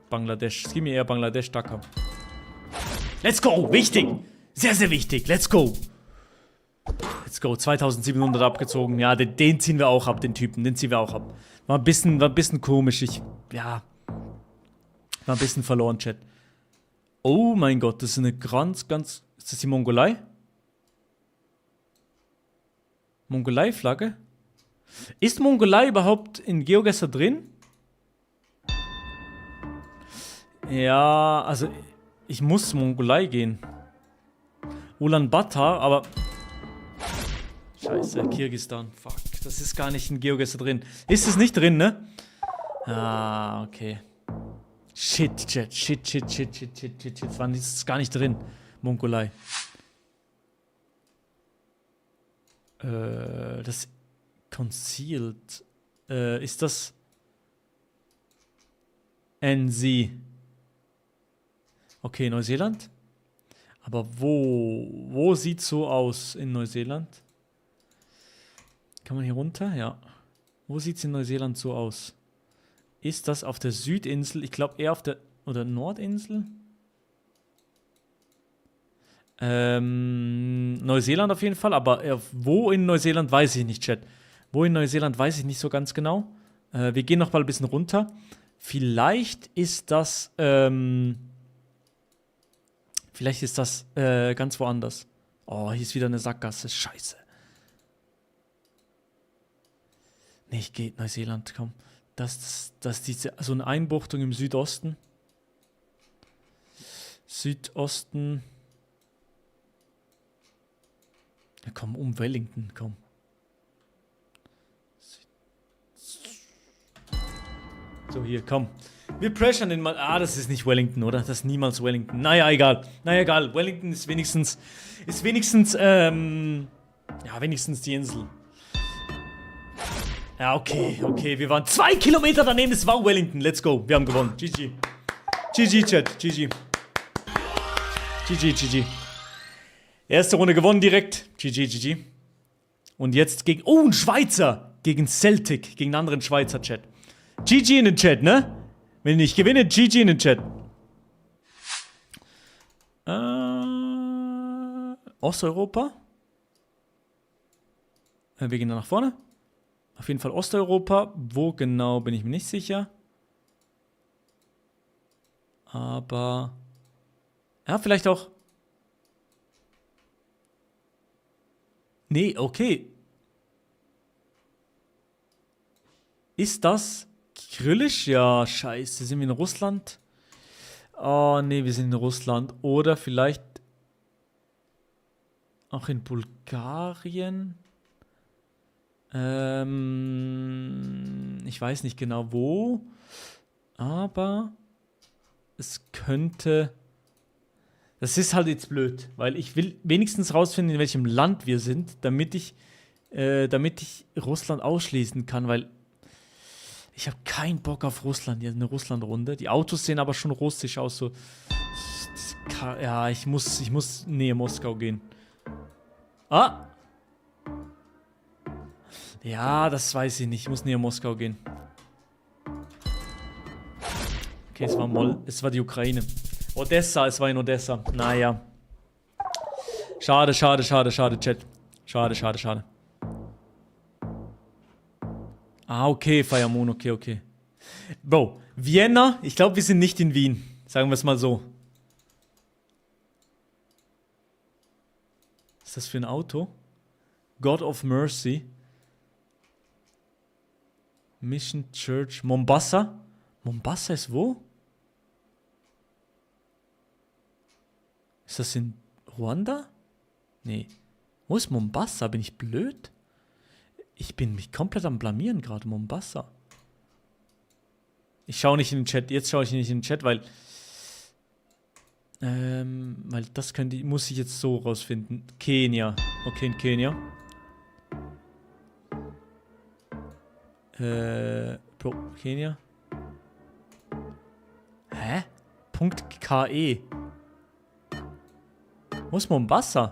Bangladesch. Es gibt mir eher Bangladesch, Dhaka. Let's go. Wichtig. Sehr, sehr wichtig. Let's go. Let's go. 2700 abgezogen. Ja, den ziehen wir auch ab, den Typen. Den ziehen wir auch ab. War ein bisschen komisch. War ein bisschen verloren, Chat. Oh mein Gott, das ist eine ganz... Ist das die Mongolei? Mongolei-Flagge? Ist Mongolei überhaupt in GeoGuessr drin? Ja, also ich muss Mongolei gehen. Ulaanbaatar, aber... Scheiße, Kirgisistan. Fuck, das ist gar nicht in GeoGuessr drin. Ist es nicht drin, ne? Ah, okay. Shit, Chat. Shit. Das ist gar nicht drin. Mongolei. Das Concealed. Ist das NZ? Okay, Neuseeland. Aber wo sieht's so aus in Neuseeland? Kann man hier runter? Ja. Wo sieht's in Neuseeland so aus? Ist das auf der Südinsel? Ich glaube eher auf der... Oder Nordinsel? Neuseeland auf jeden Fall, aber wo in Neuseeland weiß ich nicht, Chat. Wo in Neuseeland weiß ich nicht so ganz genau. Wir gehen noch mal ein bisschen runter. Vielleicht ist das... Vielleicht ist das ganz woanders. Oh, hier ist wieder eine Sackgasse. Scheiße. Nee, ich gehe Neuseeland, komm. Das diese, so eine Einbuchtung im Südosten. Südosten. Ja, komm, um Wellington, komm. So, hier, komm. Wir pressern den mal. Ah, das ist nicht Wellington, oder? Das ist niemals Wellington. Naja, egal. Wellington ist wenigstens, ja, wenigstens die Insel. Ja, okay. Wir waren 2 Kilometer daneben. Es war Wellington. Let's go. Wir haben gewonnen. GG. GG, Chat. GG. Erste Runde gewonnen direkt. GG. Und jetzt gegen... Oh, ein Schweizer. Gegen Celtic. Gegen einen anderen Schweizer, Chat. GG in den Chat, ne? Wenn ich gewinne, GG in den Chat. Osteuropa. Wir gehen dann nach vorne. Auf jeden Fall Osteuropa. Wo genau, bin ich mir nicht sicher. Aber... Ja, vielleicht auch... Nee, okay. Ist das Kyrillisch? Ja, scheiße. Sind wir in Russland? Oh, nee, wir sind in Russland. Oder vielleicht auch in Bulgarien? Ich weiß nicht genau wo. Aber es könnte... Das ist halt jetzt blöd, weil ich will wenigstens rausfinden, in welchem Land wir sind, damit ich Russland ausschließen kann, weil ich habe keinen Bock auf Russland, hier eine Russland-Runde. Die Autos sehen aber schon russisch aus, so. Ja, ich muss nähe Moskau gehen. Ah! Ja, das weiß ich nicht, ich muss nähe Moskau gehen. Okay, es war die Ukraine. Odessa, es war in Odessa. Naja. Schade, Chat. Schade. Ah, okay, Fire Moon, okay. Bro, Vienna, ich glaube, wir sind nicht in Wien. Sagen wir es mal so. Was ist das für ein Auto? God of Mercy. Mission Church. Mombasa? Mombasa ist wo? Ist das in Ruanda? Nee. Wo ist Mombasa? Bin ich blöd? Ich bin mich komplett am blamieren gerade. Mombasa. Ich schaue nicht in den Chat. Jetzt schaue ich nicht in den Chat, weil das muss ich jetzt so rausfinden. Kenia. Okay, in Kenia. Bro, Kenia. Hä? .ke. Wo ist Mombasa?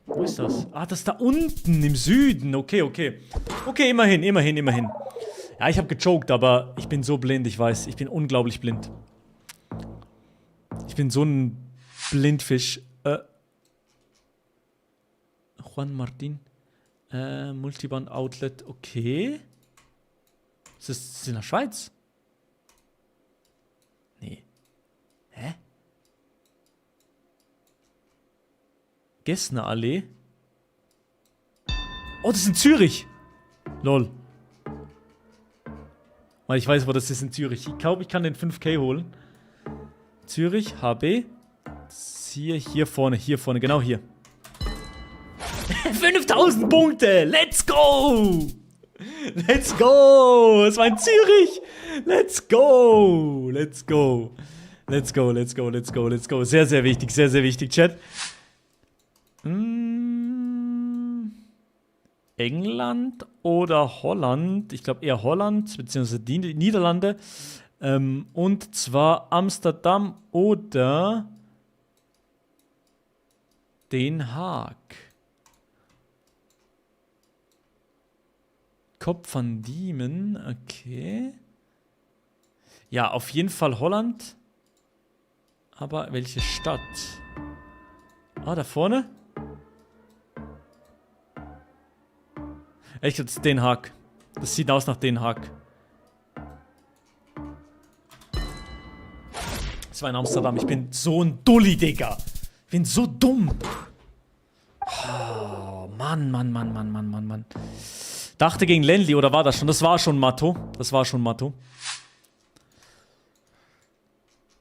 Wo ist das? Ah, das ist da unten im Süden. Okay. Okay, immerhin. Ja, ich habe gechoked, aber ich bin so blind, ich weiß. Ich bin unglaublich blind. Ich bin so ein Blindfisch. Juan Martin. Multiband Outlet, okay. Ist das in der Schweiz? Nee. Hä? Gessner Allee? Oh, das ist in Zürich! Lol. Weil ich weiß, wo das ist in Zürich. Ich glaube, ich kann den 5K holen. Zürich, HB. Hier vorne, genau hier. 5000 Punkte! Let's go! Let's go! Es war in Zürich! Let's go! Let's go! Let's go, let's go, let's go, let's go. Sehr, sehr wichtig, Chat. England oder Holland? Ich glaube eher Holland, beziehungsweise die Niederlande. Und zwar Amsterdam oder Den Haag. Kopf van Diemen, okay. Ja, auf jeden Fall Holland. Aber welche Stadt? Ah, da vorne? Ich glaube, das ist Den Haag. Das sieht aus nach Den Haag. Das war in Amsterdam. Ich bin so ein Dulli, Digga. Ich bin so dumm. Oh, Mann. Dachte gegen Ländli, oder war das schon? Das war schon Matto.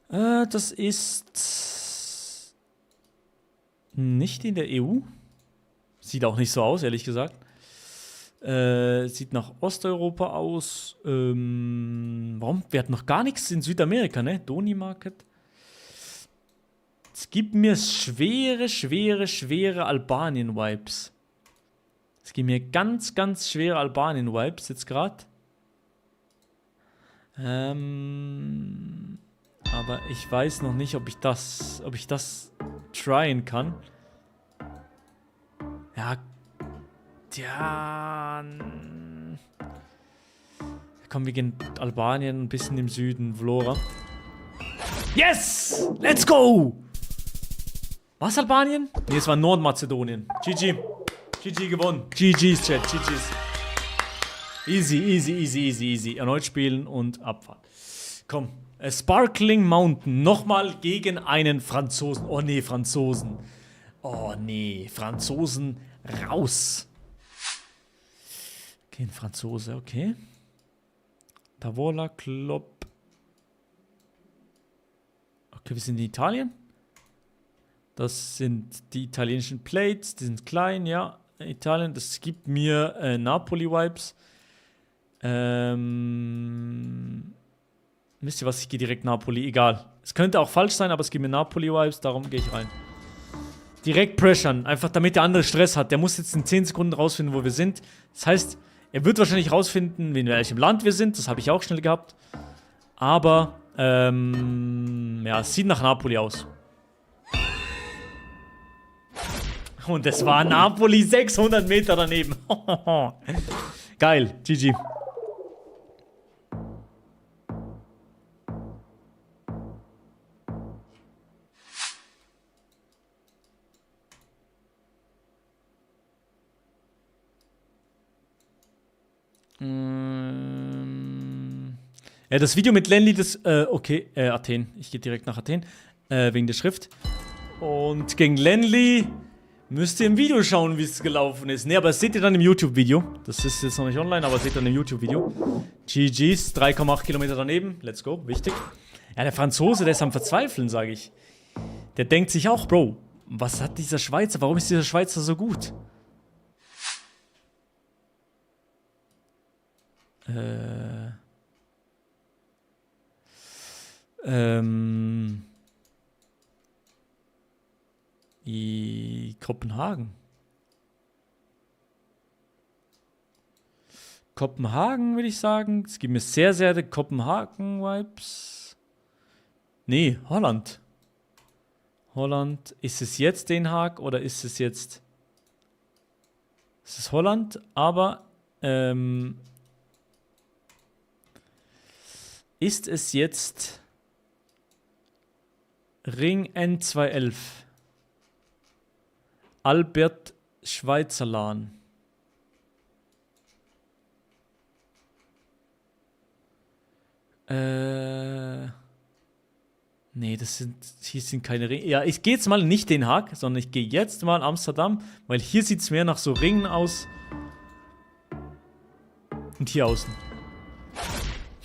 Das ist nicht in der EU. Sieht auch nicht so aus, ehrlich gesagt. Sieht nach Osteuropa aus. Warum? Wir hatten noch gar nichts in Südamerika, ne? Doni Market. Es gibt mir schwere Albanien-Vibes. Es gibt mir ganz schwere Albanien-Vibes jetzt gerade. Aber ich weiß noch nicht, ob ich das tryen kann. Ja. Komm, wir gehen Albanien ein bisschen im Süden, Vlora. Yes! Let's go! Was, Albanien? Ne, es war Nordmazedonien. GG gewonnen. GG's, Chat. GG's. Easy. Erneut spielen und abfahren. Komm. Sparkling Mountain. Nochmal gegen einen Franzosen. Oh nee, Franzosen. Franzosen raus. Okay, ein Franzose, okay. Tavola, Klopp. Okay, wir sind in Italien. Das sind die italienischen Plates. Die sind klein, ja. Italien, das gibt mir Napoli-Vibes. Wisst ihr was, ich gehe direkt Napoli, egal. Es könnte auch falsch sein, aber es gibt mir Napoli-Vibes, darum gehe ich rein. Direkt pressern, einfach damit der andere Stress hat. Der muss jetzt in 10 Sekunden rausfinden, wo wir sind. Das heißt, er wird wahrscheinlich rausfinden, in welchem Land wir sind. Das habe ich auch schnell gehabt. Aber, ja, es sieht nach Napoli aus. Und es war Napoli 600 Meter daneben. Geil, GG. Ja, das Video mit Lenny, das, okay, Athen. Ich gehe direkt nach Athen, wegen der Schrift. Und gegen Lenny müsst ihr im Video schauen, wie es gelaufen ist. Ne, aber das seht ihr dann im YouTube-Video. Das ist jetzt noch nicht online, aber seht ihr dann im YouTube-Video. GG's, 3,8 Kilometer daneben. Let's go, wichtig. Ja, der Franzose, der ist am Verzweifeln, sage ich. Der denkt sich auch, Bro, was hat dieser Schweizer? Warum ist dieser Schweizer so gut? Kopenhagen. Kopenhagen, würde ich sagen. Es gibt mir sehr, sehr Kopenhagen-Vibes. Nee, Holland. Holland. Ist es jetzt Den Haag oder ist es jetzt... Es ist Holland, aber... ist es jetzt... Ring N211. Albert Schweizerlan. Nee, hier sind keine Ringe. Ja, ich gehe jetzt mal nicht Den Haag, sondern ich gehe jetzt mal Amsterdam, weil hier sieht es mehr nach so Ringen aus. Und hier außen.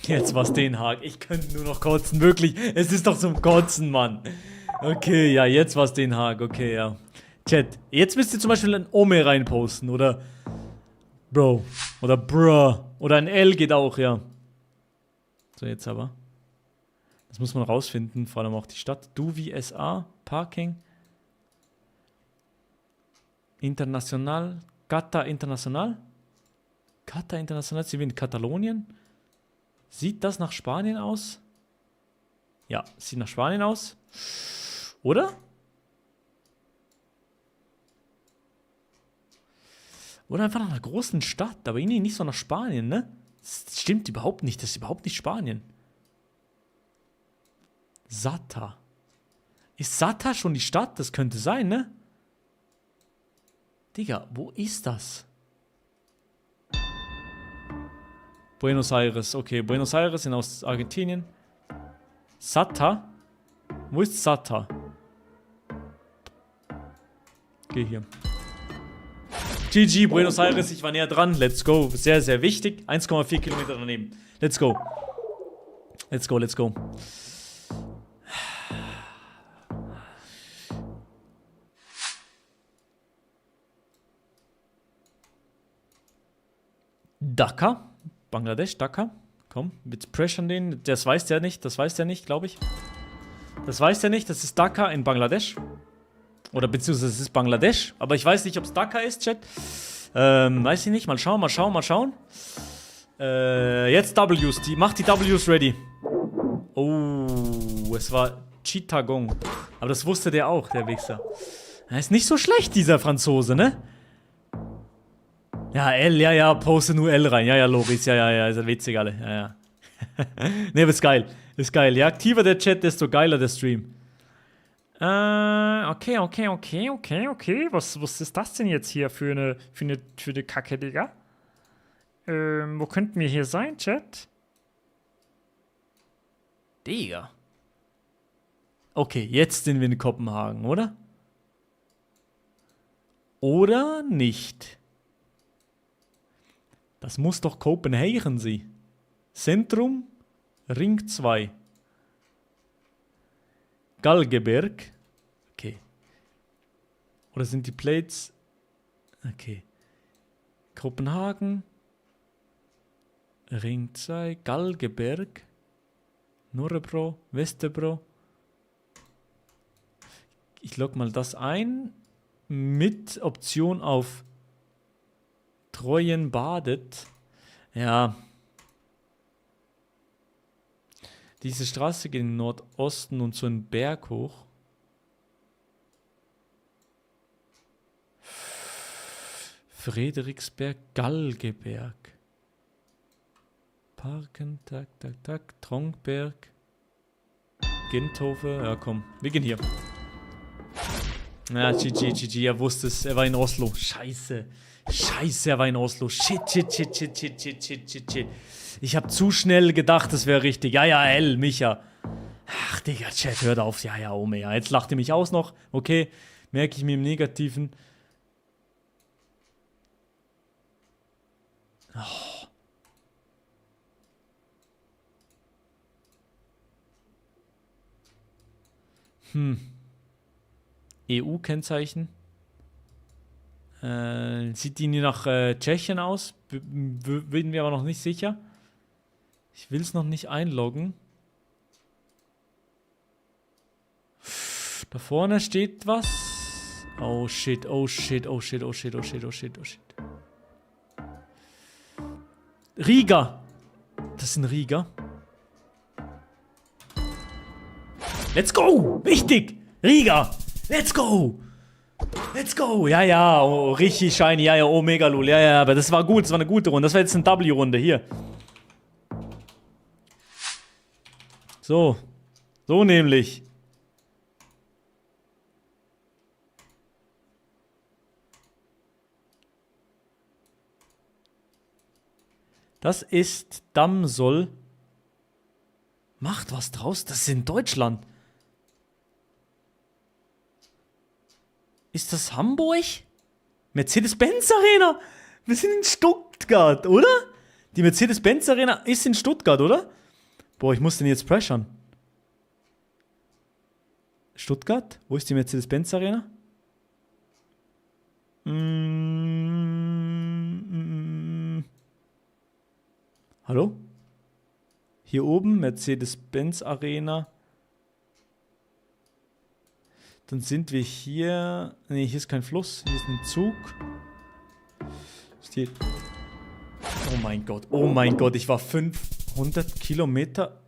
Jetzt war's Den Haag. Ich könnte nur noch kotzen, wirklich. Es ist doch zum Kotzen, Mann. Okay, ja, jetzt war's Den Haag. Okay, ja. Chat, jetzt müsst ihr zum Beispiel ein Ome reinposten, oder Bro, oder Bruh, oder ein L geht auch, ja. So, jetzt aber. Das muss man rausfinden, vor allem auch die Stadt. Duvi SA, Parking. International, Qatar International. Qatar International, sie in Katalonien. Sieht das nach Spanien aus? Ja, sieht nach Spanien aus. Oder? Oder einfach nach einer großen Stadt, aber irgendwie nicht so nach Spanien, ne? Das stimmt überhaupt nicht, das ist überhaupt nicht Spanien. Sata. Ist Sata schon die Stadt? Das könnte sein, ne? Digga, wo ist das? Buenos Aires, okay. Buenos Aires in aus Argentinien. Sata? Wo ist Sata? Geh hier. GG, Buenos Aires, ich war näher dran. Let's go. Sehr, sehr wichtig. 1,4 Kilometer daneben. Let's go. Let's go, let's go. Dhaka. Bangladesch, Dhaka. Komm, mit Pressure den. Das weiß der nicht, glaube ich. Das weiß der nicht, das ist Dhaka in Bangladesch. Oder beziehungsweise es ist Bangladesch. Aber ich weiß nicht, ob es Dhaka ist, Chat. Weiß ich nicht. Mal schauen. Jetzt Ws. Macht die Ws ready. Oh, es war Chittagong. Aber das wusste der auch, der Wichser. Er ist nicht so schlecht, dieser Franzose, ne? Ja, L, ja, poste nur L rein. Ja, Loris, ja, ist ja witzig alle. Ja. Ne, aber ist geil. Ist geil. Je aktiver der Chat, desto geiler der Stream. Okay. Was ist das denn jetzt hier für eine Kacke, Digga? Wo könnten wir hier sein, Chat? Digga. Okay, jetzt sind wir in Kopenhagen, oder? Oder nicht? Das muss doch Kopenhagen sein. Zentrum, Ring 2. Galgeberg. Okay. Oder sind die Plates? Okay. Kopenhagen. Ring 2. Galgeberg. Norrebro. Westerbro. Ich log mal das ein. Mit Option auf Treuen badet. Ja. Diese Straße geht in den Nordosten und so einen Berg hoch. Frederiksberg, Galgeberg. Parken, tak. Tronkberg. Genthofe. Ja, komm. Wir gehen hier. Ja, GG. Er wusste es. Er war in Oslo. Scheiße, er war in Oslo. Shit. Ich habe zu schnell gedacht, das wäre richtig. Ja, L, Micha. Ach, Digga, Chat, hört auf. Ja, Ome, ja. Jetzt lacht ihr mich aus noch. Okay, merke ich mir im Negativen. Oh. EU-Kennzeichen. Sieht die nach Tschechien aus? Bin mir aber noch nicht sicher. Ich will es noch nicht einloggen. Da vorne steht was. Oh shit. Riga. Das ist ein Riga. Let's go! Wichtig! Riga! Let's go! Ja, oh, richtig shiny, ja, oh, mega lul, ja, aber das war gut, das war eine gute Runde, das war jetzt eine W-Runde, hier. So nämlich. Das ist Damsol. Macht was draus? Das ist in Deutschland. Ist das Hamburg? Mercedes-Benz Arena? Wir sind in Stuttgart, oder? Die Mercedes-Benz Arena ist in Stuttgart, oder? Boah, ich muss den jetzt pressern. Stuttgart? Wo ist die Mercedes-Benz Arena? Hallo? Hier oben, Mercedes-Benz Arena. Dann sind wir hier. Ne, hier ist kein Fluss. Hier ist ein Zug. Ist hier. Oh mein Gott, ich war 500 Kilometer.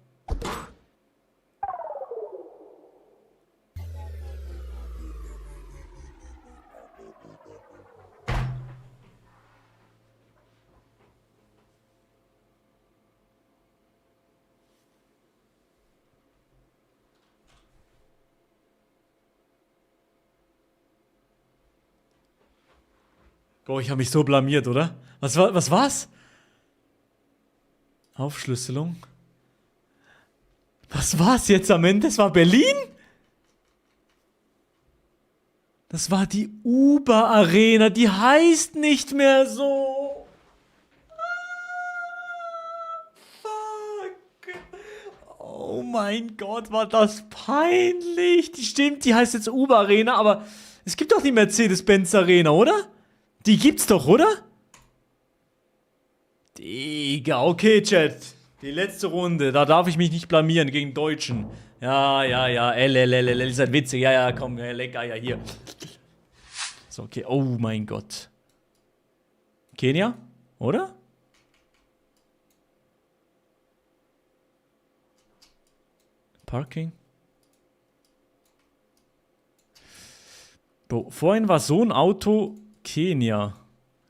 Boah, ich habe mich so blamiert, oder? Was war's? Aufschlüsselung. Was war's jetzt am Ende? Es war Berlin? Das war die Uber Arena, die heißt nicht mehr so. Fuck. Oh mein Gott, war das peinlich. Die stimmt, die heißt jetzt Uber Arena, aber es gibt doch die Mercedes-Benz Arena, oder? Die gibt's doch, oder? Digga, okay, Chat. Die letzte Runde, da darf ich mich nicht blamieren gegen Deutschen. Ja, ihr seid witzig. Ja, komm, leck Eier hier. So, okay, oh mein Gott. Kenia, oder? Parking. Bro, vorhin war so ein Auto Kenia.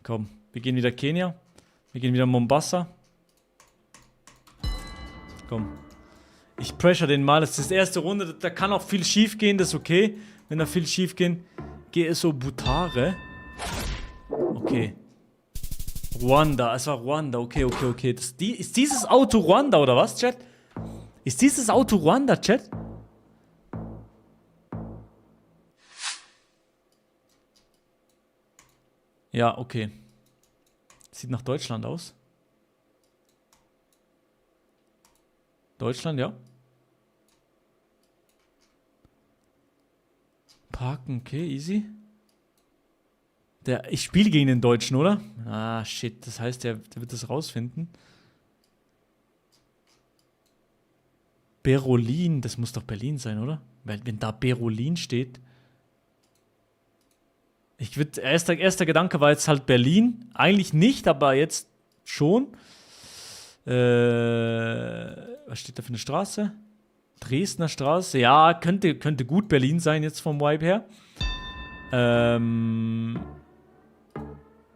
Komm, wir gehen wieder Kenia. Wir gehen wieder Mombasa. Komm. Ich pressure den mal. Das ist die erste Runde. Da kann auch viel schief gehen. Das ist okay. Wenn da viel schief gehen. Gehe so Butare. Okay. Ruanda. Es war Ruanda. Okay. Ist dieses Auto Ruanda oder was, Chat? Ist dieses Auto Ruanda, Chat? Ja, okay. Sieht nach Deutschland aus. Deutschland, ja. Parken, okay, easy. Ich spiele gegen den Deutschen, oder? Ah, shit. Das heißt, der wird das rausfinden. Berlin, das muss doch Berlin sein, oder? Weil, wenn da Berlin steht. Erster Gedanke war jetzt halt Berlin. Eigentlich nicht, aber jetzt schon. Was steht da für eine Straße? Dresdner Straße. Ja, könnte gut Berlin sein jetzt vom Vibe her.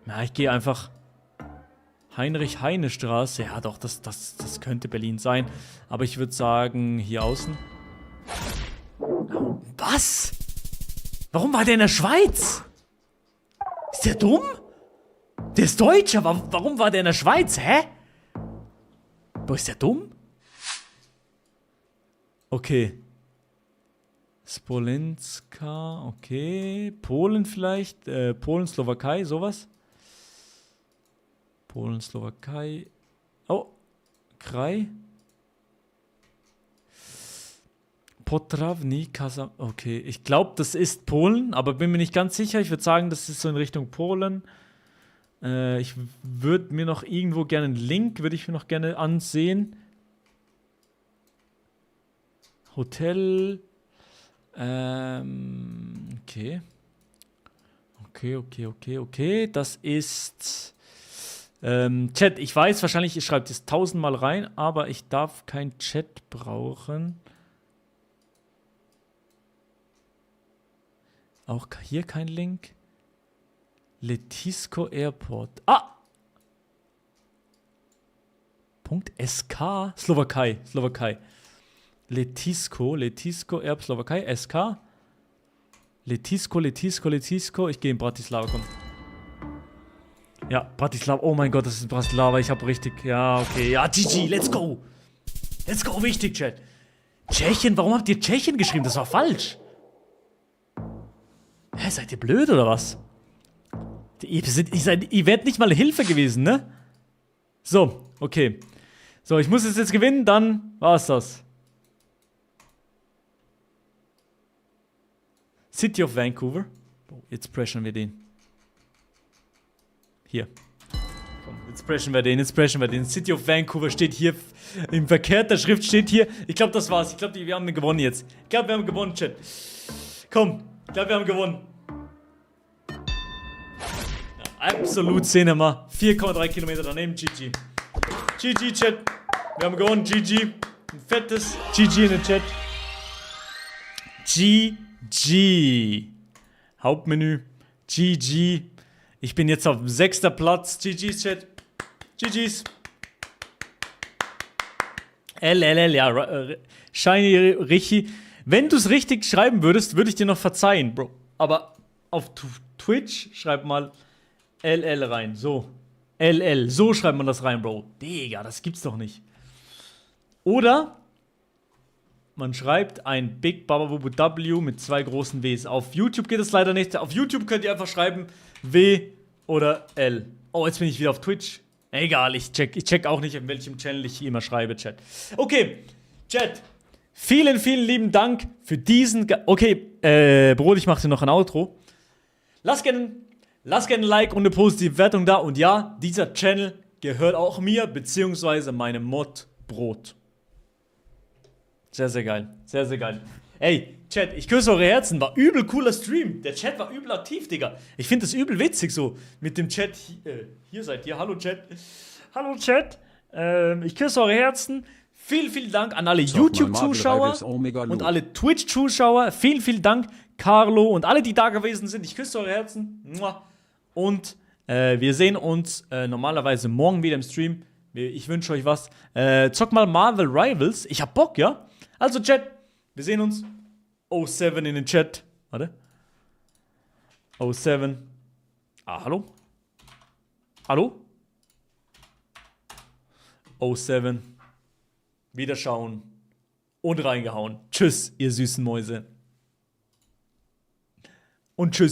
Ja, ich gehe einfach Heinrich-Heine-Straße. Ja, doch, das könnte Berlin sein. Aber ich würde sagen, hier außen. Was? Warum war der in der Schweiz? Ist der dumm? Der ist Deutscher. Warum war der in der Schweiz? Hä? Boah, ist der dumm? Okay. Smolenska, okay. Polen vielleicht. Polen, Slowakei, sowas. Polen, Slowakei. Oh. Kraj. Potravny, Kasa. Okay, ich glaube, das ist Polen, aber bin mir nicht ganz sicher. Ich würde sagen, das ist so in Richtung Polen. Ich würde mir noch irgendwo gerne einen Link, würde ich mir noch gerne ansehen. Hotel. Okay. Okay. Das ist. Chat, ich weiß wahrscheinlich, ihr schreibt es 1000-mal rein, aber ich darf kein Chat brauchen. Auch hier kein Link. Letisco Airport. Ah! .sk? Slowakei. Letisco Airport, Slowakei. SK. Letisco. Ich gehe in Bratislava, komm. Ja, Bratislava. Oh mein Gott, das ist Bratislava. Ich hab richtig. Ja, okay. Ja, GG, let's go. Let's go, wichtig, Chat. Tschechien, warum habt ihr Tschechien geschrieben? Das war falsch. Hä, seid ihr blöd oder was? Ihr werdet nicht mal Hilfe gewesen, ne? So, okay. So, ich muss jetzt gewinnen, dann war's das. City of Vancouver. Jetzt pressen wir den. Hier. Komm, jetzt pressen wir den. City of Vancouver steht hier. In verkehrter Schrift steht hier. Ich glaube, das war's. Ich glaube, wir haben gewonnen jetzt. Ich glaube, wir haben gewonnen, Chat. Komm, ich glaube, wir haben gewonnen. Ja, absolut Cinema. 4,3 Kilometer daneben. GG. GG, Chat. Wir haben gewonnen. GG. Ein fettes GG in den Chat. GG. Hauptmenü. GG. Ich bin jetzt auf 6. Platz. GG's, Chat. GG's. LLL, ja. Shiny Richi. Wenn du es richtig schreiben würdest, würde ich dir noch verzeihen, Bro. Aber auf Twitch schreib mal LL rein. So. LL. So schreibt man das rein, Bro. Digga, das gibt's doch nicht. Oder man schreibt ein Big Baba Bubu W mit 2 großen Ws. Auf YouTube geht es leider nicht. Auf YouTube könnt ihr einfach schreiben W oder L. Oh, jetzt bin ich wieder auf Twitch. Egal, ich check auch nicht, in welchem Channel ich immer schreibe, Chat. Okay, Chat. Vielen, vielen lieben Dank für diesen... Okay, Brot, ich mache dir noch ein Outro. Lasst gerne ein Like und eine positive Wertung da. Und ja, dieser Channel gehört auch mir, beziehungsweise meinem Mod Brot. Sehr, sehr geil. Sehr, sehr geil. Ey, Chat, ich küsse eure Herzen. War übel cooler Stream. Der Chat war übel aktiv, Digga. Ich finde das übel witzig so. Mit dem Chat. Hier seid ihr. Hallo, Chat. Hallo, Chat. Ich küsse eure Herzen. Vielen, vielen Dank an alle YouTube-Zuschauer und alle Twitch-Zuschauer. Vielen, vielen Dank, Carlo und alle, die da gewesen sind. Ich küsse eure Herzen. Und wir sehen uns normalerweise morgen wieder im Stream. Ich wünsche euch was. Zock mal Marvel Rivals. Ich hab Bock, ja? Also, Chat, wir sehen uns. 07 in den Chat. Warte. 07. Hallo? Hallo? 07. Wiederschauen. Und reingehauen. Tschüss, ihr süßen Mäuse. Und tschüss.